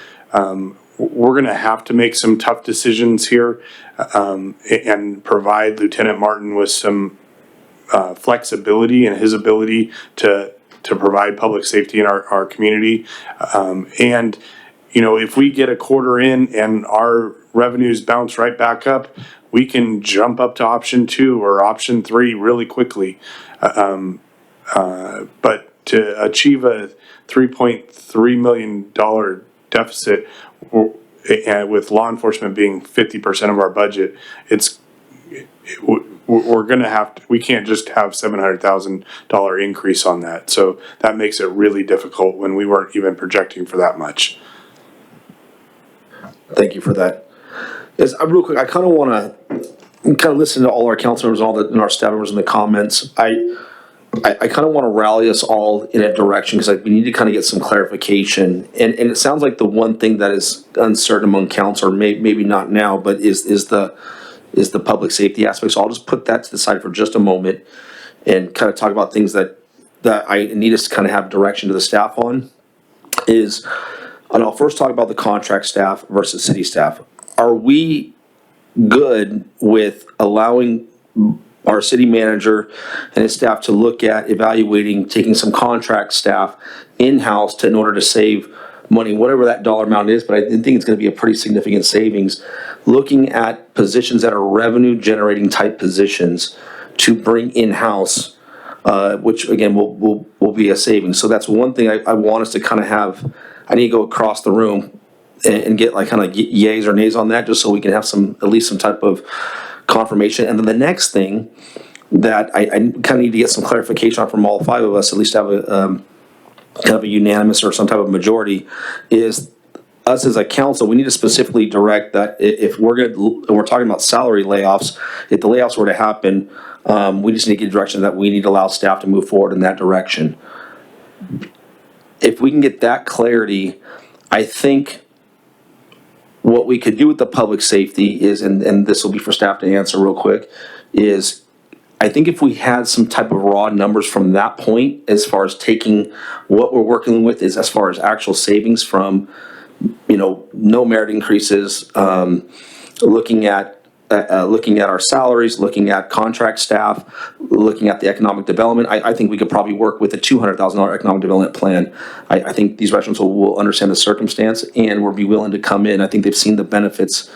we're going to have to make some tough decisions here and provide Lieutenant Martin with some flexibility in his ability to provide public safety in our community. And, you know, if we get a quarter in and our revenues bounce right back up, we can jump up to option two or option three really quickly. But to achieve a $3.3 million deficit, and with law enforcement being 50% of our budget, we're going to have to, we can't just have $700,000 increase on that. So that makes it really difficult when we weren't even projecting for that much. Thank you for that. Yes, real quick, I kind of want to listen to all our council members and our staff members in the comments. I kind of want to rally us all in a direction because we need to kind of get some clarification. And it sounds like the one thing that is uncertain among council, or maybe not now, but is the public safety aspect. So I'll just put that to the side for just a moment. and kind of talk about things that I need us to kind of have direction to the staff on is, and I'll first talk about the contract staff versus city staff. Are we good with allowing our city manager and his staff to look at evaluating, taking some contract staff in-house in order to save money, whatever that dollar amount is, but I think it's gonna be a pretty significant savings, looking at positions that are revenue-generating type positions to bring in-house, which again, will be a savings. So that's one thing I want us to kind of have. I need to go across the room and get like kind of yays or nays on that, just so we can have at least some type of confirmation. And then the next thing that I kind of need to get some clarification on from all five of us, at least have a kind of a unanimous or some type of majority, is us as a council, we need to specifically direct that if we're talking about salary layoffs, if the layoffs were to happen, we just need to get direction that we need to allow staff to move forward in that direction. If we can get that clarity, I think what we could do with the public safety is, and this will be for staff to answer real quick, is I think if we had some type of raw numbers from that point, as far as taking what we're working with is as far as actual savings from, no merit increases, looking at our salaries, looking at contract staff, looking at the economic development. I think we could probably work with a $200,000 economic development plan. I think these restaurants will understand the circumstance and will be willing to come in. I think they've seen the benefits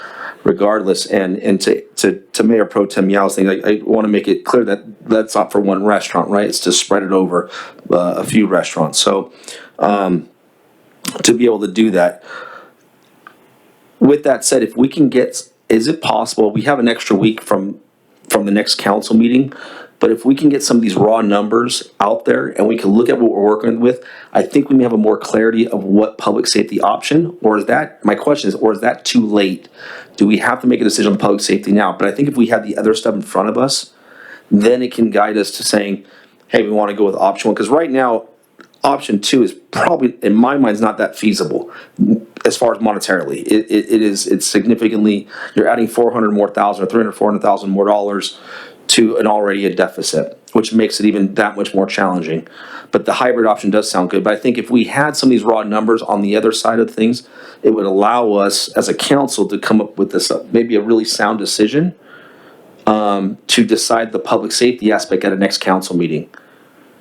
regardless. And to Mayor Pro Tem Yao's thing, I want to make it clear that that's not for one restaurant, right? It's to spread it over a few restaurants. So to be able to do that. With that said, if we can get, is it possible, we have an extra week from the next council meeting, but if we can get some of these raw numbers out there and we can look at what we're working with, I think we may have a more clarity of what public safety option, or is that, my question is, or is that too late? Do we have to make a decision on public safety now? But I think if we have the other stuff in front of us, then it can guide us to saying, hey, we want to go with option one, because right now, option two is probably, in my mind, is not that feasible as far as monetarily. It's significantly, you're adding $400,000 more or $400,000 more dollars to an already a deficit, which makes it even that much more challenging. But the hybrid option does sound good. But I think if we had some of these raw numbers on the other side of things, it would allow us as a council to come up with this, maybe a really sound decision to decide the public safety aspect at a next council meeting.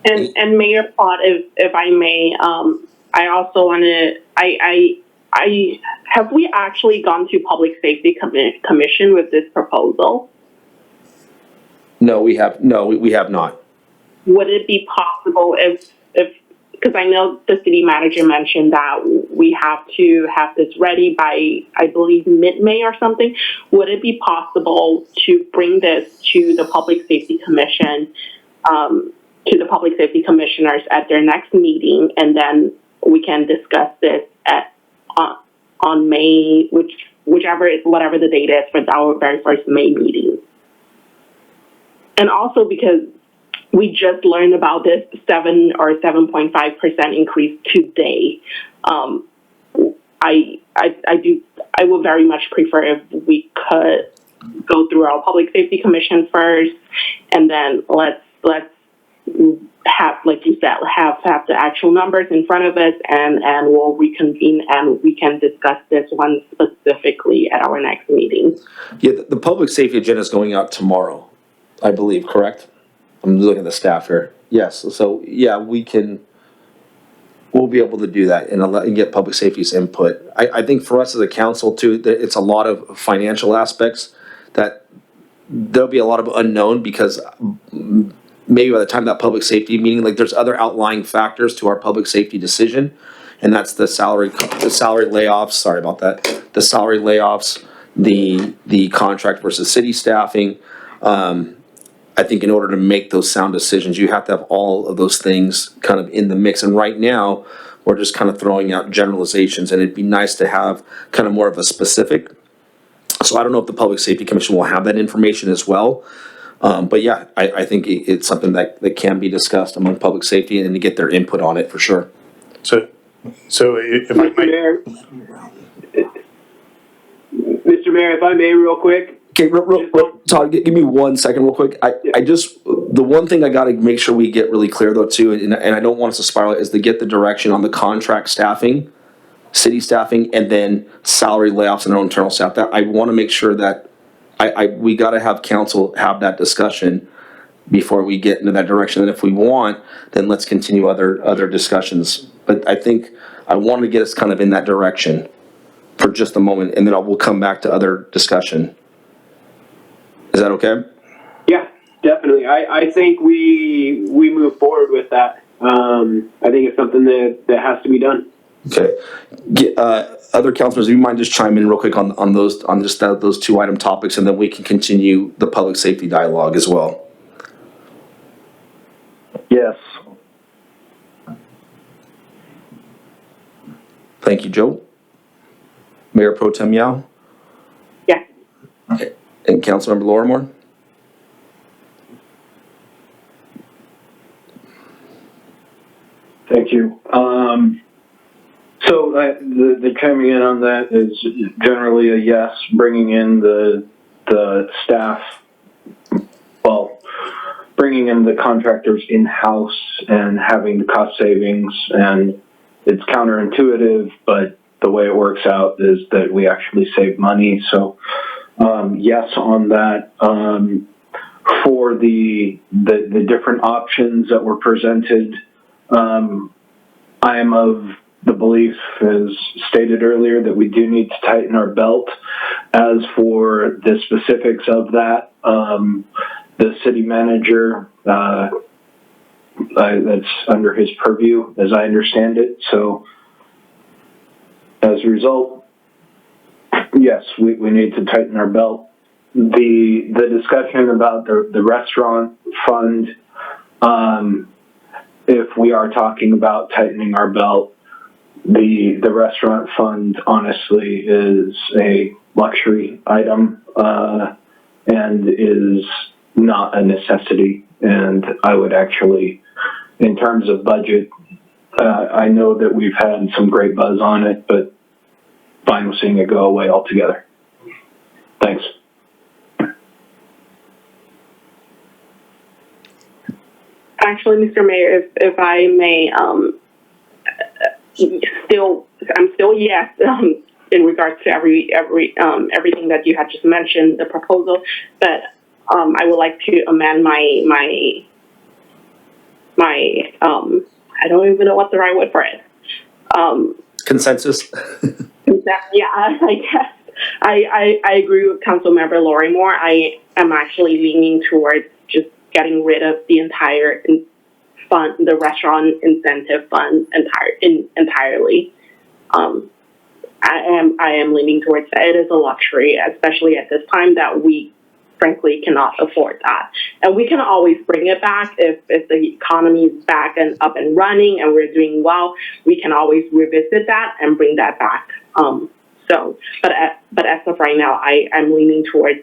And Mayor Plott, if I may, I also want to, I have we actually gone to Public Safety Commission with this proposal? No, we have not. Would it be possible if because I know the city manager mentioned that we have to have this ready by, I believe, mid-May or something. Would it be possible to bring this to the Public Safety Commission, to the Public Safety Commissioners at their next meeting, and then we can discuss this on May, whatever the date is for our very first May meeting? And also because we just learned about this 7 or 7.5% increase today. I would very much prefer if we could go through our Public Safety Commission first, and then let's have, like you said, have the actual numbers in front of us, and we'll reconvene and we can discuss this one specifically at our next meeting. Yeah, the public safety agenda is going out tomorrow, I believe, correct? I'm looking at the staff here. Yes, so yeah, we'll be able to do that and get public safety's input. I think for us as a council too, it's a lot of financial aspects that there'll be a lot of unknown, because maybe by the time that public safety meeting, like there's other outlying factors to our public safety decision, and that's the salary layoffs. Sorry about that. The salary layoffs, the contract versus city staffing. I think in order to make those sound decisions, you have to have all of those things kind of in the mix. And right now, we're just kind of throwing out generalizations, and it'd be nice to have kind of more of a specific. So I don't know if the Public Safety Commission will have that information as well. But yeah, I think it's something that can be discussed among public safety and to get their input on it for sure. So if I might. Mr. Mayor, if I may real quick. Okay, Todd, give me 1 second real quick. I just, The one thing I gotta make sure we get really clear though too, and I don't want us to spiral, is to get the direction on the contract staffing, city staffing, and then salary layoffs and our own internal staff. That I wanna make sure that we gotta have council have that discussion before we get into that direction. And if we want, then let's continue other discussions. But I think I want to get us kind of in that direction for just a moment, and then we'll come back to other discussion. Is that okay? Yeah, definitely. I think we move forward with that. I think it's something that has to be done. Okay. Other councilors, do you mind just chime in real quick on those two item topics, and then we can continue the public safety dialogue as well. Yes. Thank you, Joe. Mayor Pro Tem Yao Yeah. and Councilmember Lorimore. Thank you. So the chiming in on that is generally a yes, bringing in the staff, well, bringing in the contractors in-house and having the cost savings, and it's counterintuitive, but the way it works out is that we actually save money. So yes on that. For the different options that were presented, I am of the belief, as stated earlier, that we do need to tighten our belt. As for the specifics of that, the city manager, that's under his purview, as I understand it. So as a result, yes, we need to tighten our belt. The discussion about the restaurant fund, if we are talking about tightening our belt, the restaurant fund honestly is a luxury item and is not a necessity. And I would actually, in terms of budget, I know that we've had some great buzz on it, but fine with seeing it go away altogether. Thanks. Actually, Mr. Mayor, if I may, I'm still yes in regards to everything that you had just mentioned, the proposal, but I would like to amend my I don't even know what the right word for it. Consensus? Yeah, I guess. I agree with Councilmember Lorimore. I am actually leaning towards just getting rid of the entire fund, the restaurant incentive fund entirely. I am leaning towards that. It is a luxury, especially at this time, that we frankly cannot afford that. And we can always bring it back if the economy is back and up and running and we're doing well. We can always revisit that and bring that back. But as of right now, I'm leaning towards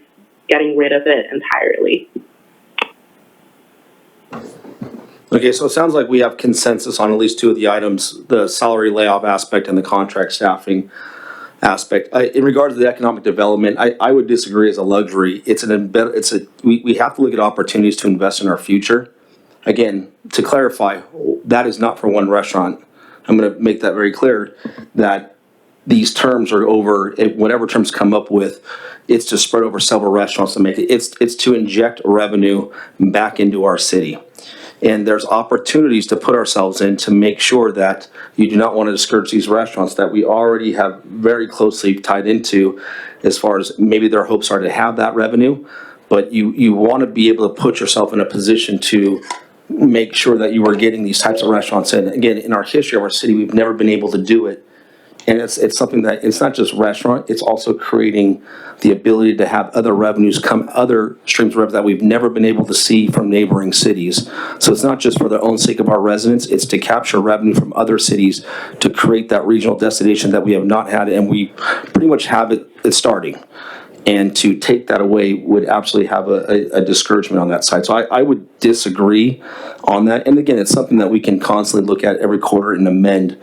getting rid of it entirely. Okay, so it sounds like we have consensus on at least two of the items, the salary layoff aspect and the contract staffing aspect. In regards to the economic development, I would disagree as a luxury. We have to look at opportunities to invest in our future. Again, to clarify, that is not for one restaurant. I'm going to make that very clear, that these terms are over, whatever terms come up with, it's to spread over several restaurants to make it. It's to inject revenue back into our city. And there's opportunities to put ourselves in to make sure that you do not want to discourage these restaurants that we already have very closely tied into, as far as maybe their hopes are to have that revenue. But you want to be able to put yourself in a position to make sure that you are getting these types of restaurants in. Again, in our history of our city, we've never been able to do it. And it's something that, it's not just restaurant, it's also creating the ability to have other revenues come, other streams of revenue that we've never been able to see from neighboring cities. So it's not just for the own sake of our residents, it's to capture revenue from other cities to create that regional destination that we have not had, and we pretty much have it's starting. And to take that away would absolutely have a discouragement on that side. So I would disagree on that. And again, it's something that we can constantly look at every quarter and amend.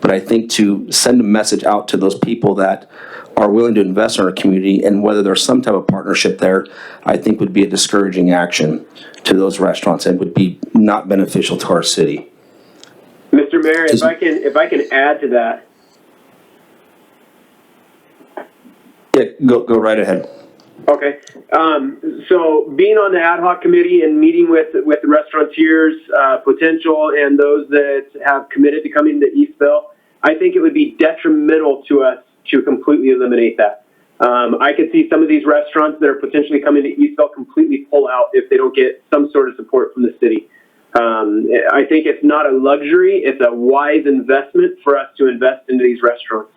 But I think to send a message out to those people that are willing to invest in our community, and whether there's some type of partnership there, I think would be a discouraging action to those restaurants and would be not beneficial to our city. Mr. Mayor, if I can add to that. Yeah, go right ahead. Okay. So being on the ad hoc committee and meeting with the restaurateurs, potential, and those that have committed to coming to Eastville, I think it would be detrimental to us to completely eliminate that. I could see some of these restaurants that are potentially coming to Eastville completely pull out if they don't get some sort of support from the city. I think it's not a luxury. It's a wise investment for us to invest into these restaurants.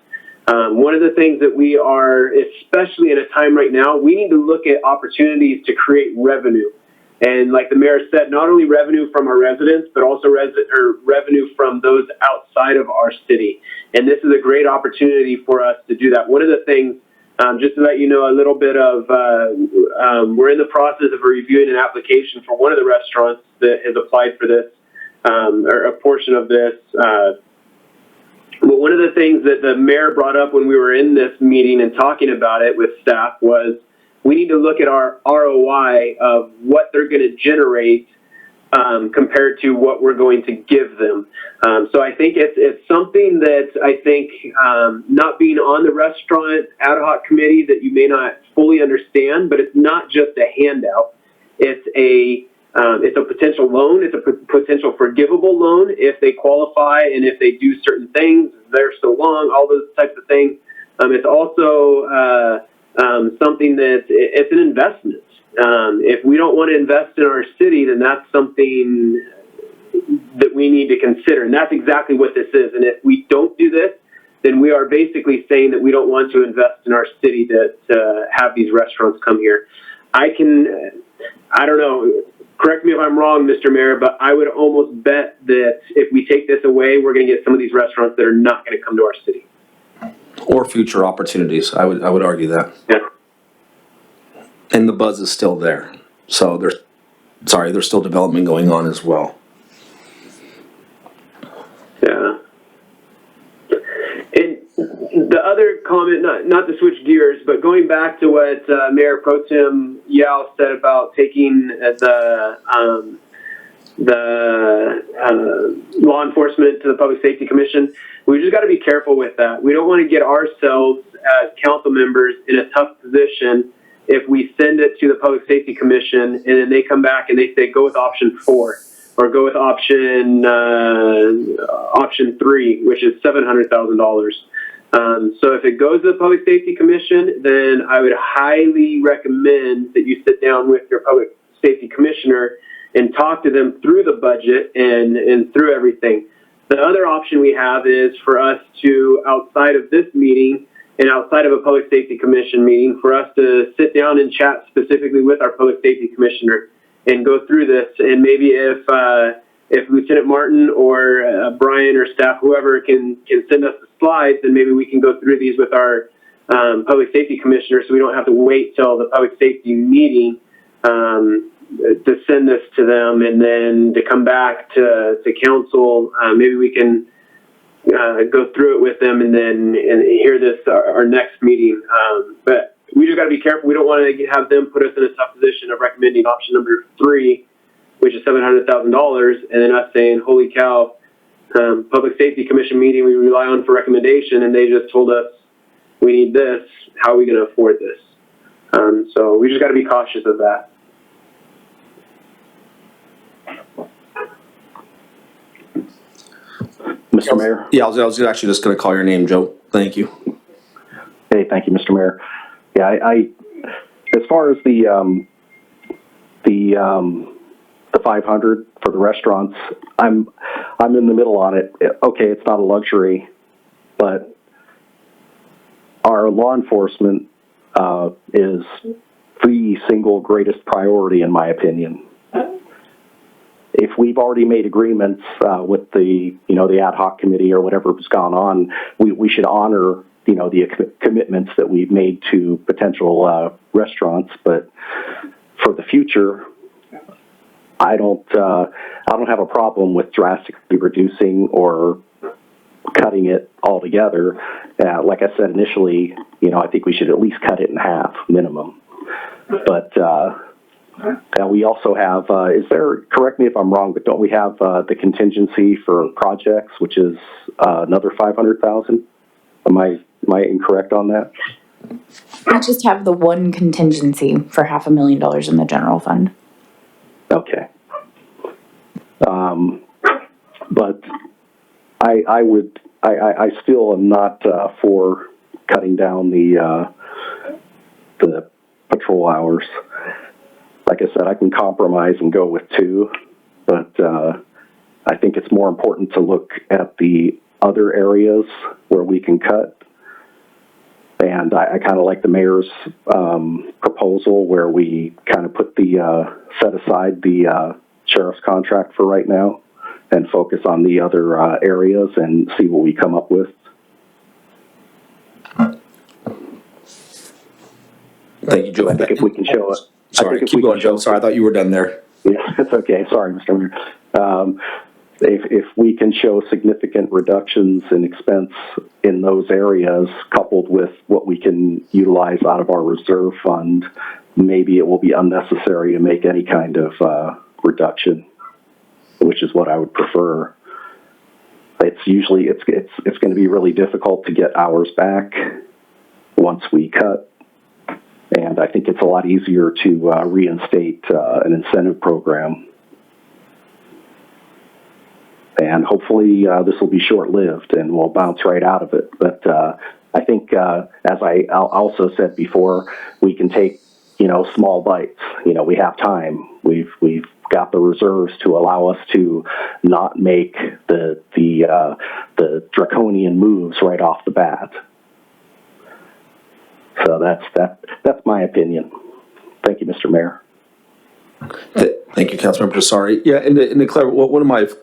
One of the things that we are, especially in a time right now, we need to look at opportunities to create revenue. And like the mayor said, not only revenue from our residents, but also revenue from those outside of our city. And this is a great opportunity for us to do that. One of the things, just to let you know a little bit of, we're in the process of reviewing an application for one of the restaurants that has applied for this, or a portion of this. But one of the things that the mayor brought up when we were in this meeting and talking about it with staff was we need to look at our ROI of what they're going to generate compared to what we're going to give them. So I think it's something that I think not being on the restaurant ad hoc committee that you may not fully understand, but it's not just a handout. It's a potential loan. It's a potential forgivable loan if they qualify and if they do certain things. They're so long, all those types of things. It's also something that it's an investment. If we don't want to invest in our city, then that's something that we need to consider. And that's exactly what this is. And if we don't do this, then we are basically saying that we don't want to invest in our city to have these restaurants come here. I don't know, correct me if I'm wrong, Mr. Mayor, but I would almost bet that if we take this away, we're going to get some of these restaurants that are not going to come to our city. Or future opportunities, I would argue that. Yeah. And the buzz is still there. So there's still development going on as well. Yeah. And the other comment, not to switch gears, but going back to what Mayor Pro Tem Yao said about taking the law enforcement to the Public Safety Commission, we just got to be careful with that. We don't want to get ourselves as council members in a tough position if we send it to the Public Safety Commission and then they come back and they say, go with option 4 or go with option 3, which is $700,000. So if it goes to the Public Safety Commission, then I would highly recommend that you sit down with your Public Safety Commissioner and talk to them through the budget and through everything. The other option we have is for us to, outside of this meeting and outside of a Public Safety Commission meeting, for us to sit down and chat specifically with our Public Safety Commissioner and go through this. And maybe if Lieutenant Martin or Brian or staff, whoever can send us the slides, then maybe we can go through these with our Public Safety Commissioner so we don't have to wait till the Public Safety meeting to send this to them and then to come back to council. Maybe we can go through it with them and hear this our next meeting. But we just got to be careful. We don't want to have them put us in a tough position of recommending option number 3, which is $700,000, and then us saying, holy cow, Public Safety Commission meeting we rely on for recommendation, and they just told us we need this. How are we going to afford this? So we just got to be cautious of that. Mr. Mayor? Yeah, I was actually just going to call your name, Joe. Thank you. Hey, thank you, Mr. Mayor. Yeah, I as far as the 500 for the restaurants, I'm in the middle on it. Okay, it's not a luxury, but our law enforcement is the single greatest priority, in my opinion. If we've already made agreements with the ad hoc committee or whatever's gone on, we should honor the commitments that we've made to potential restaurants. But for the future, I don't have a problem with drastically reducing or cutting it altogether. Like I said initially, I think we should at least cut it in half minimum. But we also have, correct me if I'm wrong, but don't we have the contingency for projects, which is another 500,000? Am I incorrect on that? We just have the one contingency for $500,000 in the general fund. Okay. But I still am not for cutting down the patrol hours. Like I said, I can compromise and go with 2, but I think it's more important to look at the other areas where we can cut. And I kind of like the mayor's proposal where we kind of set aside the sheriff's contract for right now and focus on the other areas and see what we come up with. Thank you, Joe. I think if we can show it. Sorry, keep going, Joe. Sorry, I thought you were done there. Yeah, it's okay. Sorry, Mr. Mayor. If we can show significant reductions in expense in those areas, coupled with what we can utilize out of our reserve fund, maybe it will be unnecessary to make any kind of reduction, which is what I would prefer. It's going to be really difficult to get hours back once we cut. And I think it's a lot easier to reinstate an incentive program. And hopefully this will be short-lived and we'll bounce right out of it. But I think, as I also said before, we can take, small bites. We have time. We've got the reserves to allow us to not make the draconian moves right off the bat. So that's my opinion. Thank you, Mr. Mayor. Thank you, Councilmember Tessari. Yeah, and the clever,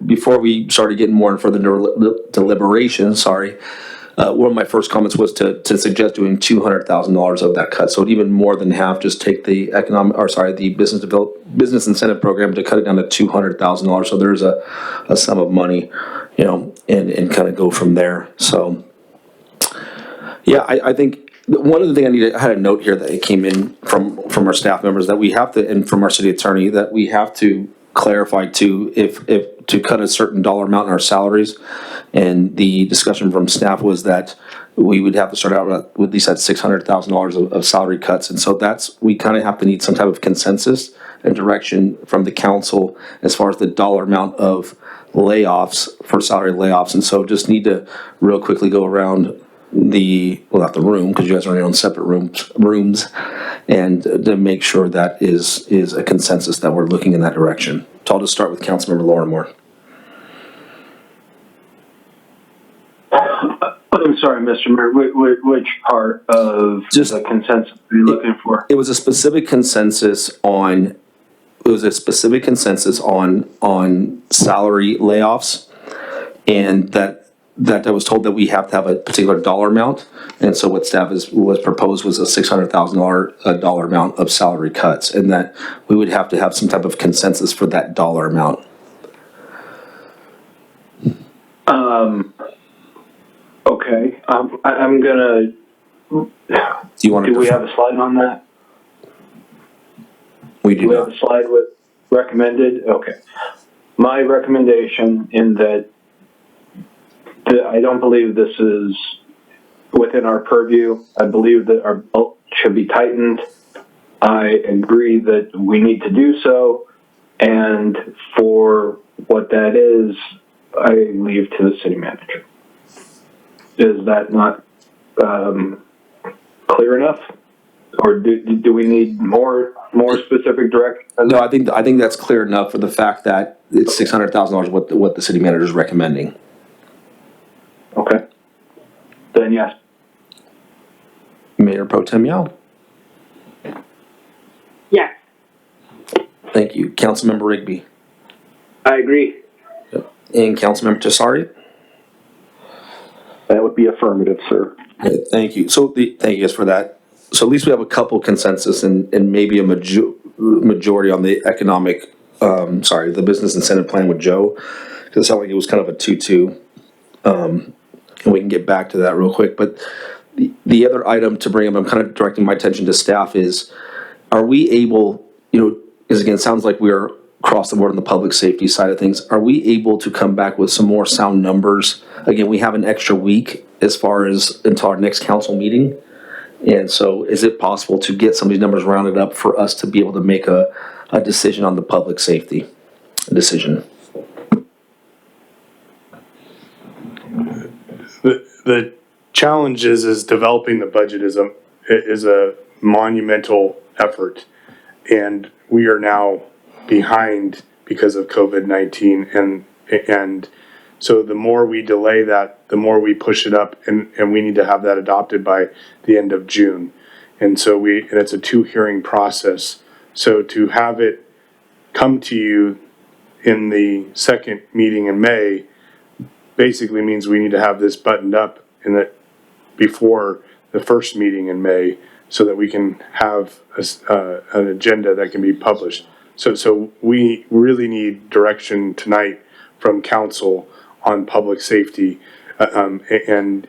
before we started getting more in further deliberation, one of my first comments was to suggest doing $200,000 of that cut. So even more than half, just take the business incentive program to cut it down to $200,000. So there's a sum of money, and kind of go from there. So, yeah, I think one of the things I had a note here that it came in from our staff members that we have to, and from our city attorney, that we have to clarify too, if to cut a certain dollar amount in our salaries. And the discussion from staff was that we would have to start out with at least at $600,000 of salary cuts. And so we kind of have to need some type of consensus and direction from the council as far as the dollar amount of layoffs for salary layoffs. And so just need to real quickly go around not the room, because you guys are in your own separate rooms, and to make sure that is a consensus that we're looking in that direction. So I'll just start with Councilmember Lorimore. I'm sorry, Mr. Mayor, which part of the consensus are you looking for? It was a specific consensus on salary layoffs, and that I was told that we have to have a particular dollar amount, and so what staff was proposed was a $600,000 dollar amount of salary cuts, and that we would have to have some type of consensus for that dollar amount. Okay, I'm gonna. Do we have a slide on that? We do we have a slide with recommended? Okay. My recommendation in that I don't believe this is within our purview. I believe that our belt should be tightened. I agree that we need to do so. And for what that is, I leave to the city manager. Is that not clear enough? Or do we need more specific direction? No, I think that's clear enough for the fact that it's $600,000 what the city manager is recommending. Okay. Then yes. Mayor Pro Tem Yao. Yes. Thank you. Councilmember Rigby. I agree. And Councilmember Tessari. That would be affirmative, sir. Thank you. So thank you guys for that. So at least we have a couple consensus and maybe a majority on the the business incentive plan with Joe, because it sounded like it was kind of a 2-2. And we can get back to that real quick. But the other item to bring up, I'm kind of directing my attention to staff is, are we able, because again, it sounds like we're across the board on the public safety side of things. Are we able to come back with some more sound numbers? Again, we have an extra week as far as until our next council meeting. And so is it possible to get some of these numbers rounded up for us to be able to make a decision on the public safety decision? The challenge is developing the budget is a monumental effort, and we are now behind because of COVID-19, and so the more we delay that, the more we push it up, and we need to have that adopted by the end of June. And so and it's a 2 hearing process. So to have it come to you in the second meeting in May basically means we need to have this buttoned up before the first meeting in May, so that we can have an agenda that can be published. So we really need direction tonight from council on public safety, and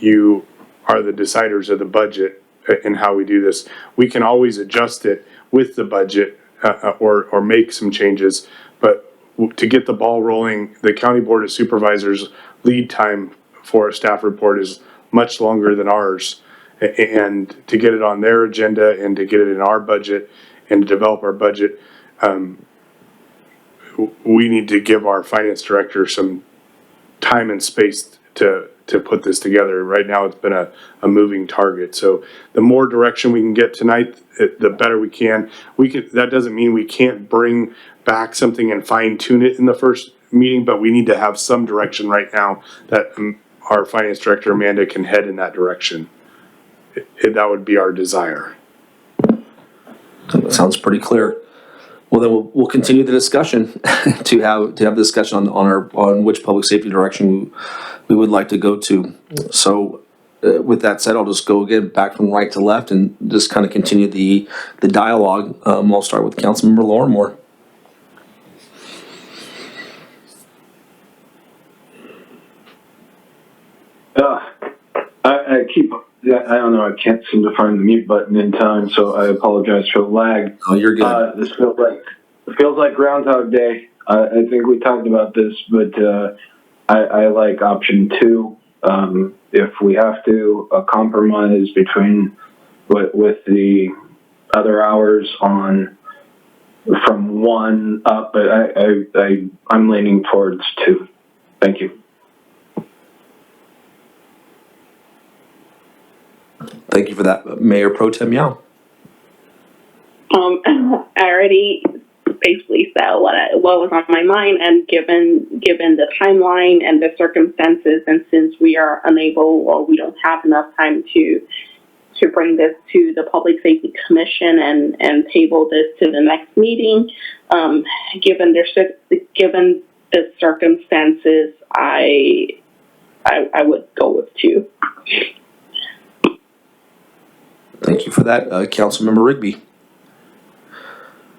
you are the deciders of the budget and how we do this. We can always adjust it with the budget or make some changes, but to get the ball rolling, the County Board of Supervisors lead time for a staff report is much longer than ours. And to get it on their agenda and to get it in our budget and to develop our budget, we need to give our finance director some time and space to put this together. Right now, it's been a moving target. So the more direction we can get tonight, the better we can. That doesn't mean we can't bring back something and fine tune it in the first meeting, but we need to have some direction right now that our finance director, Amanda, can head in that direction. That would be our desire. That sounds pretty clear. Well, then we'll continue the discussion to have discussion on which public safety direction we would like to go to. So with that said, I'll just go again back from right to left and just kind of continue the dialogue. I'll start with Councilmember Lorrimore. I don't know, I can't seem to find the mute button in time, so I apologize for the lag. Oh, you're good. This feels like Groundhog Day. I think we talked about this, but I like option 2. If we have to, a compromise between with the other hours on from 1 up, but I'm leaning towards 2. Thank you. Thank you for that, Mayor Pro Tem Yao. I already basically said what was on my mind, and given the timeline and the circumstances, and since we are unable or we don't have enough time to bring this to the Public Safety Commission and table this to the next meeting, given the circumstances, I would go with 2. Thank you for that, Councilmember Rigby.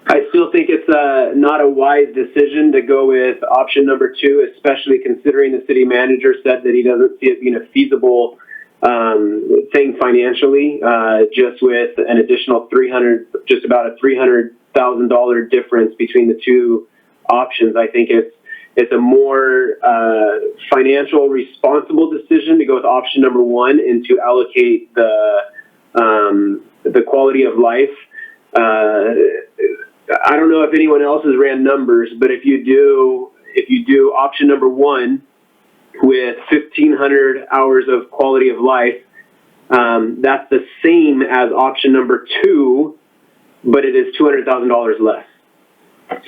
I still think it's not a wise decision to go with option number 2, especially considering the city manager said that he doesn't see it being a feasible thing financially, just with an additional just about a $300,000 difference between the 2 options. I think it's a more financial responsible decision to go with option number 1 and to allocate the quality of life. I don't know if anyone else has ran numbers, but if you do option number 1 with 1,500 hours of quality of life, that's the same as option number 2, but it is $200,000 less.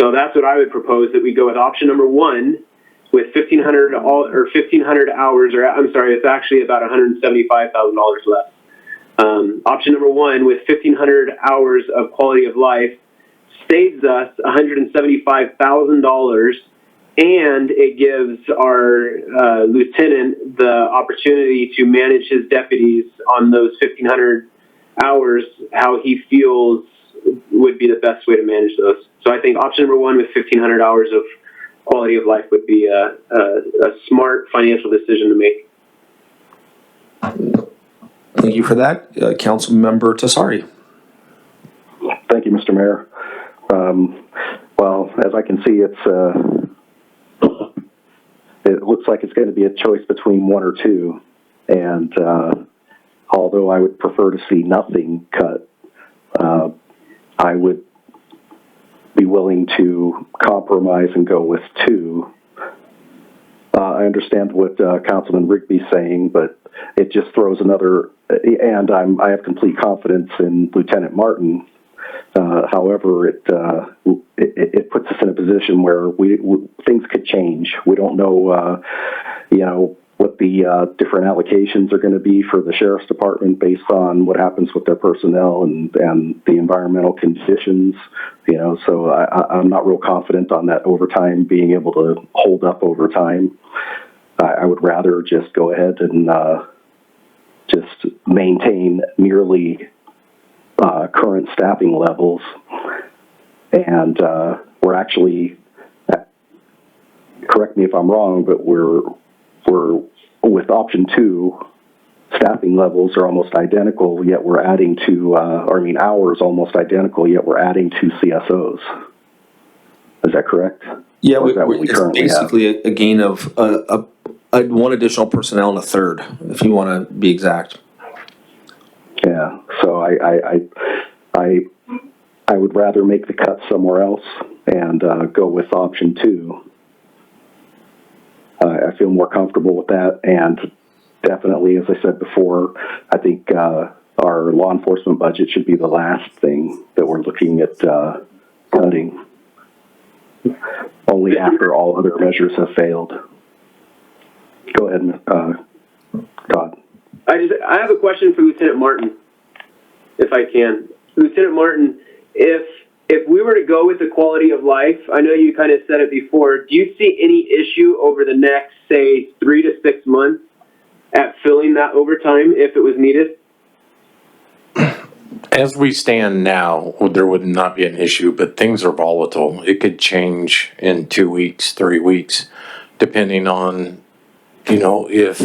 So that's what I would propose, that we go with option number 1 with 1,500 hours, or I'm sorry, it's actually about $175,000 less. Option number 1 with 1,500 hours of quality of life saves us $175,000, and it gives our lieutenant the opportunity to manage his deputies on those 1,500 hours how he feels would be the best way to manage those. So I think option number 1 with 1,500 hours of quality of life would be a smart financial decision to make. Thank you for that. Councilmember Tassari. Thank you, Mr. Mayor. Well, as I can see, it looks like it's going to be a choice between one or two. And although I would prefer to see nothing cut, I would be willing to compromise and go with two. I understand what Councilman Rigby's saying, but it just throws another, and I have complete confidence in Lieutenant Martin. However, it puts us in a position where things could change. We don't know, what the different allocations are going to be for the sheriff's department based on what happens with their personnel and the environmental conditions. So I'm not real confident on that overtime being able to hold up overtime. I would rather just go ahead and just maintain merely current staffing levels, and we're actually, correct me if I'm wrong, but we're with option two, staffing levels are almost identical, yet we're adding to, hours almost identical, yet we're adding two CSOs. Is that correct? Yeah, Or is that what we it's currently basically a gain of one additional personnel and a third, if you want to be exact. Yeah, so I would rather make the cut somewhere else and go with option two. I feel more comfortable with that, and definitely, as I said before, I think our law enforcement budget should be the last thing that we're looking at cutting, only after all other measures have failed. Go ahead, Todd. I have a question for Lieutenant Martin, if I can. Lieutenant Martin, if we were to go with the quality of life, I know you kind of said it before, do you see any issue over the next, say, 3 to 6 months at filling that overtime if it was needed? As we stand now, there would not be an issue, but things are volatile. It could change in 2 weeks, 3 weeks, depending on, if,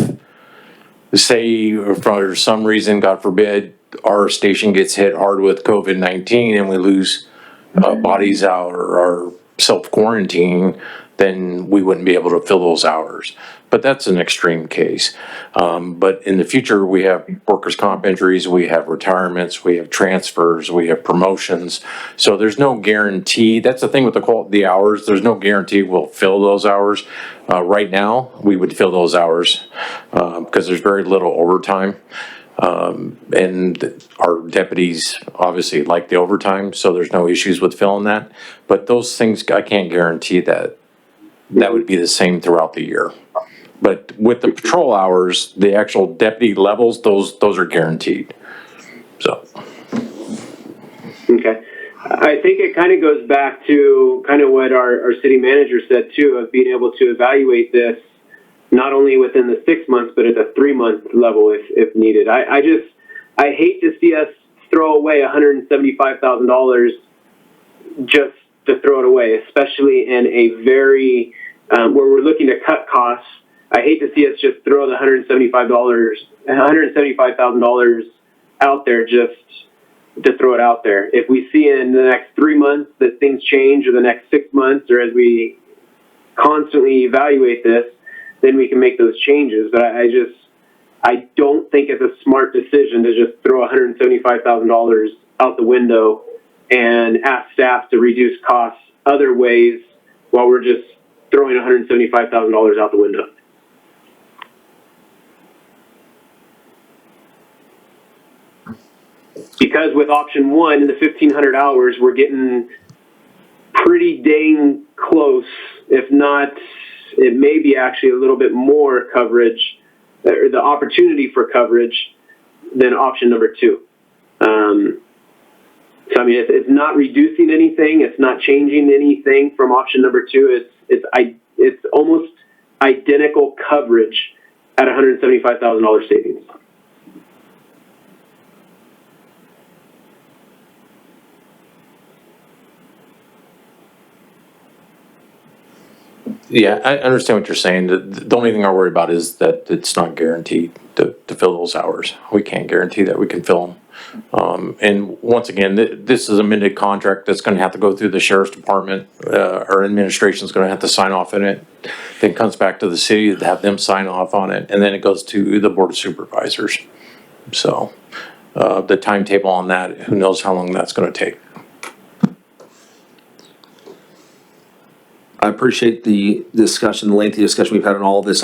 say, for some reason, God forbid, our station gets hit hard with COVID-19 and we lose bodies out or are self-quarantining, then we wouldn't be able to fill those hours. But that's an extreme case. But in the future, we have workers' comp injuries, we have retirements, we have transfers, we have promotions. So there's no guarantee. That's the thing with the hours. There's no guarantee we'll fill those hours. Right now, we would fill those hours because there's very little overtime. And our deputies obviously like the overtime, so there's no issues with filling that. But those things, I can't guarantee that would be the same throughout the year. But with the patrol hours, the actual deputy levels, those are guaranteed. So. Okay. I think it kind of goes back to kind of what our city manager said too, of being able to evaluate this not only within the 6 months, but at the 3 month level if needed. I hate to see us throw away $175,000 just to throw it away, especially in a very, where we're looking to cut costs. I hate to see us just throw the $175,000 out there just to throw it out there. If we see in the next 3 months that things change, or the next 6 months, or as we constantly evaluate this, then we can make those changes. But I don't think it's a smart decision to just throw $175,000 out the window and ask staff to reduce costs other ways while we're just throwing $175,000 out the window. Because with option one in the 1,500 hours, we're getting pretty dang close, if not, it may be actually a little bit more coverage, or the opportunity for coverage, than option number two. So I mean, it's not reducing anything, it's not changing anything from option number two. It's almost identical coverage at $175,000 savings. Yeah, I understand what you're saying. The only thing I worry about is that it's not guaranteed. to fill those hours. We can't guarantee that we can fill them. And once again, this is a amended contract that's gonna have to go through the sheriff's department. Our administration's gonna have to sign off on it. Then it comes back to the city to have them sign off on it, and then it goes to the board of supervisors. So, the timetable on that, who knows how long that's gonna take. I appreciate the discussion, the lengthy discussion we've had on all of this.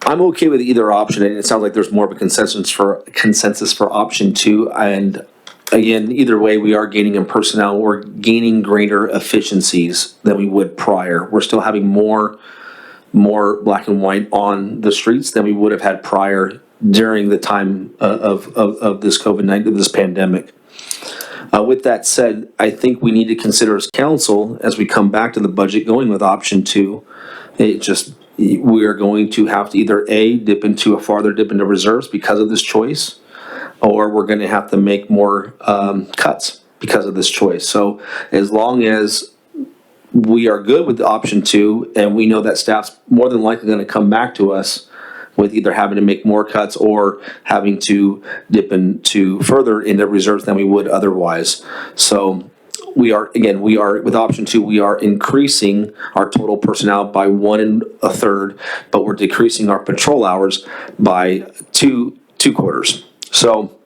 I'm okay with either option, and it sounds like there's more of a consensus for option 2. And again, either way, we are gaining in personnel. We're gaining greater efficiencies than we would prior. We're still having more black and white on the streets than we would have had prior during the time of this COVID-19, of this pandemic. With that said, I think we need to consider as council, as we come back to the budget, going with option 2. We are going to have to either dip into reserves because of this choice, or we're going to have to make more cuts because of this choice. So as long as we are good with the option 2, and we know that staff's more than likely going to come back to us with either having to make more cuts or having to dip into further into reserves than we would otherwise. So we are with option 2, we are increasing our total personnel by 1 1/3, but we're decreasing our patrol hours by two quarters. So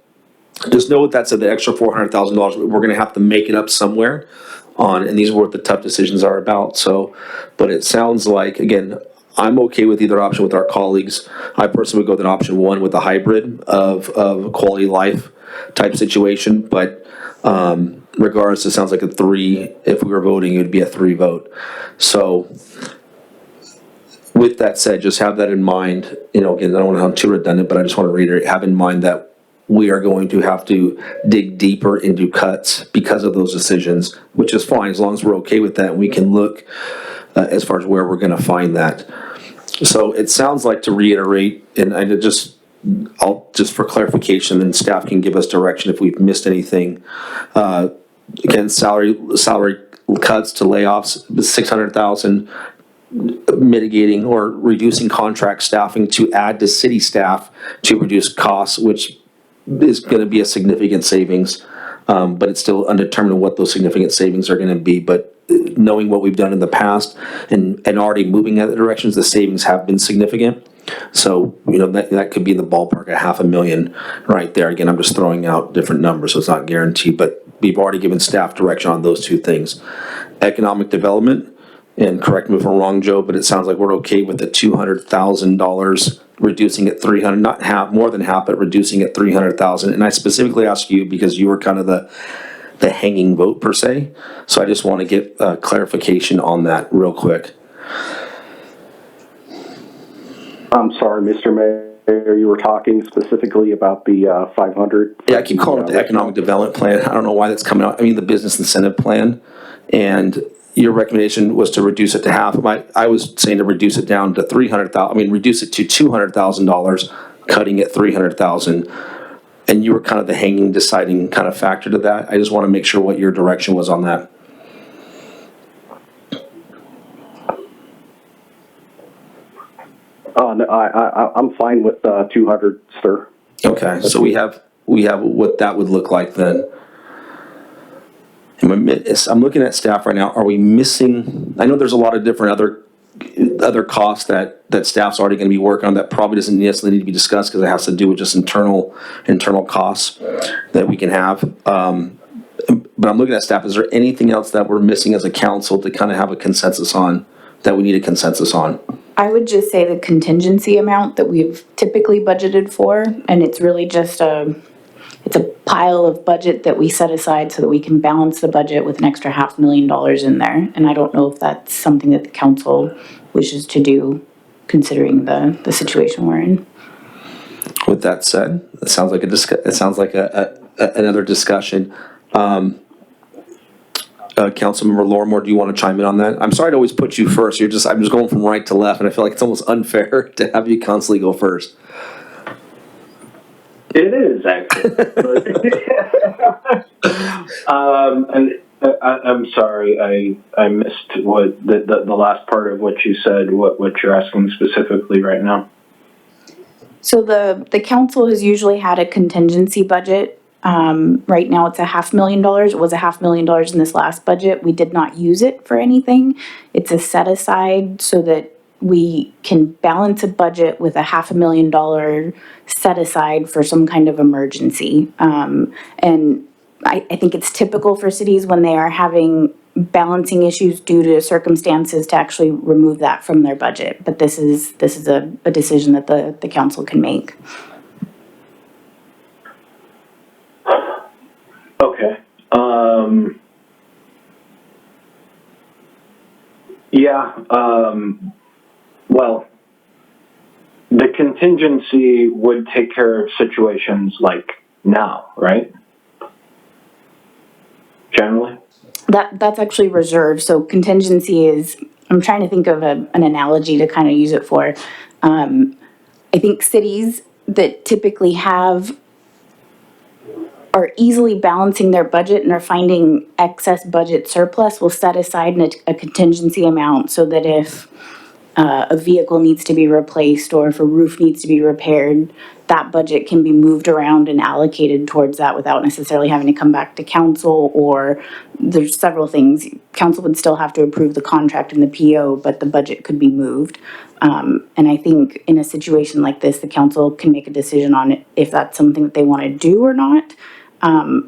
just know what that's the extra $400,000. We're going to have to make it up somewhere on, and these are what the tough decisions are about. So, but it sounds like, again, I'm okay with either option with our colleagues. I personally would go with an option 1 with a hybrid of quality life type situation, but regardless, it sounds like a 3. If we were voting, it would be a 3 vote. So with that said, just have that in mind. Again, I don't want to sound too redundant, but I just want to reiterate, have in mind that we are going to have to dig deeper into cuts because of those decisions, which is fine as long as we're okay with that and we can look as far as where we're going to find that. So it sounds like, to reiterate, and I'll just for clarification, and staff can give us direction if we've missed anything. Again, salary cuts to layoffs, $600,000, mitigating or reducing contract staffing to add to city staff to reduce costs, which is going to be a significant savings. But it's still undetermined what those significant savings are going to be. But knowing what we've done in the past and already moving in the directions, the savings have been significant. So, that could be in the ballpark of $500,000 right there. Again, I'm just throwing out different numbers, so it's not guaranteed, but we've already given staff direction on those 2 things. Economic development, and correct me if I'm wrong, Joe, but it sounds like we're okay with the $200,000, reducing it 300, not half, more than half, but reducing it 300,000. And I specifically asked you because you were kind of the hanging vote per se. So I just want to get clarification on that real quick. I'm sorry, Mr. Mayor, you were talking specifically about the 500? Yeah, I keep calling it the economic development plan. I don't know why that's coming out. I mean, the business incentive plan. And your recommendation was to reduce it to half. I was saying to reduce it down to reduce it to $200,000, cutting it $300,000. And you were kind of the hanging, deciding kind of factor to that. I just want to make sure what your direction was on that. No, I'm fine with 200, sir. Okay, so we have what that would look like then. I'm looking at staff right now. Are we missing? I know there's a lot of different other costs that staff's already going to be working on that probably doesn't necessarily need to be discussed because it has to do with just internal costs that we can have. But I'm looking at staff. Is there anything else that we're missing as a council to kind of have a consensus on, that we need a consensus on? I would just say the contingency amount that we've typically budgeted for, and it's really just it's a pile of budget that we set aside so that we can balance the budget with an extra $500,000 in there. And I don't know if that's something that the council wishes to do, considering the situation we're in. With that said, it sounds like another discussion. Councilmember Lormore, do you want to chime in on that? I'm sorry to always put you first. I'm just going from right to left, and I feel like it's almost unfair to have you constantly go first. It is, actually. And I'm sorry, I missed what the last part of what you said, what you're asking specifically right now. So the council has usually had a contingency budget. Right now it's $500,000. It was $500,000 in this last budget. We did not use it for anything. It's a set aside so that we can balance a budget with $500,000 set aside for some kind of emergency. And I think it's typical for cities when they are having balancing issues due to circumstances to actually remove that from their budget. But this is a decision that the council can make. Okay. Yeah, well, the contingency would take care of situations like now, right? Generally? That's actually reserved, so contingency is, I'm trying to think of an analogy to kind of use it for. I think cities that typically are easily balancing their budget and are finding excess budget surplus will set aside a contingency amount so that if a vehicle needs to be replaced or if a roof needs to be repaired, that budget can be moved around and allocated towards that without necessarily having to come back to council, or there's several things. Council would still have to approve the contract and the PO, but the budget could be moved. And I think in a situation like this, the council can make a decision on it if that's something that they want to do or not.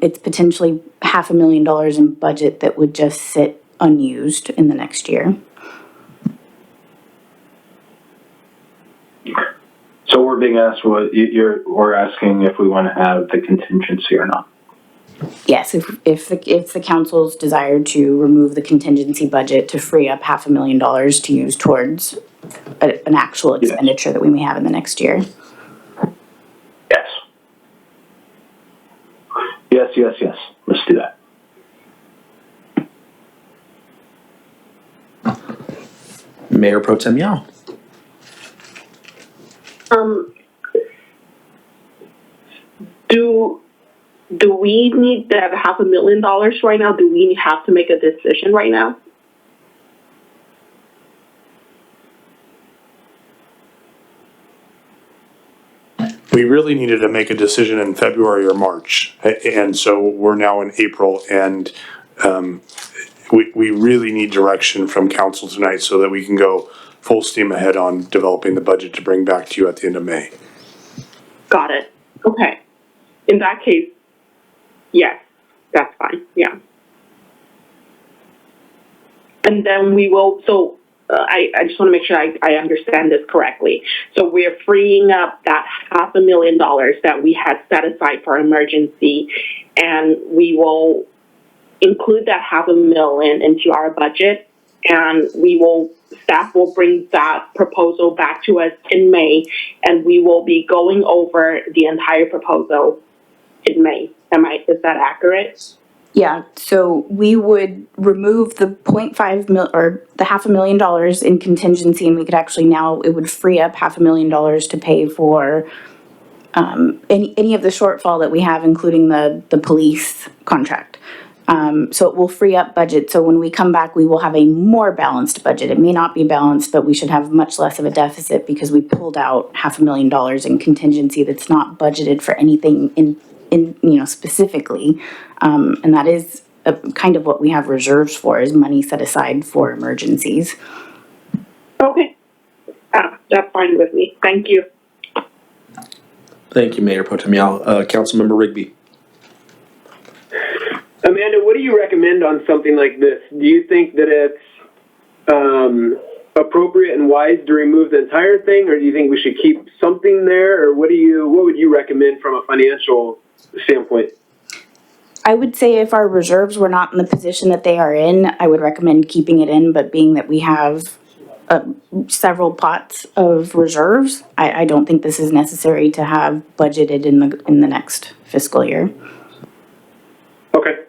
It's potentially $500,000 in budget that would just sit unused in the next year. So we're being asked we're asking if we want to have the contingency or not. Yes, if the council's desire to remove the contingency budget to free up $500,000 to use towards an actual expenditure that we may have in the next year. Yes. Yes. Let's do that. Mayor Pro Tem Yao. Do we need that $500,000 right now? Do we have to make a decision right now? We really needed to make a decision in February or March, and so we're now in April, and we really need direction from council tonight so that we can go full steam ahead on developing the budget to bring back to you at the end of May. Got it. Okay. In that case, yes, that's fine. Yeah. And then we will, so I just want to make sure I understand this correctly. So we're freeing up that $500,000 that we had set aside for emergency, and we will include that $500,000 into our budget, and staff will bring that proposal back to us in May, and we will be going over the entire proposal in May. Is that accurate? Yeah, so we would remove the the $500,000 in contingency, and we could actually it would free up $500,000 to pay for any of the shortfall that we have, including the police contract. So it will free up budget. So when we come back, we will have a more balanced budget. It may not be balanced, but we should have much less of a deficit because we pulled out $500,000 in contingency that's not budgeted for anything in specifically. And that is kind of what we have reserves for, is money set aside for emergencies. Okay. That's fine with me. Thank you. Thank you, Mayor Pro Tem Yao. Councilmember Rigby. Amanda, what do you recommend on something like this? Do you think that it's appropriate and wise to remove the entire thing, or do you think we should keep something there, or what would you recommend from a financial standpoint? I would say if our reserves were not in the position that they are in, I would recommend keeping it in, but being that we have several pots of reserves, I don't think this is necessary to have budgeted in the next fiscal year. Okay.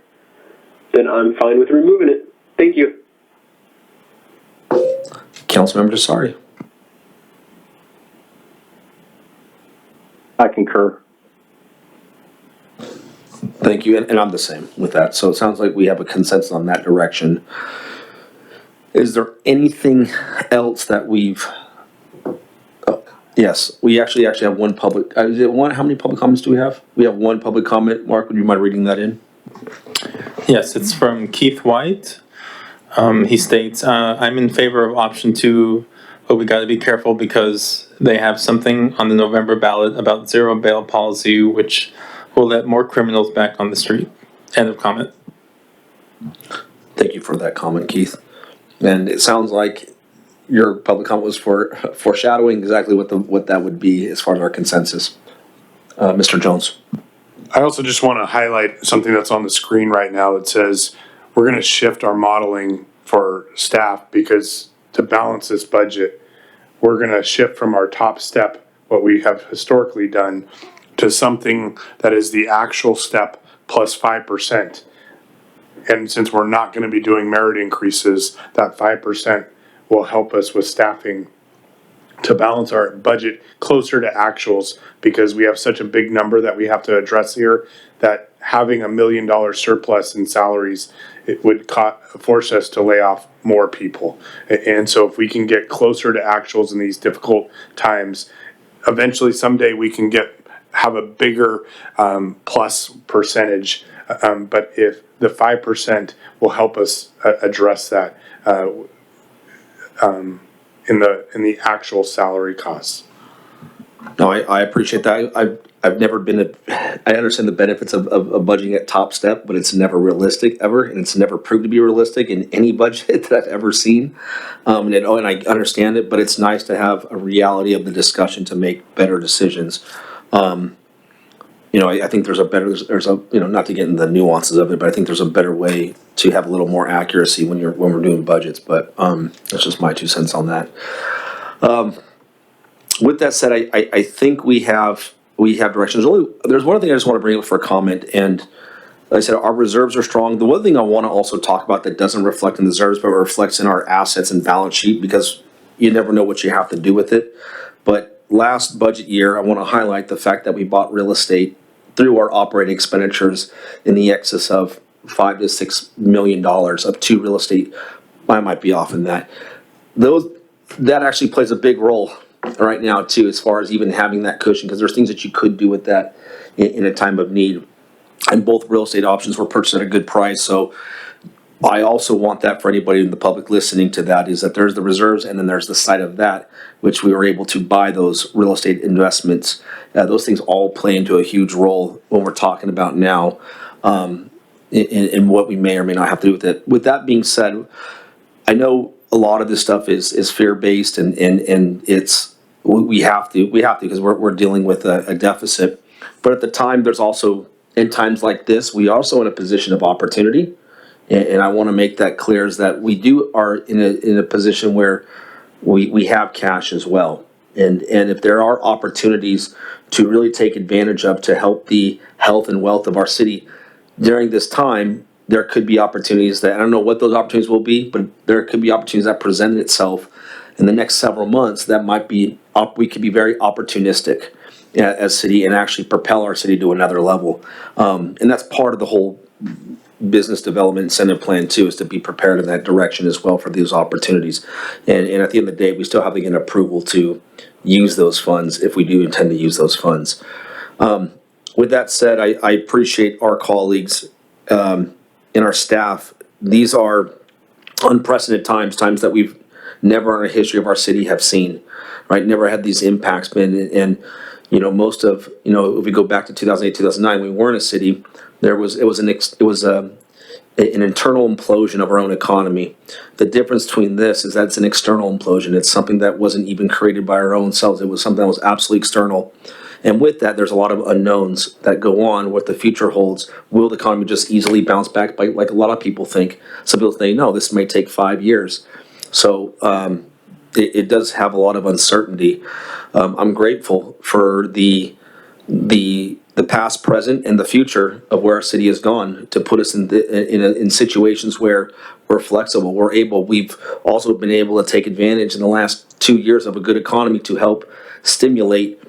Then I'm fine with removing it. Thank you. Councilmember Desari. I concur. Thank you, and I'm the same with that. So it sounds like we have a consensus on that direction. Is there anything else that Yes, we actually have one public, is it one, how many public comments do we have? We have one public comment. Mark, would you mind reading that in? Yes, it's from Keith White. He states, I'm in favor of option 2, but we gotta be careful because they have something on the November ballot about zero bail policy, which will let more criminals back on the street. End of comment. Thank you for that comment, Keith. And it sounds like your public comment was foreshadowing exactly what that would be as far as our consensus. Mr. Jones. I also just want to highlight something that's on the screen right now that says we're going to shift our modeling for staff because to balance this budget, we're going to shift from our top step, what we have historically done, to something that is the actual step plus 5%. And since we're not going to be doing merit increases, that 5% will help us with staffing to balance our budget closer to actuals because we have such a big number that we have to address here that having $1 million surplus in salaries, it would force us to lay off more people. And so if we can get closer to actuals in these difficult times, eventually someday we can have a bigger plus percentage. But if the 5% will help us address that in the actual salary costs. No, I appreciate that. I've never been I understand the benefits of budgeting at top step, but it's never realistic ever, and it's never proved to be realistic in any budget that I've ever seen. And I understand it, but it's nice to have a reality of the discussion to make better decisions. I think there's a not to get into the nuances of it, but I think there's a better way to have a little more accuracy when we're doing budgets. But that's just my 2 cents on that. With that said, I think we have directions. There's one thing I just want to bring up for a comment, and like I said, our reserves are strong. The one thing I want to also talk about that doesn't reflect in the reserves, but reflects in our assets and balance sheet, because you never know what you have to do with it. But last budget year, I want to highlight the fact that we bought real estate through our operating expenditures in the excess of $5 to $6 million of 2 real estate. I might be off in that. That actually plays a big role right now too, as far as even having that cushion, because there's things that you could do with that in a time of need. And both real estate options were purchased at a good price. So I also want that for anybody in the public listening to that, is that there's the reserves and then there's the side of that, which we were able to buy those real estate investments. Those things all play into a huge role when we're talking about now in what we may or may not have to do with it. With that being said, I know a lot of this stuff is fear-based and it's, we have to because we're dealing with a deficit. But at the time, there's also, in times like this, we are also in a position of opportunity. And I want to make that clear, is that we are in a position where we have cash as well. And if there are opportunities to really take advantage of to help the health and wealth of our city during this time, there could be opportunities that, I don't know what those opportunities will be, but there could be opportunities that present itself in the next several months that might be, we could be very opportunistic as city and actually propel our city to another level. And that's part of the whole business development incentive plan too, is to be prepared in that direction as well for those opportunities. And at the end of the day, we still have to get approval to use those funds if we do intend to use those funds. With that said, I appreciate our colleagues and our staff. These are unprecedented times that we've never in the history of our city have seen, right? Never had these impacts been. And most of, if we go back to 2008, 2009, we weren't a city. It was an internal implosion of our own economy. The difference between this is that it's an external implosion. It's something that wasn't even created by our own selves. It was something that was absolutely external. And with that, there's a lot of unknowns that go on, what the future holds. Will the economy just easily bounce back like a lot of people think? Some people think, no, this may take 5 years. So it does have a lot of uncertainty. I'm grateful for the past, present, and the future of where our city has gone to put us in situations where we're flexible, we're able. We've also been able to take advantage in the last 2 years of a good economy to help stimulate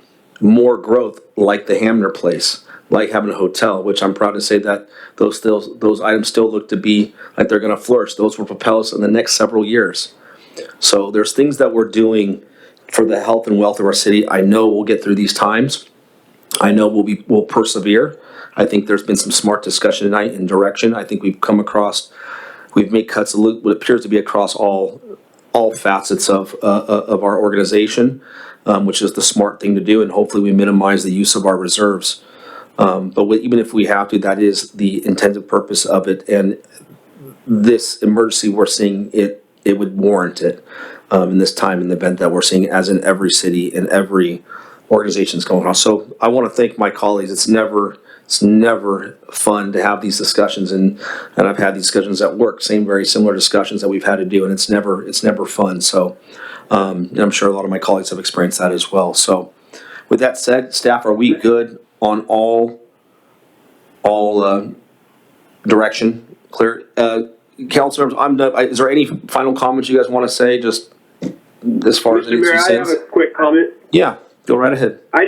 more growth, like the Hamner Place, like having a hotel, which I'm proud to say that those items still look to be like they're going to flourish. Those will propel us in the next several years. So there's things that we're doing for the health and wealth of our city. I know we'll get through these times. I know we'll persevere. I think there's been some smart discussion tonight and direction. I think we've made cuts what appears to be across all facets of our organization, which is the smart thing to do, and hopefully we minimize the use of our reserves. Even if we have to, that is the intended purpose of it, and this emergency we're seeing, it would warrant it in this time and event that we're seeing, as in every city and every organization is going on. So I want to thank my colleagues. It's never fun to have these discussions, and I've had these discussions at work, very similar discussions that we've had to do, and it's never fun. So I'm sure a lot of my colleagues have experienced that as well. So with that said, staff, are we good on all direction? Clear? Council members, I'm done. Is there any final comments you guys want to say, just as far as Mr. Mayor, I have a quick comment. Yeah, go right ahead. I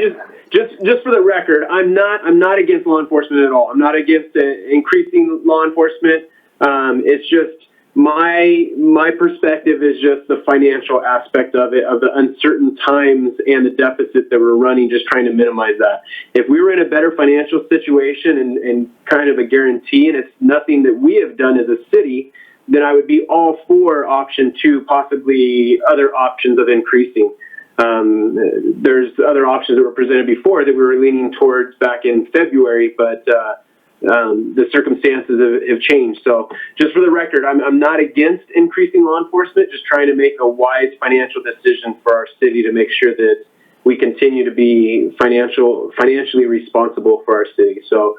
just for the record, I'm not against law enforcement at all. I'm not against increasing law enforcement. It's just my perspective is just the financial aspect of it, of the uncertain times and the deficit that we're running, just trying to minimize that. If we were in a better financial situation and kind of a guarantee, and it's nothing that we have done as a city, then I would be all for option 2, possibly other options of increasing. There's other options that were presented before that we were leaning towards back in February, but the circumstances have changed. So just for the record, I'm not against increasing law enforcement, just trying to make a wise financial decision for our city to make sure that we continue to be financially responsible for our city. So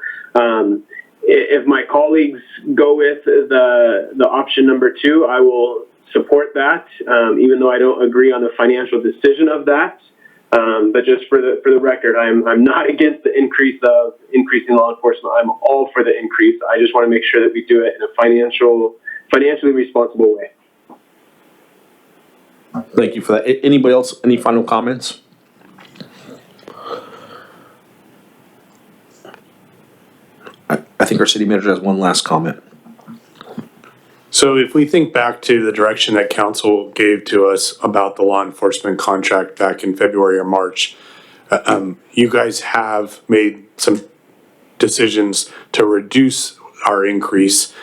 if my colleagues go with the option number 2, I will support that, even though I don't agree on the financial decision of that. But just for the record, I'm not against the increasing law enforcement. I'm all for the increase. I just want to make sure that we do it in a financially responsible way. Thank you for that. Anybody else? Any final comments? I think our city manager has one last comment. So if we think back to the direction that council gave to us about the law enforcement contract back in February or March, you guys have made some decisions to reduce our increase,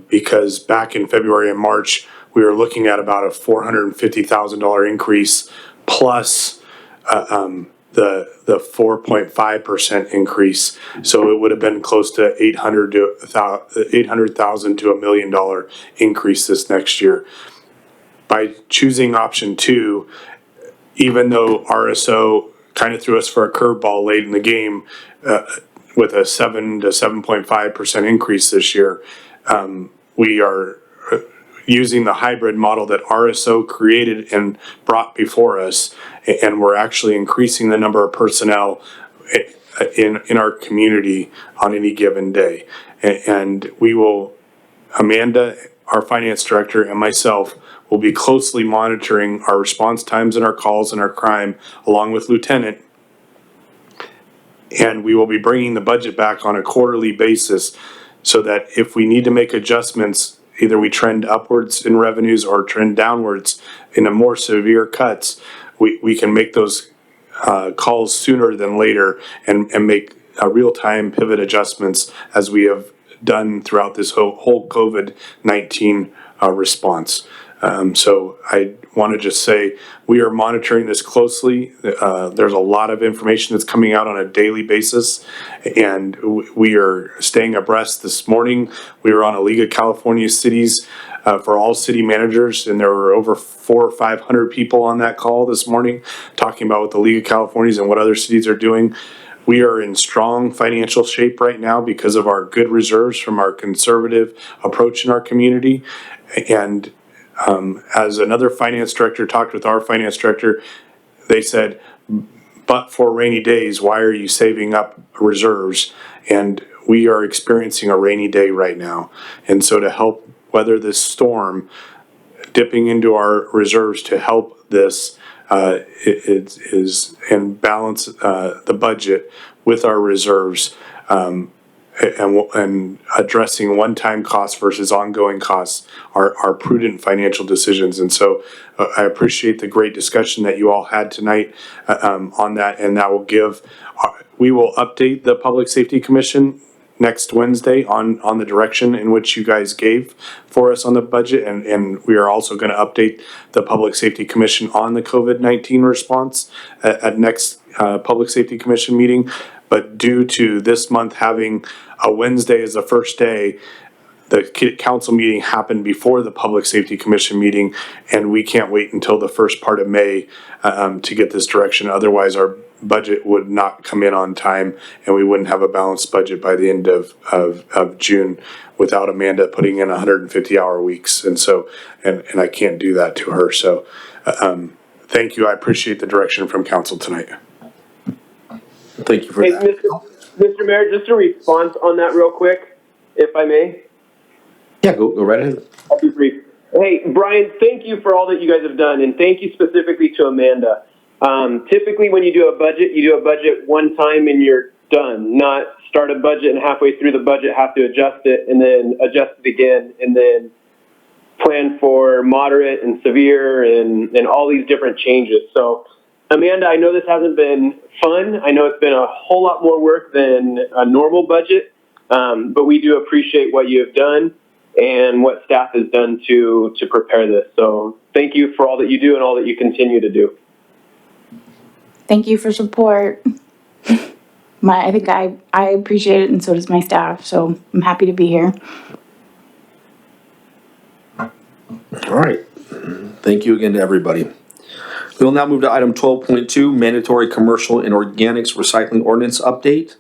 because back in February and March, we were looking at about a $450,000 increase plus the 4.5% increase. So it would have been close to $800,000 to $1 million increase this next year. By choosing option 2, even though RSO kind of threw us for a curveball late in the game with a 7 to 7.5% increase this year, we are using the hybrid model that RSO created and brought before us, and we're actually increasing the number of personnel in our community on any given day. And we will, Amanda, our finance director, and myself will be closely monitoring our response times and our calls and our crime, along with Lieutenant. And we will be bringing the budget back on a quarterly basis so that if we need to make adjustments, either we trend upwards in revenues or trend downwards in a more severe cuts, we can make those calls sooner than later and make real-time pivot adjustments as we have done throughout this whole COVID-19 response. So I want to just say we are monitoring this closely. There's a lot of information that's coming out on a daily basis, and we are staying abreast. This morning, we were on a League of California Cities for all city managers, and there were over 400 or 500 people on that call this morning talking about what the League of Californias and what other cities are doing. We are in strong financial shape right now because of our good reserves from our conservative approach in our community. And as another finance director talked with our finance director, they said, but for rainy days, why are you saving up reserves? And we are experiencing a rainy day right now. And so to help weather this storm, dipping into our reserves to help this is and balance the budget with our reserves and addressing one-time costs versus ongoing costs are prudent financial decisions. And so I appreciate the great discussion that you all had tonight on that, and that will give, we will update the Public Safety Commission next Wednesday on the direction in which you guys gave for us on the budget. And we are also going to update the Public Safety Commission on the COVID-19 response at next Public Safety Commission meeting. But due to this month having a Wednesday as the first day, the council meeting happened before the Public Safety Commission meeting, and we can't wait until the first part of May to get this direction. Otherwise, our budget would not come in on time, and we wouldn't have a balanced budget by the end of June without Amanda putting in 150-hour weeks. And so, and I can't do that to her. So thank you. I appreciate the direction from council tonight. Thank you for Hey, that. Mr. Mayor, just a response on that real quick, if I may. Yeah, go right ahead. I'll be brief. Hey, Brian, thank you for all that you guys have done, and thank you specifically to Amanda. Typically, when you do a budget one time and you're done, not start a budget and halfway through the budget have to adjust it and then adjust it again and then plan for moderate and severe and all these different changes. So, Amanda, I know this hasn't been fun. I know it's been a whole lot more work than a normal budget, but we do appreciate what you have done and what staff has done to prepare this. So thank you for all that you do and all that you continue to do. Thank you for support. I think I appreciate it, and so does my staff, so I'm happy to be here. All right. Thank you again to everybody. We will now move to item 12.2, mandatory commercial and organics recycling ordinance update.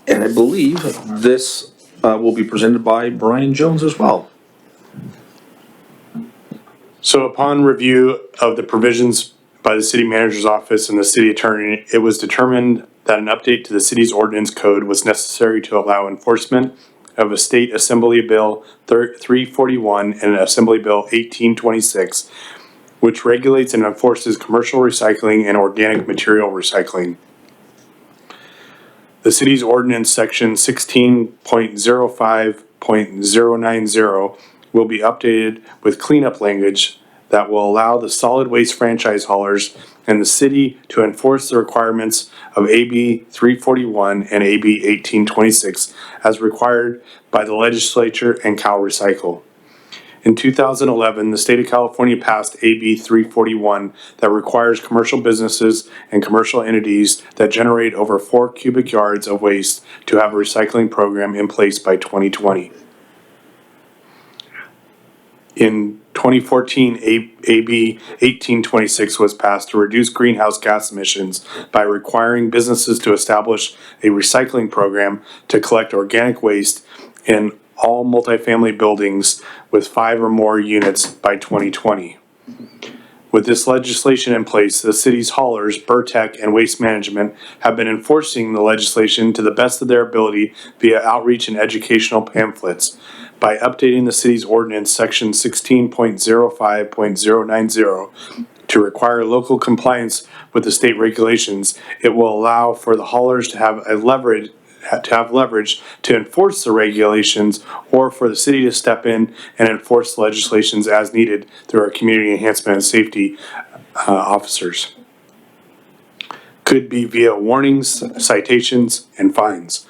And I believe this will be presented by Brian Jones as well. So upon review of the provisions by the city manager's office and the city attorney, it was determined that an update to the city's ordinance code was necessary to allow enforcement of a State Assembly Bill 341 and Assembly Bill 1826, which regulates and enforces commercial recycling and organic material recycling. The city's ordinance section 16.05.090 will be updated with cleanup language that will allow the solid waste franchise haulers and the city to enforce the requirements of AB 341 and AB 1826 as required by the legislature and Cal Recycle. In 2011, the state of California passed AB 341 that requires commercial businesses and commercial entities that generate over 4 cubic yards of waste to have a recycling program in place by 2020. In 2014, AB 1826 was passed to reduce greenhouse gas emissions by requiring businesses to establish a recycling program to collect organic waste in all multifamily buildings with 5 or more units by 2020. With this legislation in place, the city's haulers, Burtec and Waste Management, have been enforcing the legislation to the best of their ability via outreach and educational pamphlets. By updating the city's ordinance section 16.05.090 to require local compliance with the state regulations, it will allow for the haulers to have leverage to enforce the regulations, or for the city to step in and enforce the legislations as needed through our community enhancement and safety officers. Could be via warnings, citations, and fines.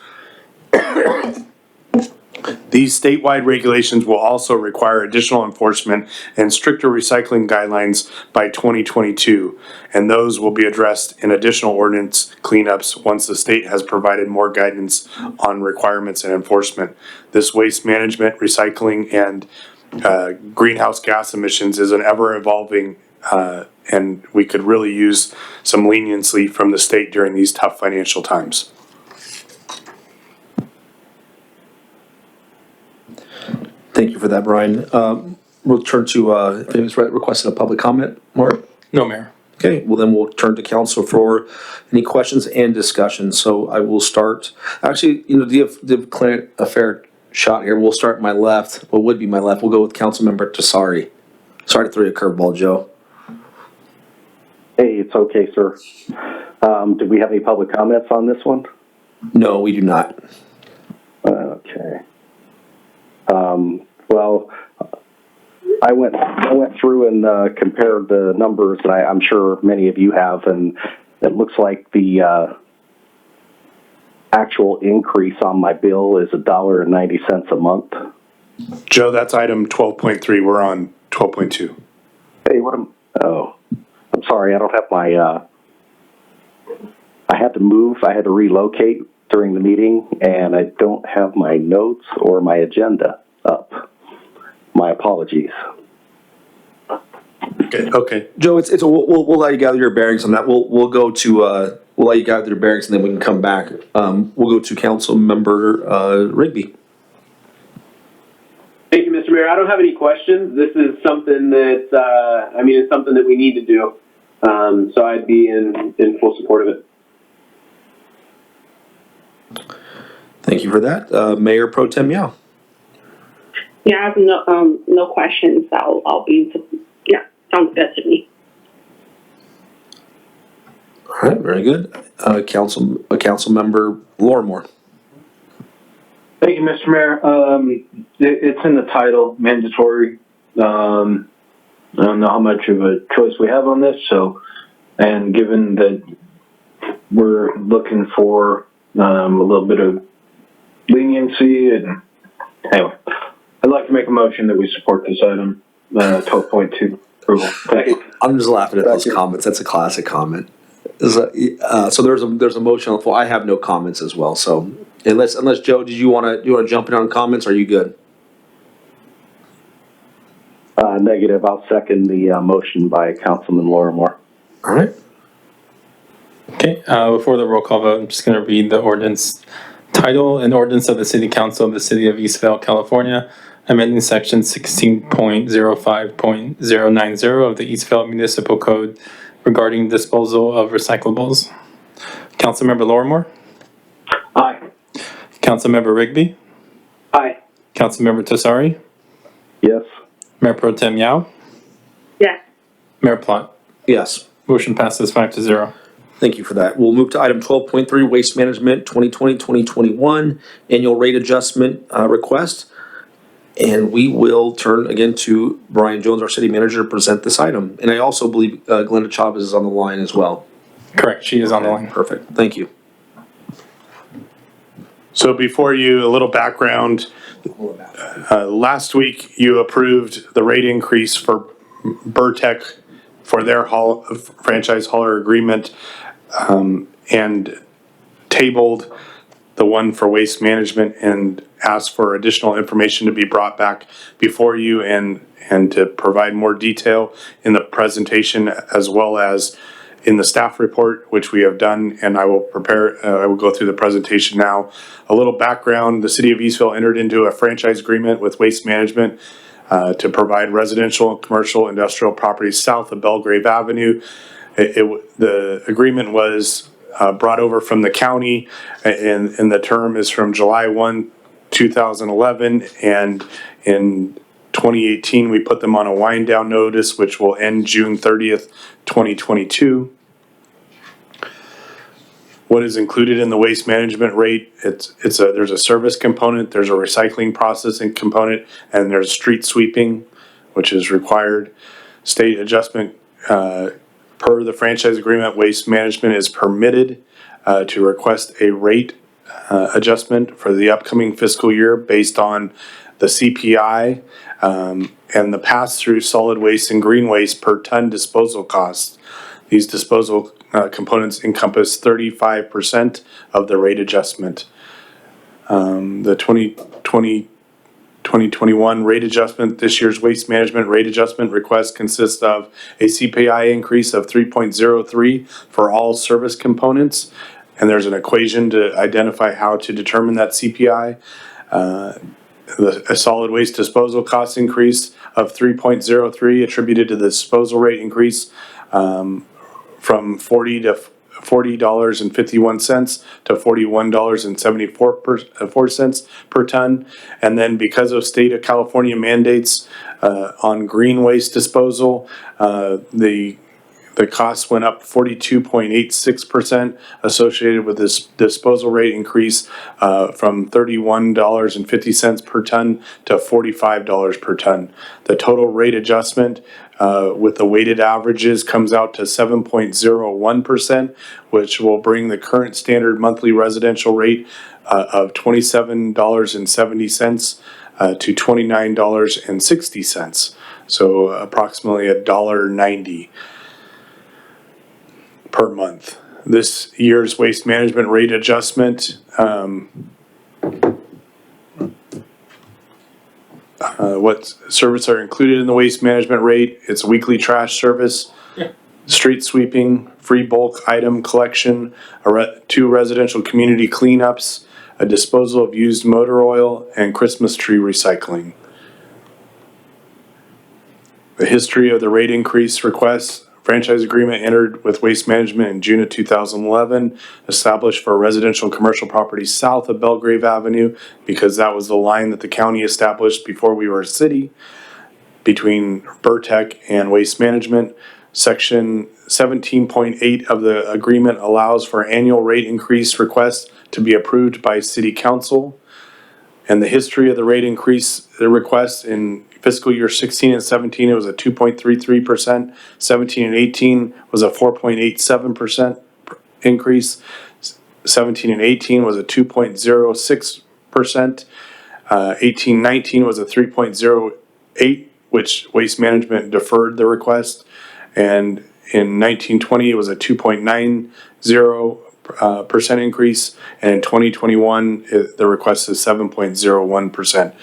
These statewide regulations will also require additional enforcement and stricter recycling guidelines by 2022, and those will be addressed in additional ordinance cleanups once the state has provided more guidance on requirements and enforcement. This waste management, recycling, and greenhouse gas emissions is an ever-evolving, and we could really use some leniency from the state during these tough financial times. Thank you for that, Brian. We'll turn to, if anyone's requested a public comment, Mark? No, Mayor. Okay, well then we'll turn to council for any questions and discussion. So I will start, actually, to give Clint a fair shot here, we'll start my left, what would be my left, we'll go with Councilmember Tassari. Sorry to throw you a curveball, Joe. Hey, it's okay, sir. Do we have any public comments on this one? No, we do not. Okay. Well, I went through and compared the numbers, and I'm sure many of you have, and it looks like the actual increase on my bill is $1.90 a month. Joe, that's item 12.3. We're on 12.2. Hey, I'm sorry, I don't have my, I had to move, I had to relocate during the meeting, and I don't have my notes or my agenda up. My apologies. Okay. Joe, we'll let you gather your bearings on that. We'll go to, we'll let you gather your bearings and then we can come back. We'll go to Council Member Rigby. Thank you, Mr. Mayor. I don't have any questions. This is something that, it's something that we need to do. So I'd be in full support of it. Thank you for that. Mayor Pro Tem Yao. Yeah, I have no questions. I'll be, sounds good to me. All right, very good. Council Member Lorimore. Thank you, Mr. Mayor. It's in the title, mandatory. I don't know how much of a choice we have on this, and given that we're looking for a little bit of leniency, and anyway, I'd like to make a motion that we support this item, 12.2 approval. Thank you. I'm just laughing at those comments. That's a classic comment. So there's a motion on the floor. I have no comments as well. So unless Joe, do you want to jump in on comments? Or are you good? Negative. I'll second the motion by Councilman Lorimore. All right. Okay, before the roll call vote, I'm just going to read the ordinance title. An ordinance of the City Council of the City of Eastvale, California, amending section 16.05.090 of the Eastvale Municipal Code regarding disposal of recyclables. Councilmember Lorimore? Aye. Councilmember Rigby? Aye. Councilmember Tassari? Yes. Mayor Pro Tem Yao? Yes. Mayor Plott? Yes. Motion passes 5-0. Thank you for that. We'll move to item 12.3, Waste Management 2020-2021 Annual Rate Adjustment Request. And we will turn again to Brian Jones, our city manager, to present this item. And I also believe Glenda Chavez is on the line as well. Correct, she is on the line. Perfect. Thank you. So before you, a little background. Last week, you approved the rate increase for Burtech for their franchise hauler agreement, and tabled the one for waste management and asked for additional information to be brought back before you and to provide more detail in the presentation as well as in the staff report, which we have done, and I will I will go through the presentation now. A little background: the City of Eastvale entered into a franchise agreement with Waste Management to provide residential, commercial, industrial properties south of Belgrave Avenue. The agreement was brought over from the county, and the term is from July 1, 2011, and in 2018, we put them on a wind down notice, which will end June 30th, 2022. What is included in the waste management rate? There's a service component, there's a recycling processing component, and there's street sweeping, which is required. State adjustment, per the franchise agreement, Waste Management is permitted to request a rate adjustment for the upcoming fiscal year based on the CPI and the pass-through solid waste and green waste per ton disposal costs. These disposal components encompass 35% of the rate adjustment. The 2021 rate adjustment, this year's waste management rate adjustment request consists of a CPI increase of 3.03 for all service components. And there's an equation to identify how to determine that CPI. A solid waste disposal cost increase of 3.03 attributed to the disposal rate increase from $40 to $40.51 to $41.74 per ton. And then because of state of California mandates on green waste disposal, the the costs went up 42.86% associated with this disposal rate increase from $31.50 per ton to $45 per ton. The total rate adjustment with the weighted averages comes out to 7.01%, which will bring the current standard monthly residential rate of $27.70 to $29.60. So approximately $1.90 per month. This year's waste management rate adjustment, what services are included in the waste management rate? It's weekly trash service, street sweeping, free bulk item collection, 2 residential community cleanups, a disposal of used motor oil, and Christmas tree recycling. The history of the rate increase requests: franchise agreement entered with Waste Management in June of 2011, established for residential and commercial property south of Belgrave Avenue, because that was the line that the county established before we were a city, between Burtec and Waste Management. Section 17.8 of the agreement allows for annual rate increase requests to be approved by City Council. And the history of the rate increase requests: in fiscal year 16 and 17, it was a 2.33%. 17 and 18 was a 4.87% increase. 17 and 18 was a 2.06%. 18-19 was a 3.08, which Waste Management deferred the request. And in 1920, it was a 2.90% increase. And in 2021, the request is 7.01%.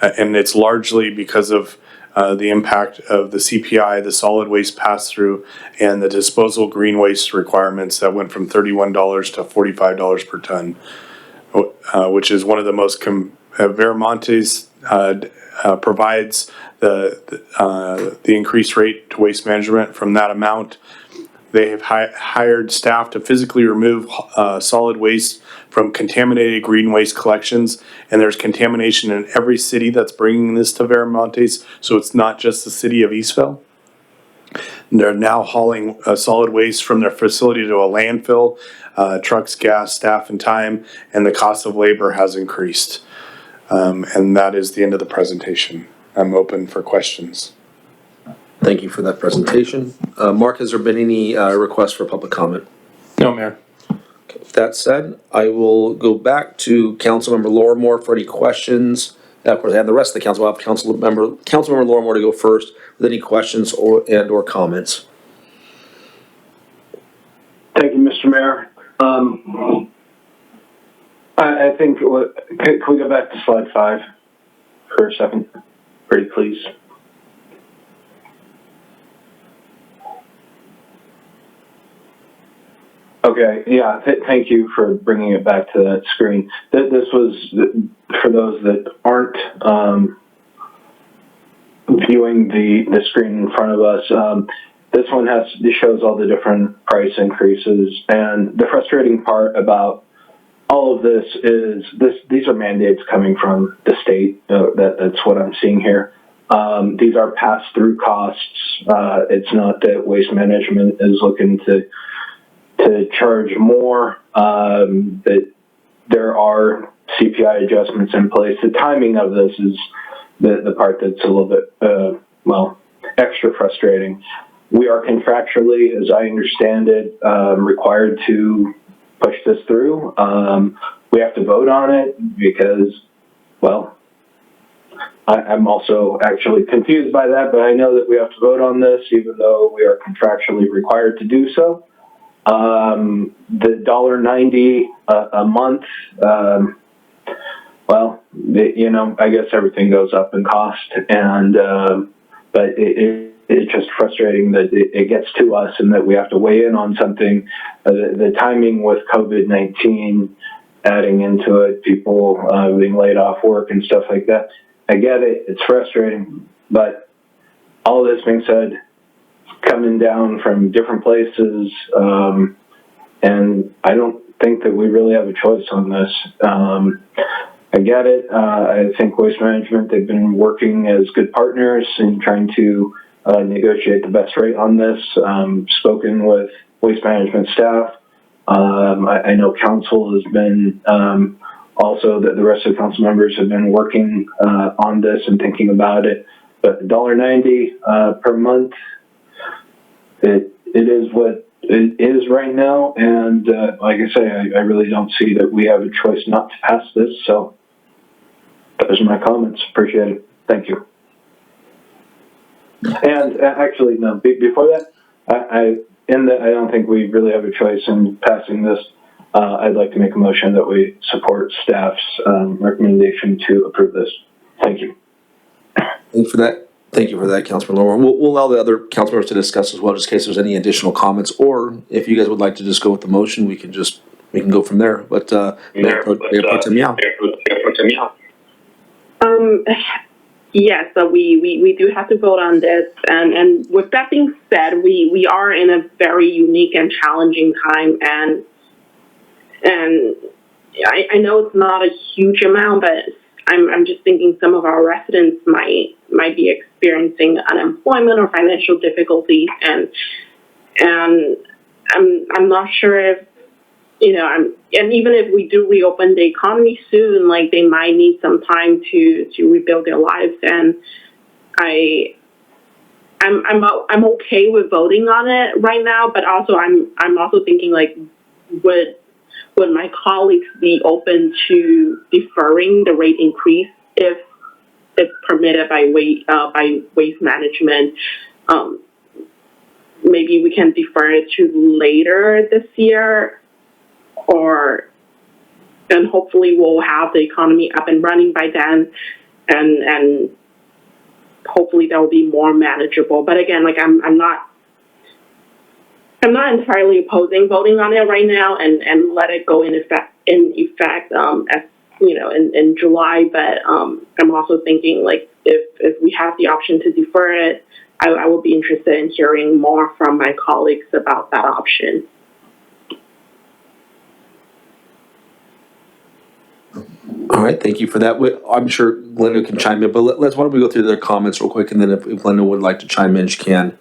And it's largely because of the impact of the CPI, the solid waste pass-through, and the disposal green waste requirements that went from $31 to $45 per ton, which is one of the most, Veramontes provides the increased rate to Waste Management from that amount. They have hired staff to physically remove solid waste from contaminated green waste collections, and there's contamination in every city that's bringing this to Veramontes, so it's not just the city of Eastville. And they're now hauling solid waste from their facility to a landfill. Trucks, gas, staff, and time, and the cost of labor has increased. And that is the end of the presentation. I'm open for questions. Thank you for that presentation. Mark, has there been any requests for public comment? No, Mayor. With that said, I will go back to Councilmember Lorimore for any questions. Of course, and the rest of the council will have Councilmember Lorimore to go first with any questions or comments. Thank you, Mr. Mayor. I think, can we go back to slide 5 for a second? Pretty please. Okay, yeah, thank you for bringing it back to that screen. This was, for those that aren't viewing the screen in front of us, this one shows all the different price increases. And the frustrating part about all of this is these are mandates coming from the state. That's what I'm seeing here. These are pass-through costs. It's not that Waste Management is looking to charge more, that there are CPI adjustments in place. The timing of this is the part that's a little bit, extra frustrating. We are contractually, as I understand it, required to push this through. We have to vote on it because, I'm also actually confused by that, but I know that we have to vote on this even though we are contractually required to do so. The $1.90 a month, I guess everything goes up in cost, and but it's just frustrating that it gets to us and that we have to weigh in on something. The timing with COVID-19 adding into it, people being laid off work and stuff like that. I get it. It's frustrating, but all this being said, coming down from different places, and I don't think that we really have a choice on this. I get it. I think Waste Management, they've been working as good partners and trying to negotiate the best rate on this. Spoken with Waste Management staff. I know council has been, also that the rest of the council members have been working on this and thinking about it. But $1.90 per month, it is what it is right now. And like I say, I really don't see that we have a choice not to pass this. So those are my comments. Appreciate it. Thank you. And actually, no, before that, I don't think we really have a choice in passing this. I'd like to make a motion that we support staff's recommendation to approve this. Thank you. Thank you for that, Councilman Lower. We'll allow the other council members to discuss as well, just in case there's any additional comments, or if you guys would like to just go with the motion, we can go from there. But Mayor Pro Tem Yao. Yes, so we do have to vote on this, and with that being said, we are in a very unique and challenging time, and I know it's not a huge amount, but I'm just thinking some of our residents might be experiencing unemployment or financial difficulties, and I'm not sure if, and even if we do reopen the economy soon, like, they might need some time to rebuild their lives, and I'm okay with voting on it right now, but also I'm also thinking, like, would my colleagues be open to deferring the rate increase if it's permitted by Waste Management? Maybe we can defer it to later this year, and hopefully we'll have the economy up and running by then, and hopefully that will be more manageable. But again, like, I'm not entirely opposing voting on it right now and let it go in effect as in July. But I'm also thinking, like, if we have the option to defer it, I will be interested in hearing more from my colleagues about that option. All right, thank you for that. I'm sure Glenda can chime in, but why don't we go through their comments real quick, and then if Glenda would like to chime in, she can.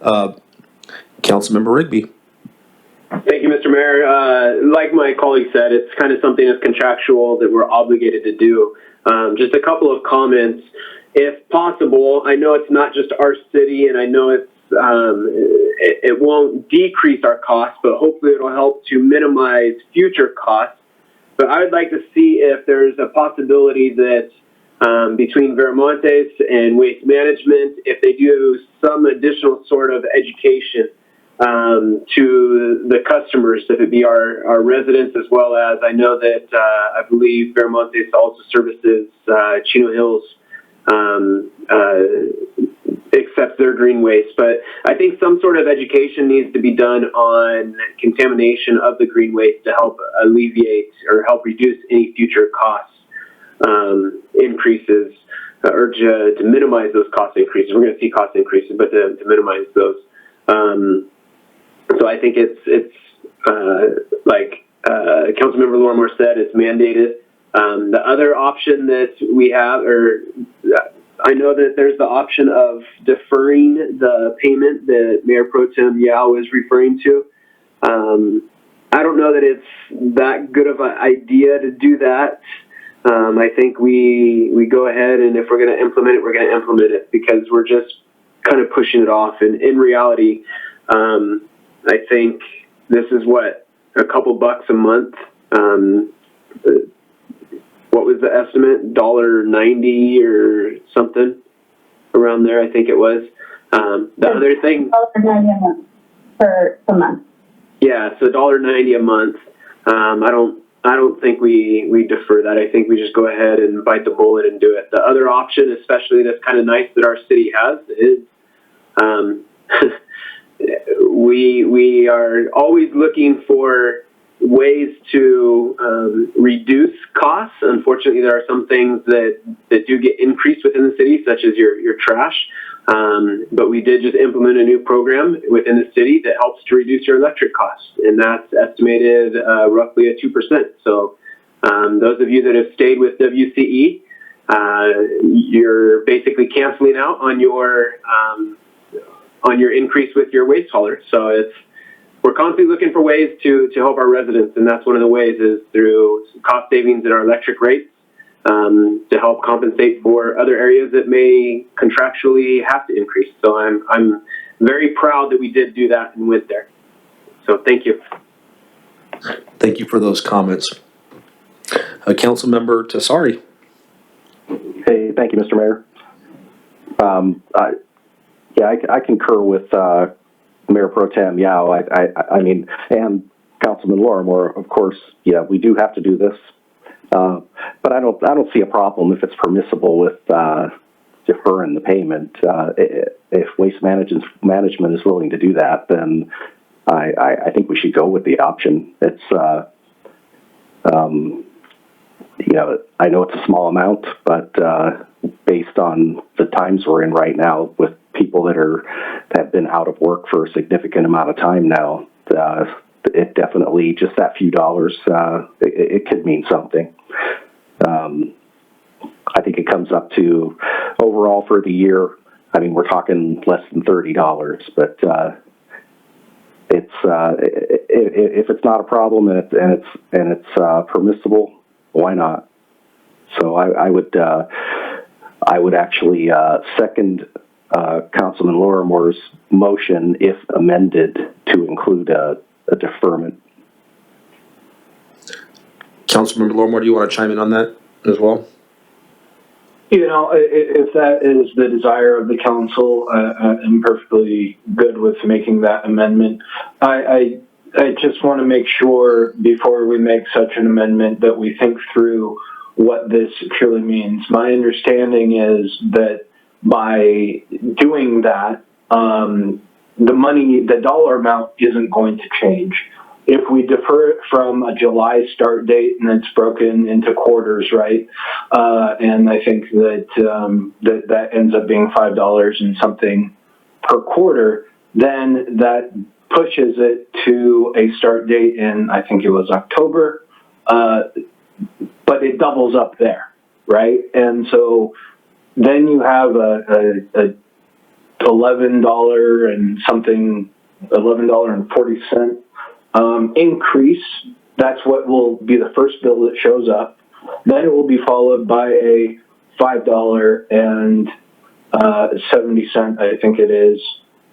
Councilmember Rigby. Thank you, Mr. Mayor. Like my colleague said, it's kind of something that's contractual that we're obligated to do. Just a couple of comments. If possible, I know it's not just our city, and I know it won't decrease our costs, but hopefully it'll help to minimize future costs. But I would like to see if there's a possibility that between Veramontes and Waste Management, if they do some additional sort of education to the customers, if it be our residents, as well as I know that I believe Veramontes also services Chino Hills, accepts their green waste. But I think some sort of education needs to be done on contamination of the green waste to help alleviate or help reduce any future costs increases, or to minimize those cost increases. We're going to see cost increases, but to minimize those. So I think it's like Councilmember Lormore said, it's mandated. The other option that we have, or I know that there's the option of deferring the payment that Mayor Pro Tem Yao is referring to. I don't know that it's that good of an idea to do that. I think we go ahead, and if we're going to implement it, we're going to implement it, because we're just kind of pushing it off. And in reality, I think this is a couple bucks a month. What was the estimate? $1.90 or something around there, I think it was. The other thing, $1.90 a month for a month. Yeah, so $1.90 a month. I don't think we defer that. I think we just go ahead and bite the bullet and do it. The other option, especially that's kind of nice that our city has, is we are always looking for ways to reduce costs. Unfortunately, there are some things that do get increased within the city, such as your trash. But we did just implement a new program within the city that helps to reduce your electric costs, and that's estimated roughly at 2%. So those of you that have stayed with WCE, you're basically canceling out on your your increase with your waste hauler. So we're constantly looking for ways to help our residents, and that's one of the ways is through cost savings in our electric rates to help compensate for other areas that may contractually have to increase. So I'm very proud that we did do that and went there. So thank you. Thank you for those comments. Councilmember Tassari. Hey, thank you, Mr. Mayor. I concur with Mayor Pro Tem Yao. I mean, and Councilman Lorimore, of course. Yeah, we do have to do this, but I don't see a problem if it's permissible with deferring the payment. If Waste Management is willing to do that, then I think we should go with the option. It's I know it's a small amount, but based on the times we're in right now, with people that have been out of work for a significant amount of time now, it definitely, just that few dollars, it could mean something. I think it comes up to, overall for the year, I mean, we're talking less than $30, but if it's not a problem and it's permissible, why not? So I would actually second Councilman Lorimore's motion if amended to include a deferment. Councilmember Lorimore, do you want to chime in on that as well? You know, if that is the desire of the council, I'm perfectly good with making that amendment. I just want to make sure before we make such an amendment that we think through what this truly means. My understanding is that by doing that, the dollar amount isn't going to change. If we defer it from a July start date and it's broken into quarters, right? And I think that that ends up being $5 and something per quarter, then that pushes it to a start date in, I think it was October, but it doubles up there, right? And so then you have a $11 and something, $11.40 increase. That's what will be the first bill that shows up. Then it will be followed by a $5.70, I think it is,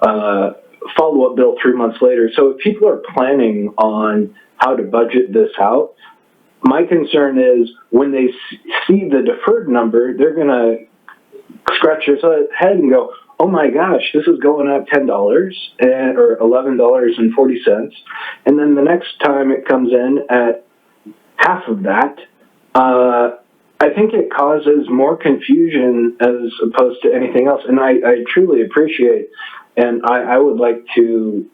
follow-up bill 3 months later. So if people are planning on how to budget this out, my concern is when they see the deferred number, they're going to scratch their head and go, oh my gosh, this is going up $10 or $11.40. And then the next time it comes in at half of that, I think it causes more confusion as opposed to anything else. And I truly appreciate, and I would like to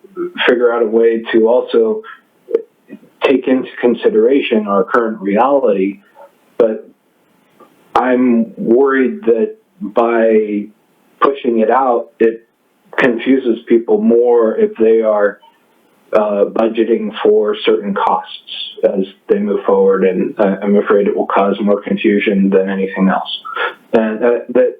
figure out a way to also take into consideration our current reality. But I'm worried that by pushing it out, it confuses people more if they are budgeting for certain costs as they move forward, and I'm afraid it will cause more confusion than anything else. And that,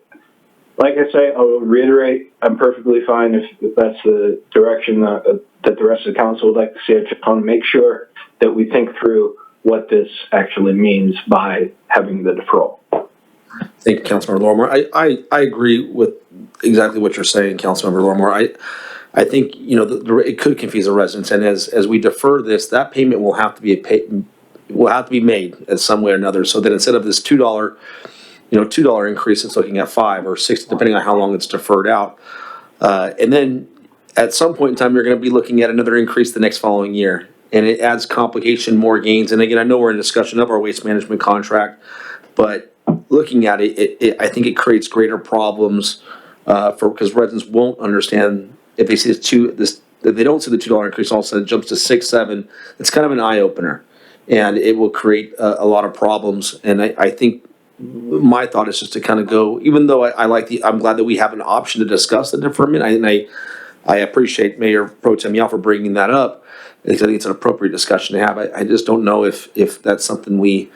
like I say, I'll reiterate, I'm perfectly fine if that's the direction that the rest of the council would like to see. I just want to make sure that we think through what this actually means by having the deferral. Thank you, Councilmember Lorimore. I agree with exactly what you're saying, Councilmember Lorimore. I think, you know, it could confuse the residents, and as we defer this, that payment will have to be made in some way or another. So that instead of this $2 increase, it's looking at $5 or $6, depending on how long it's deferred out. And then at some point in time, you're going to be looking at another increase the next following year, and it adds complication, more gains. And again, I know we're in discussion of our waste management contract, but looking at it, I think it creates greater problems because residents won't understand if they see if they don't see the $2 increase, all of a sudden it jumps to $6, $7. It's kind of an eye opener, and it will create a lot of problems. And I think my thought is just to kind of go, even though I'm glad that we have an option to discuss the deferment. I appreciate Mayor Pro Tem Yao for bringing that up, because I think it's an appropriate discussion to have. I just don't know if that's something we,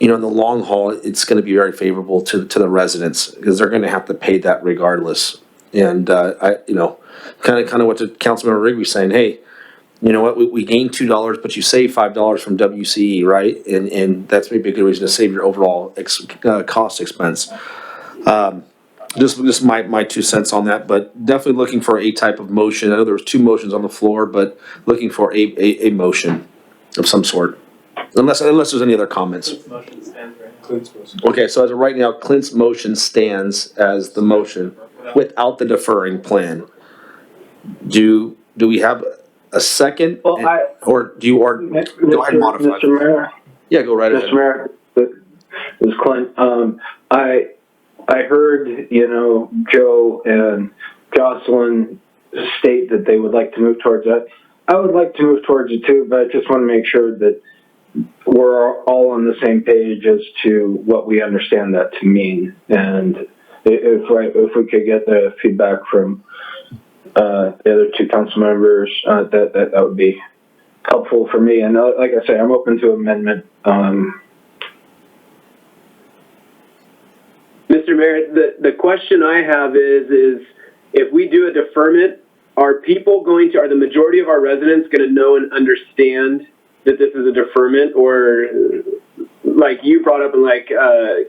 in the long haul, it's going to be very favorable to the residents, because they're going to have to pay that regardless. And, kind of what the Councilmember Rigby was saying, hey, you know what, we gained $2, but you save $5 from WCE, right? And that's maybe a good reason to save your overall cost expense. Just my 2 cents on that, but definitely looking for a type of motion. I know there was 2 motions on the floor, but looking for a motion of some sort. Unless there's any other comments. Okay, so as of right now, Clint's motion stands as the motion without the deferring plan. Do we have a second? Well, Or go ahead and modify? Mr. Mayor. Yeah, go right ahead. Mr. Mayor, this is Clint. I heard, Joe and Jocelyn state that they would like to move towards that. I would like to move towards it too, but I just want to make sure that we're all on the same page as to what we understand that to mean. And if we could get the feedback from the other 2 council members, that would be helpful for me. And like I say, I'm open to amendment. Mr. Mayor, the question I have is if we do a deferment, are the majority of our residents going to know and understand that this is a deferment, or like you brought up and like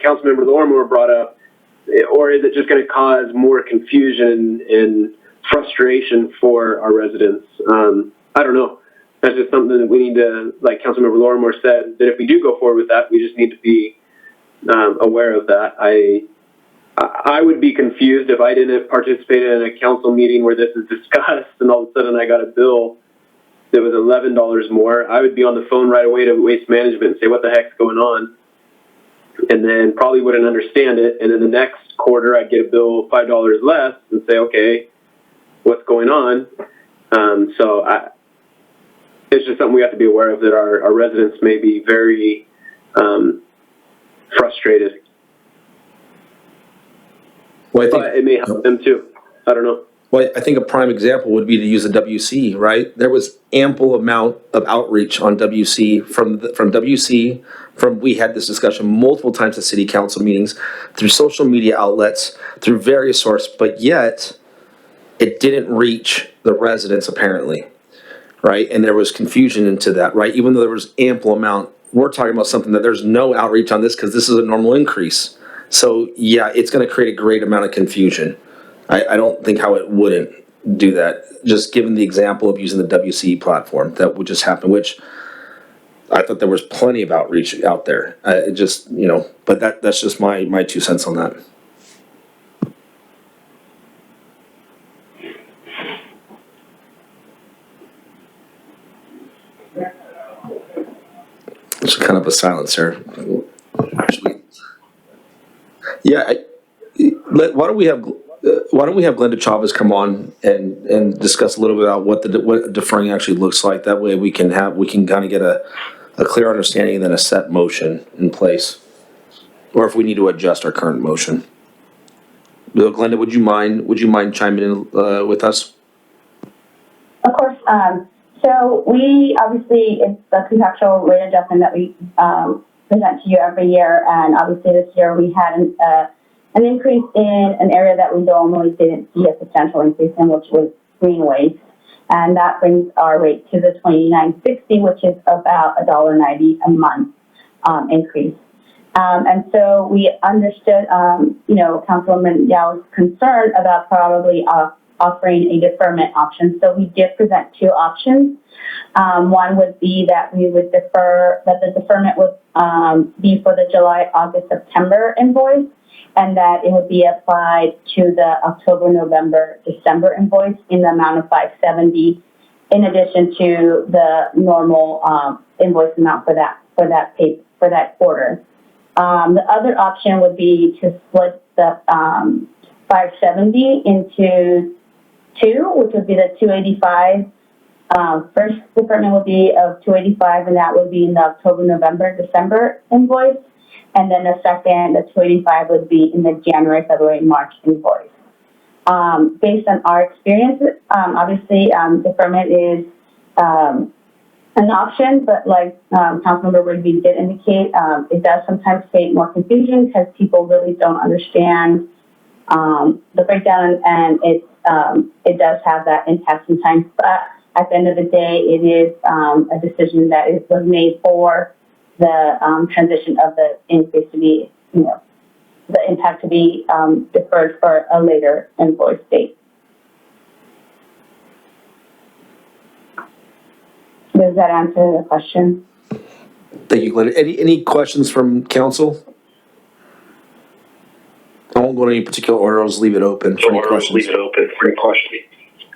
Councilmember Lorimer brought up, or is it just going to cause more confusion and frustration for our residents? I don't know. That's just something that we need to, like Councilmember Lorimer said, that if we do go forward with that, we just need to be aware of that. I would be confused if I didn't participate in a council meeting where this is discussed and all of a sudden I got a bill that was $11 more. I would be on the phone right away to Waste Management and say, what the heck's going on? And then probably wouldn't understand it. And then the next quarter I'd get a bill $5 less and say, okay, what's going on? It's just something we have to be aware of, that our residents may be very frustrated. Well, But it may help them too. I don't know. Well, I think a prime example would be to use the WC, right? There was ample amount of outreach on WC we had this discussion multiple times at city council meetings, through social media outlets, through various sources, but yet it didn't reach the residents apparently, right? And there was confusion into that, right? Even though there was ample amount, we're talking about something that there's no outreach on this because this is a normal increase. So yeah, it's going to create a great amount of confusion. I don't think how it wouldn't do that, just given the example of using the WCE platform that would just happen, which I thought there was plenty of outreach out there. It just, but that's just my 2 cents on that. It's kind of a silence there. Yeah, why don't we have Glenda Chavez come on and discuss a little bit about what deferring actually looks like. That way we can kind of get a clear understanding and then a set motion in place, or if we need to adjust our current motion. Glenda, would you mind chiming in with us? Of course. So we obviously, it's the contractual rate adjustment that we present to you every year, and obviously this year we had an increase in an area that we normally didn't see a substantial increase in, which was green waste, and that brings our rate to the $29.60, which is about $1.90 a month increase. And so we understood, Councilwoman Yao's concern about probably offering a deferment option. So we did present 2 options. One would be that we would defer, that the deferment would be for the July, August, September invoice, and that it would be applied to the October, November, December invoice in the amount of $570, in addition to the normal invoice amount for that quarter. The other option would be to split the 570 into 2, which would be the 285. First deferment would be of 285, and that would be in the October, November, December invoice. And then the second, the 285, would be in the January, February, March invoice. Based on our experience, obviously deferment is an option, but like Councilmember Rigby did indicate, it does sometimes create more confusion because people really don't understand the breakdown, and it does have that impact sometimes. But at the end of the day, it is a decision that was made for the transition of the increase to be, the impact to be deferred for a later invoice date. Does that answer the question? Thank you, Glenn. Any questions from council? I won't go in any particular order. I'll just leave it open for any questions.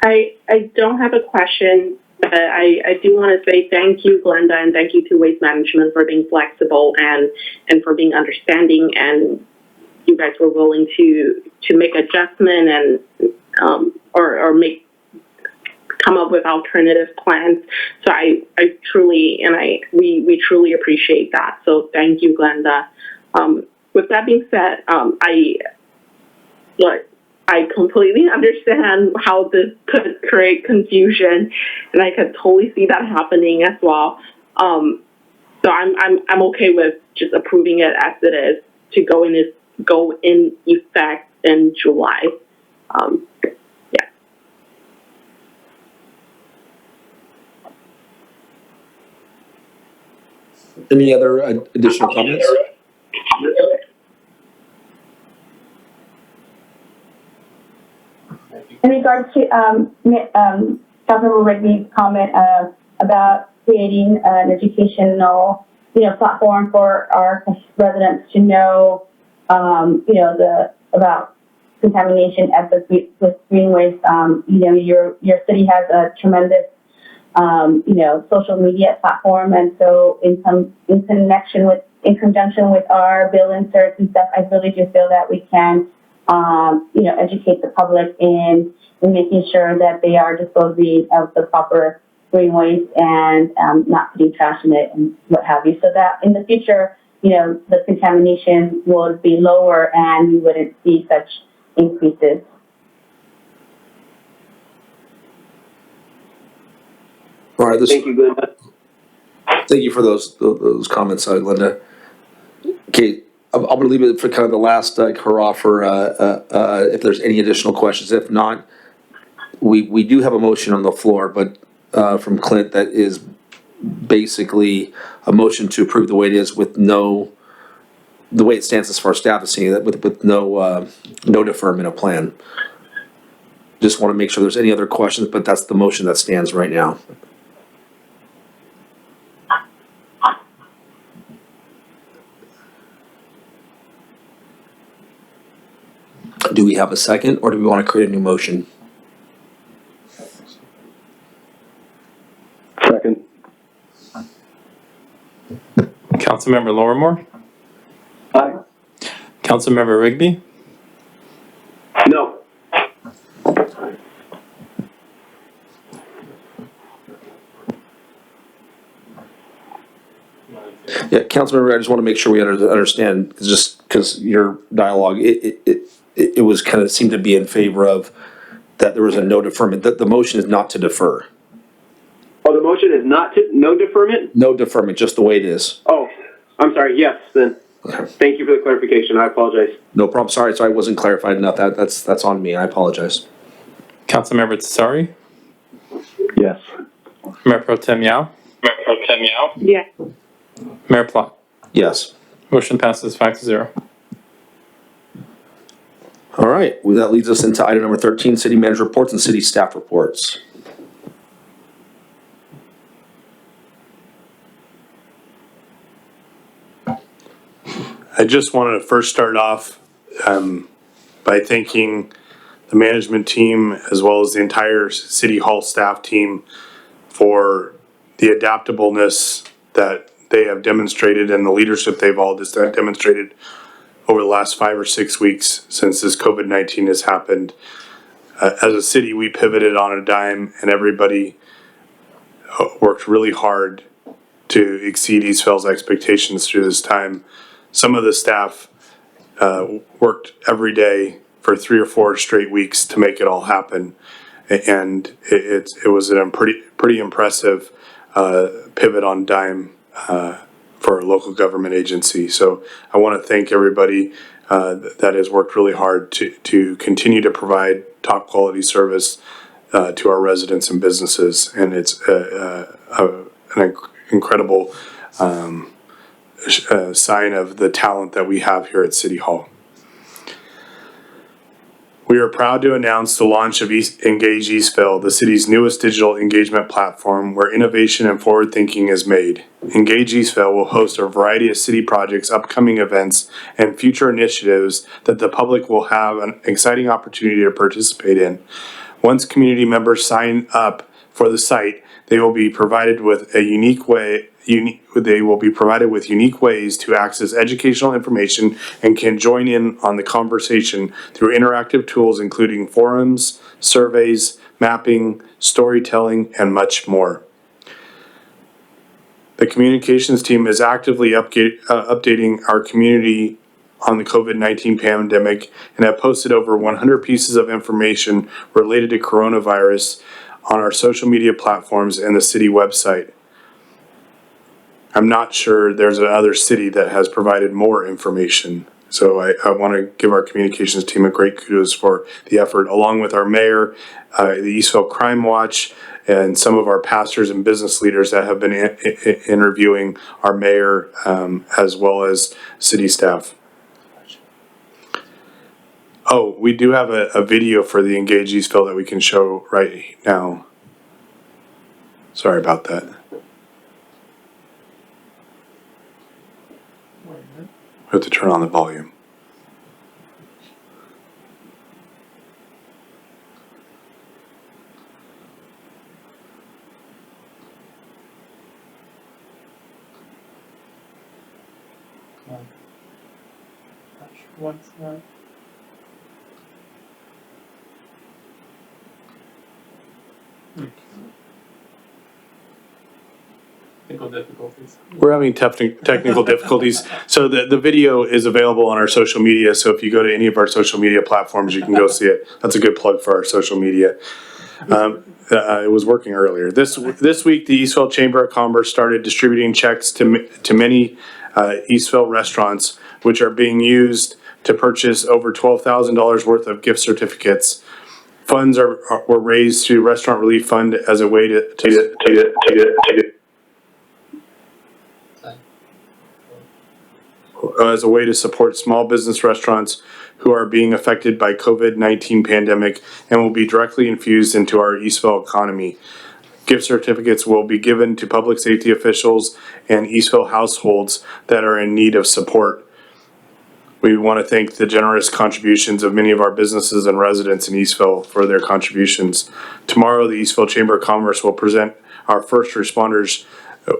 I don't have a question, but I do want to say thank you, Glenda, and thank you to Waste Management for being flexible and for being understanding, and you guys were willing to make adjustment and or come up with alternative plans. So I truly, and we truly appreciate that. So thank you, Glenda. With that being said, I completely understand how this could create confusion, and I could totally see that happening as well. So I'm okay with just approving it as it is to go in effect in July. Yeah. Any other additional comments? In regards to Councilmember Rigby's comment about creating an educational, platform for our residents to know, about contamination at with green waste. Your city has a tremendous, social media platform, and so in conjunction with our bill inserts and stuff, I really do feel that we can, educate the public in making sure that they are disposing of the proper green waste and not putting trash in it and what have you, so that in the future, the contamination would be lower and we wouldn't see such increases. All right. Thank you, Glenda. Thank you for those comments, Glenda. Okay, I'm going to leave it for kind of the last hurrah for if there's any additional questions. If not, we do have a motion on the floor, but from Clint that is basically a motion to approve the way it is with the way it stands as far as staff is seeing it, with no deferment of plan. Just want to make sure there's any other questions, but that's the motion that stands right now. Do we have a second, or do we want to create a new motion? Second. Councilmember Lorimore? Aye. Councilmember Rigby? No. Yeah, Councilmember, I just want to make sure we understand, just because your dialogue, it was kind of seemed to be in favor of that there was a no deferment. The motion is not to defer. Oh, the motion is not to no deferment? No deferment, just the way it is. Oh, I'm sorry. Yes, then. Thank you for the clarification. I apologize. No problem. Sorry, I wasn't clarified enough. That's on me. I apologize. Councilmember Tsari? Yes. Mayor Pro Tem Yao? Yeah. Mayor Plot? Yes. Motion passes 5-0. All right. Well, that leads us into item number 13, city manager reports and city staff reports. I just wanted to first start off by thanking the management team as well as the entire City Hall staff team for the adaptableness that they have demonstrated and the leadership they've all just demonstrated over the last 5 or 6 weeks since this COVID-19 has happened. As a city, we pivoted on a dime and everybody worked really hard to exceed East Fell's expectations through this time. Some of the staff worked every day for 3 or 4 straight weeks to make it all happen, and it was a pretty impressive pivot on dime for a local government agency. So I want to thank everybody that has worked really hard to continue to provide top quality service to our residents and businesses. And it's an incredible sign of the talent that we have here at City Hall. We are proud to announce the launch of Engage Eastville, the city's newest digital engagement platform where innovation and forward thinking is made. Engage Eastville will host a variety of city projects, upcoming events, and future initiatives that the public will have an exciting opportunity to participate in. Once community members sign up for the site, they will be provided with unique ways to access educational information and can join in on the conversation through interactive tools including forums, surveys, mapping, storytelling, and much more. The communications team is actively updating our community on the COVID-19 pandemic and have posted over 100 pieces of information related to coronavirus on our social media platforms and the city website. I'm not sure there's another city that has provided more information. So I want to give our communications team a great kudos for the effort, along with our mayor, the Eastville Crime Watch, and some of our pastors and business leaders that have been interviewing our mayor as well as city staff. Oh, we do have a video for the Engage Eastville that we can show right now. Sorry about that. We have to turn on the volume. What's that? Technical difficulties. We're having technical difficulties. So the video is available on our social media. So if you go to any of our social media platforms, you can go see it. That's a good plug for our social media. It was working earlier. This week, the Eastville Chamber of Commerce started distributing checks to many Eastville restaurants, which are being used to purchase over $12,000 worth of gift certificates. Funds were raised to Restaurant Relief Fund as a way to support small business restaurants who are being affected by COVID-19 pandemic and will be directly infused into our Eastville economy. Gift certificates will be given to public safety officials and Eastville households that are in need of support. We want to thank the generous contributions of many of our businesses and residents in Eastville for their contributions. Tomorrow, the Eastville Chamber of Commerce will present our first responders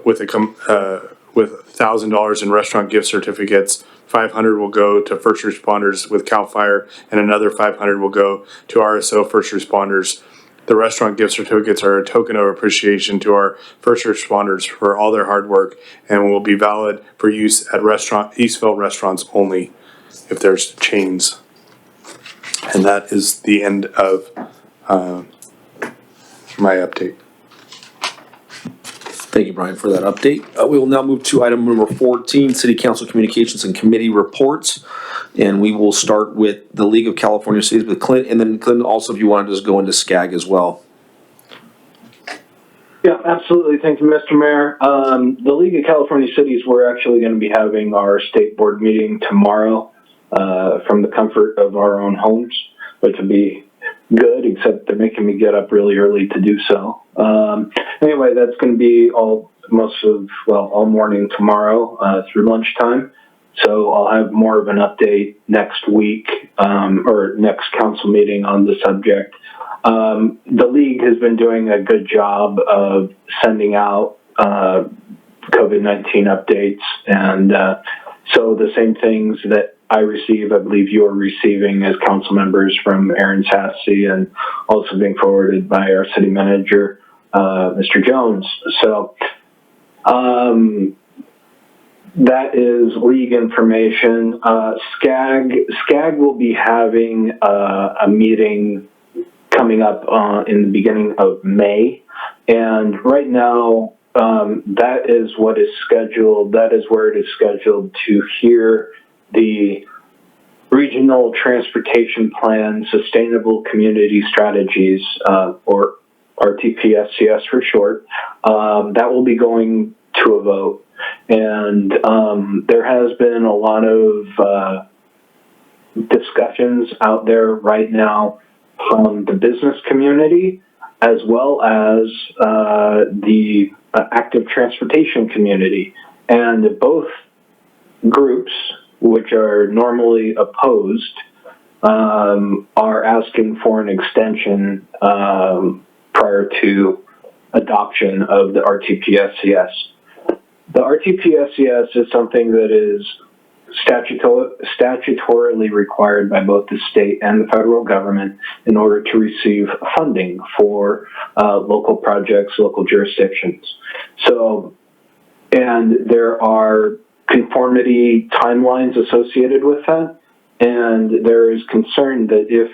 with $1,000 in restaurant gift certificates. 500 will go to first responders with CAL FIRE, and another 500 will go to RSO first responders. The restaurant gift certificates are a token of appreciation to our first responders for all their hard work and will be valid for use at Eastville restaurants only if there's chains. And that is the end of my update. Thank you, Brian, for that update. We will now move to item number 14, City Council Communications and Committee Reports. And we will start with the League of California Cities with Clint, and then Clint, also if you want to just go into SCAG as well. Yeah, absolutely. Thank you, Mr. Mayor. The League of California Cities, we're actually going to be having our state board meeting tomorrow from the comfort of our own homes, which will be good, except they're making me get up really early to do so. Anyway, that's going to be all morning tomorrow through lunchtime. So I'll have more of an update next week or next council meeting on the subject. The league has been doing a good job of sending out COVID-19 updates, and so the same things that I receive, I believe you are receiving as council members from Aaron Sassy, and also being forwarded by our city manager, Mr. Jones. So that is league information. SCAG will be having a meeting coming up in the beginning of May. And right now, that is what is scheduled. That is where it is scheduled to hear the Regional Transportation Plan Sustainable Community Strategies, or RTPSCS for short. That will be going to a vote. And there has been a lot of discussions out there right now from the business community as well as the active transportation community. And both groups, which are normally opposed, are asking for an extension prior to adoption of the RTPSCS. The RTPSCS is something that is statutorily required by both the state and the federal government in order to receive funding for local projects, local jurisdictions. So, and there are conformity timelines associated with that, and there is concern that if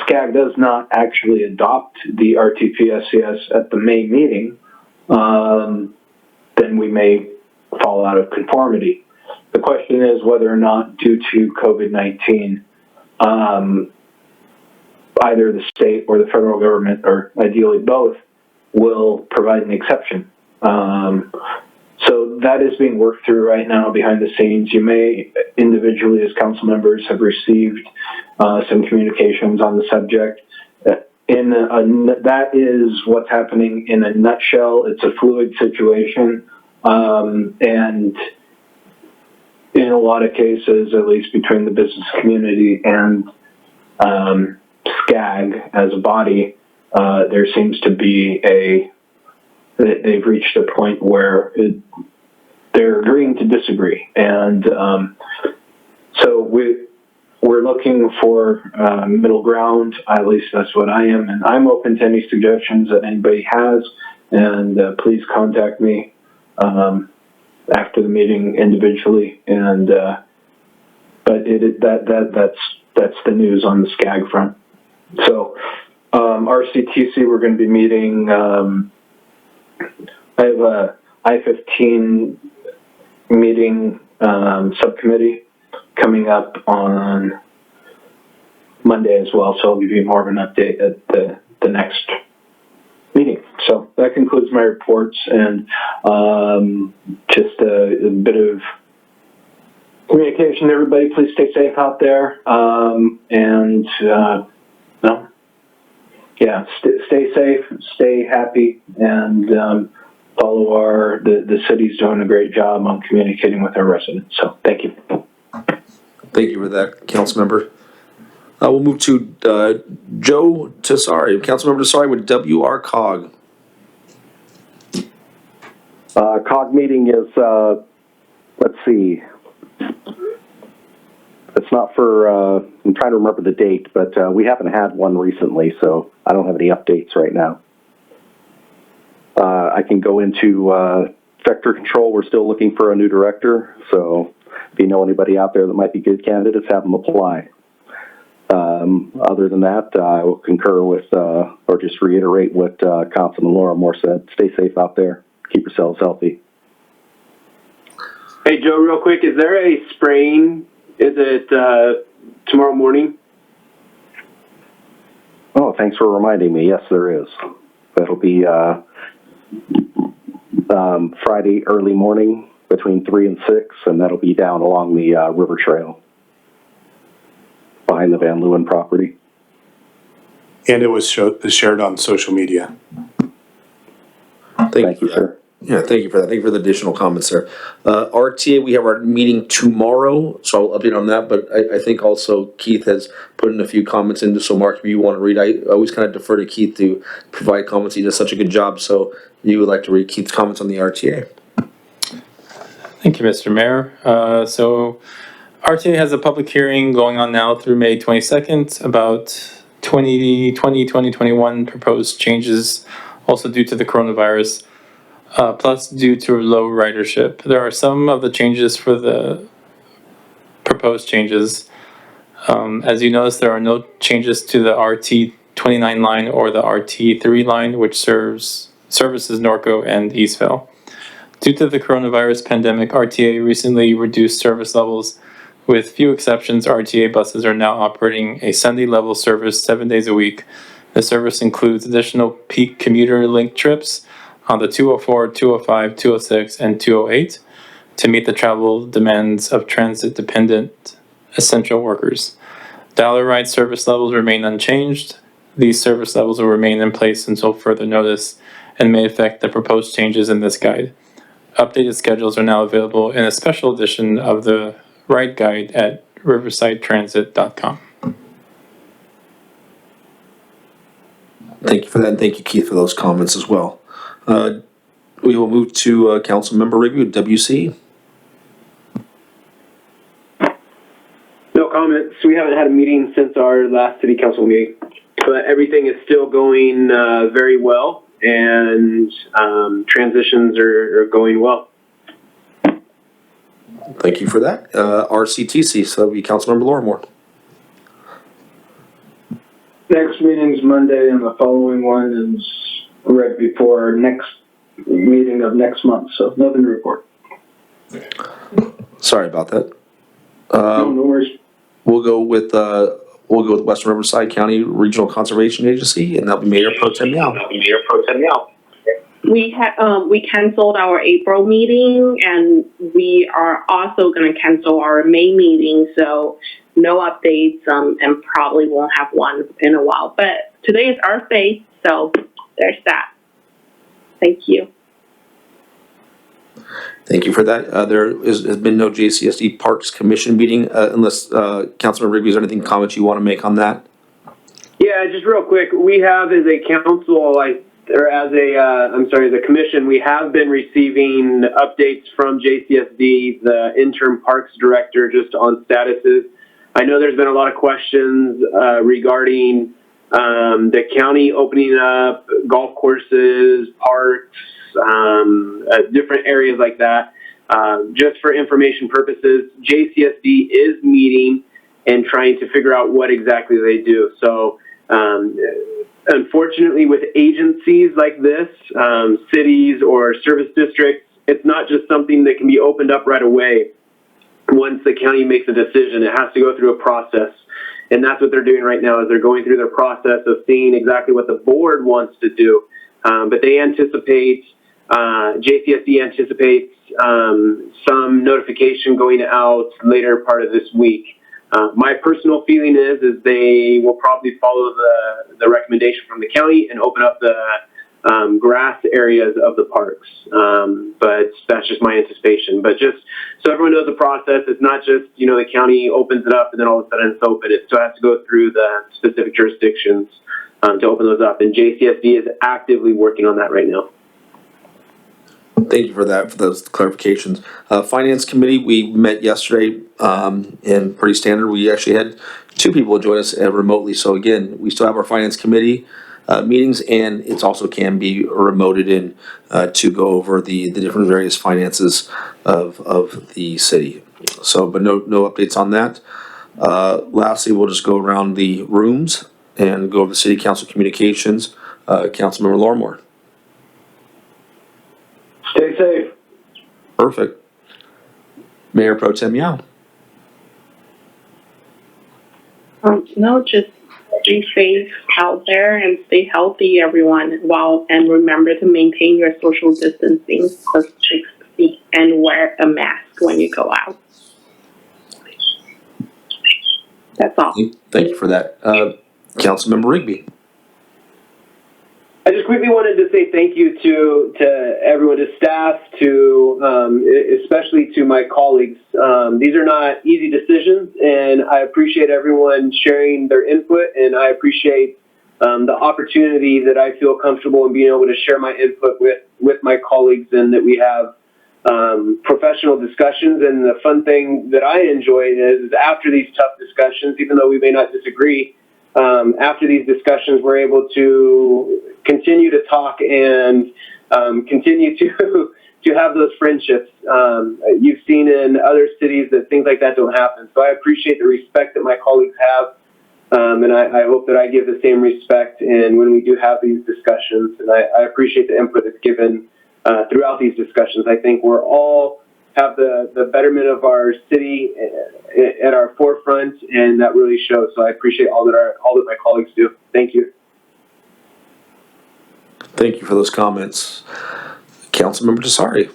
SCAG does not actually adopt the RTPSCS at the May meeting, then we may fall out of conformity. The question is whether or not, due to COVID-19, either the state or the federal government, or ideally both, will provide an exception. So that is being worked through right now behind the scenes. You may individually, as council members, have received some communications on the subject. That is what's happening in a nutshell. It's a fluid situation, and in a lot of cases, at least between the business community and SCAG as a body, there seems to be they've reached a point where they're agreeing to disagree. And so we're looking for middle ground. At least that's what I am. And I'm open to any suggestions that anybody has. And please contact me after the meeting individually. And but that's the news on the SCAG front. So RCTC, we're going to be meeting. I have a I-15 meeting subcommittee coming up on Monday as well, so I'll give you more of an update at the next meeting. So that concludes my reports, and just a bit of communication to everybody. Please stay safe out there, and stay safe, stay happy, and follow the city's doing a great job on communicating with our residents. So thank you. Thank you for that, Councilmember. We'll move to Joe Tessari, Councilmember Tessari with WRCOG. COG meeting is, let's see, it's not for, I'm trying to remember the date, but we haven't had one recently, so I don't have any updates right now. I can go into vector control. We're still looking for a new director, so if you know anybody out there that might be good candidates, have them apply. Other than that, I will concur with, or just reiterate what Councilman Laura Moore said. Stay safe out there. Keep yourselves healthy. Hey, Joe, real quick, is there a spraying? Is it tomorrow morning? Oh, thanks for reminding me. Yes, there is. That'll be Friday early morning between 3 and 6, and that'll be down along the river trail behind the Van Leeuwen property. And it was shared on social media. Thank you, sir. Yeah, thank you for that. Thank you for the additional comments there. RTA, we have our meeting tomorrow, so I'll update on that, but I think also Keith has put in a few comments into, so Mark, if you want to read, I always kind of defer to Keith to provide comments. He does such a good job, so you would like to read Keith's comments on the RTA. Thank you, Mr. Mayor. So RTA has a public hearing going on now through May 22nd about 2020-2021 proposed changes, also due to the coronavirus, plus due to low ridership. There are some of the changes for the proposed changes. As you notice, there are no changes to the RT 29 line or the RT3 line, which services Norco and Eastville. Due to the coronavirus pandemic, RTA recently reduced service levels. With few exceptions, RTA buses are now operating a Sunday level service 7 days a week. The service includes additional peak commuter link trips on the 204, 205, 206, and 208 to meet the travel demands of transit-dependent essential workers. Dollar ride service levels remain unchanged. These service levels will remain in place until further notice and may affect the proposed changes in this guide. Updated schedules are now available in a special edition of the Ride Guide at riverside-transit.com. Thank you for that, and thank you, Keith, for those comments as well. We will move to Councilmember Rigby, WC. No comments. We haven't had a meeting since our last city council meeting, but everything is still going very well, and transitions are going well. Thank you for that. RCTC, so that'll be Councilmember Lorimore. Next meeting's Monday, and the following one is right before our next meeting of next month, so nothing to report. Sorry about that. No worries. We'll go with Western Riverside County Regional Conservation Agency, and that'll be Mayor Pro Tem Yao. We canceled our April meeting, and we are also going to cancel our May meeting, so no updates, and probably won't have one in a while. But today is Earth Day, so there's that. Thank you. Thank you for that. There has been no JCSD Parks Commission meeting, unless Councilmember Rigby, is there anything comments you want to make on that? Yeah, just real quick, we have as a council, the commission, we have been receiving updates from JCSD, the interim parks director, just on statuses. I know there's been a lot of questions regarding the county opening up golf courses, parks, different areas like that. Just for information purposes, JCSD is meeting and trying to figure out what exactly they do. So, unfortunately, with agencies like this, cities or service districts, it's not just something that can be opened up right away. Once the county makes a decision, it has to go through a process. And that's what they're doing right now, is they're going through their process of seeing exactly what the board wants to do. But they anticipate, JCSD anticipates some notification going out later part of this week. My personal feeling is they will probably follow the recommendation from the county and open up the grass areas of the parks. But that's just my anticipation. But just so everyone knows the process, it's not just, the county opens it up and then all of a sudden it's open. It still has to go through the specific jurisdictions to open those up. And JCSD is actively working on that right now. Thank you for that, for those clarifications. Finance Committee, we met yesterday, and pretty standard. We actually had two people join us remotely. So again, we still have our Finance Committee meetings, and it also can be remoted in to go over the different various finances of the city. So, but no updates on that. Lastly, we'll just go around the rooms and go over the City Council communications. Councilmember Lorimore. Stay safe. Perfect. Mayor Pro Tem Yao. No, just be safe out there and stay healthy, everyone. And remember to maintain your social distancing of 6 feet and wear a mask when you go out. That's all. Thank you for that. Councilmember Rigby. I just quickly wanted to say thank you to everyone, to staff, especially to my colleagues. These are not easy decisions, and I appreciate everyone sharing their input, and I appreciate the opportunity that I feel comfortable in being able to share my input with my colleagues, and that we have professional discussions. And the fun thing that I enjoy is after these tough discussions, even though we may not disagree, after these discussions, we're able to continue to talk and continue to have those friendships. You've seen in other cities that things like that don't happen. So I appreciate the respect that my colleagues have And I hope that I give the same respect and when we do have these discussions. And I appreciate the input that's given throughout these discussions. I think we're all have the betterment of our city at our forefront, and that really shows. So I appreciate all that my colleagues do. Thank you. Thank you for those comments. Councilmember Desari.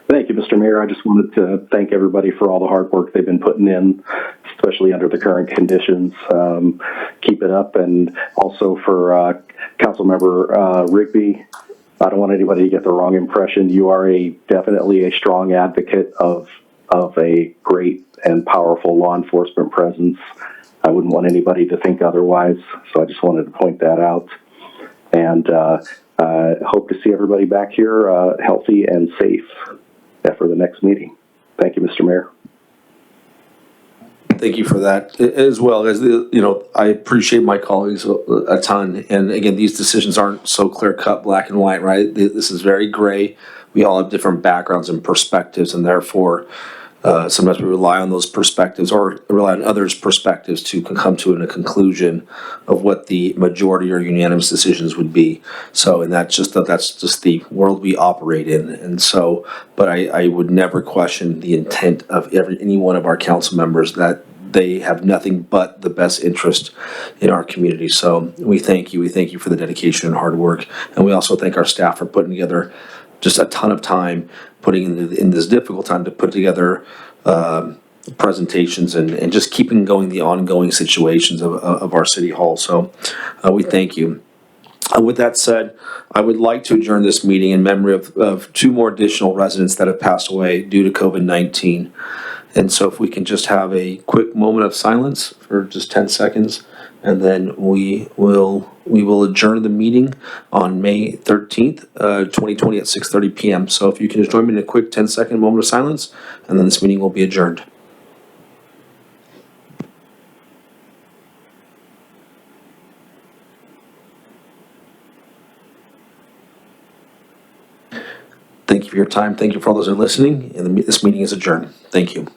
Thank you, Mr. Mayor. I just wanted to thank everybody for all the hard work they've been putting in, especially under the current conditions. Keep it up. And also for Councilmember Rigby, I don't want anybody to get the wrong impression. You are definitely a strong advocate of a great and powerful law enforcement presence. I wouldn't want anybody to think otherwise, so I just wanted to point that out. And hope to see everybody back here healthy and safe for the next meeting. Thank you, Mr. Mayor. Thank you for that, as well as I appreciate my colleagues a ton. And again, these decisions aren't so clear cut, black and white, right? This is very gray. We all have different backgrounds and perspectives, and therefore, sometimes we rely on those perspectives or rely on others' perspectives to come to a conclusion of what the majority or unanimous decisions would be. So, and that's just the world we operate in. And so, but I would never question the intent of any one of our council members that they have nothing but the best interest in our community. So we thank you. We thank you for the dedication and hard work. And we also thank our staff for putting together just a ton of time, putting in this difficult time to put together presentations and just keeping going the ongoing situations of our city hall. So we thank you. With that said, I would like to adjourn this meeting in memory of two more additional residents that have passed away due to COVID-19. And so if we can just have a quick moment of silence for just 10 seconds, and then we will adjourn the meeting on May 13th, 2020 at 6:30 p.m. So if you can just join me in a quick 10-second moment of silence, and then this meeting will be adjourned. Thank you for your time. Thank you for all those who are listening. And this meeting is adjourned. Thank you.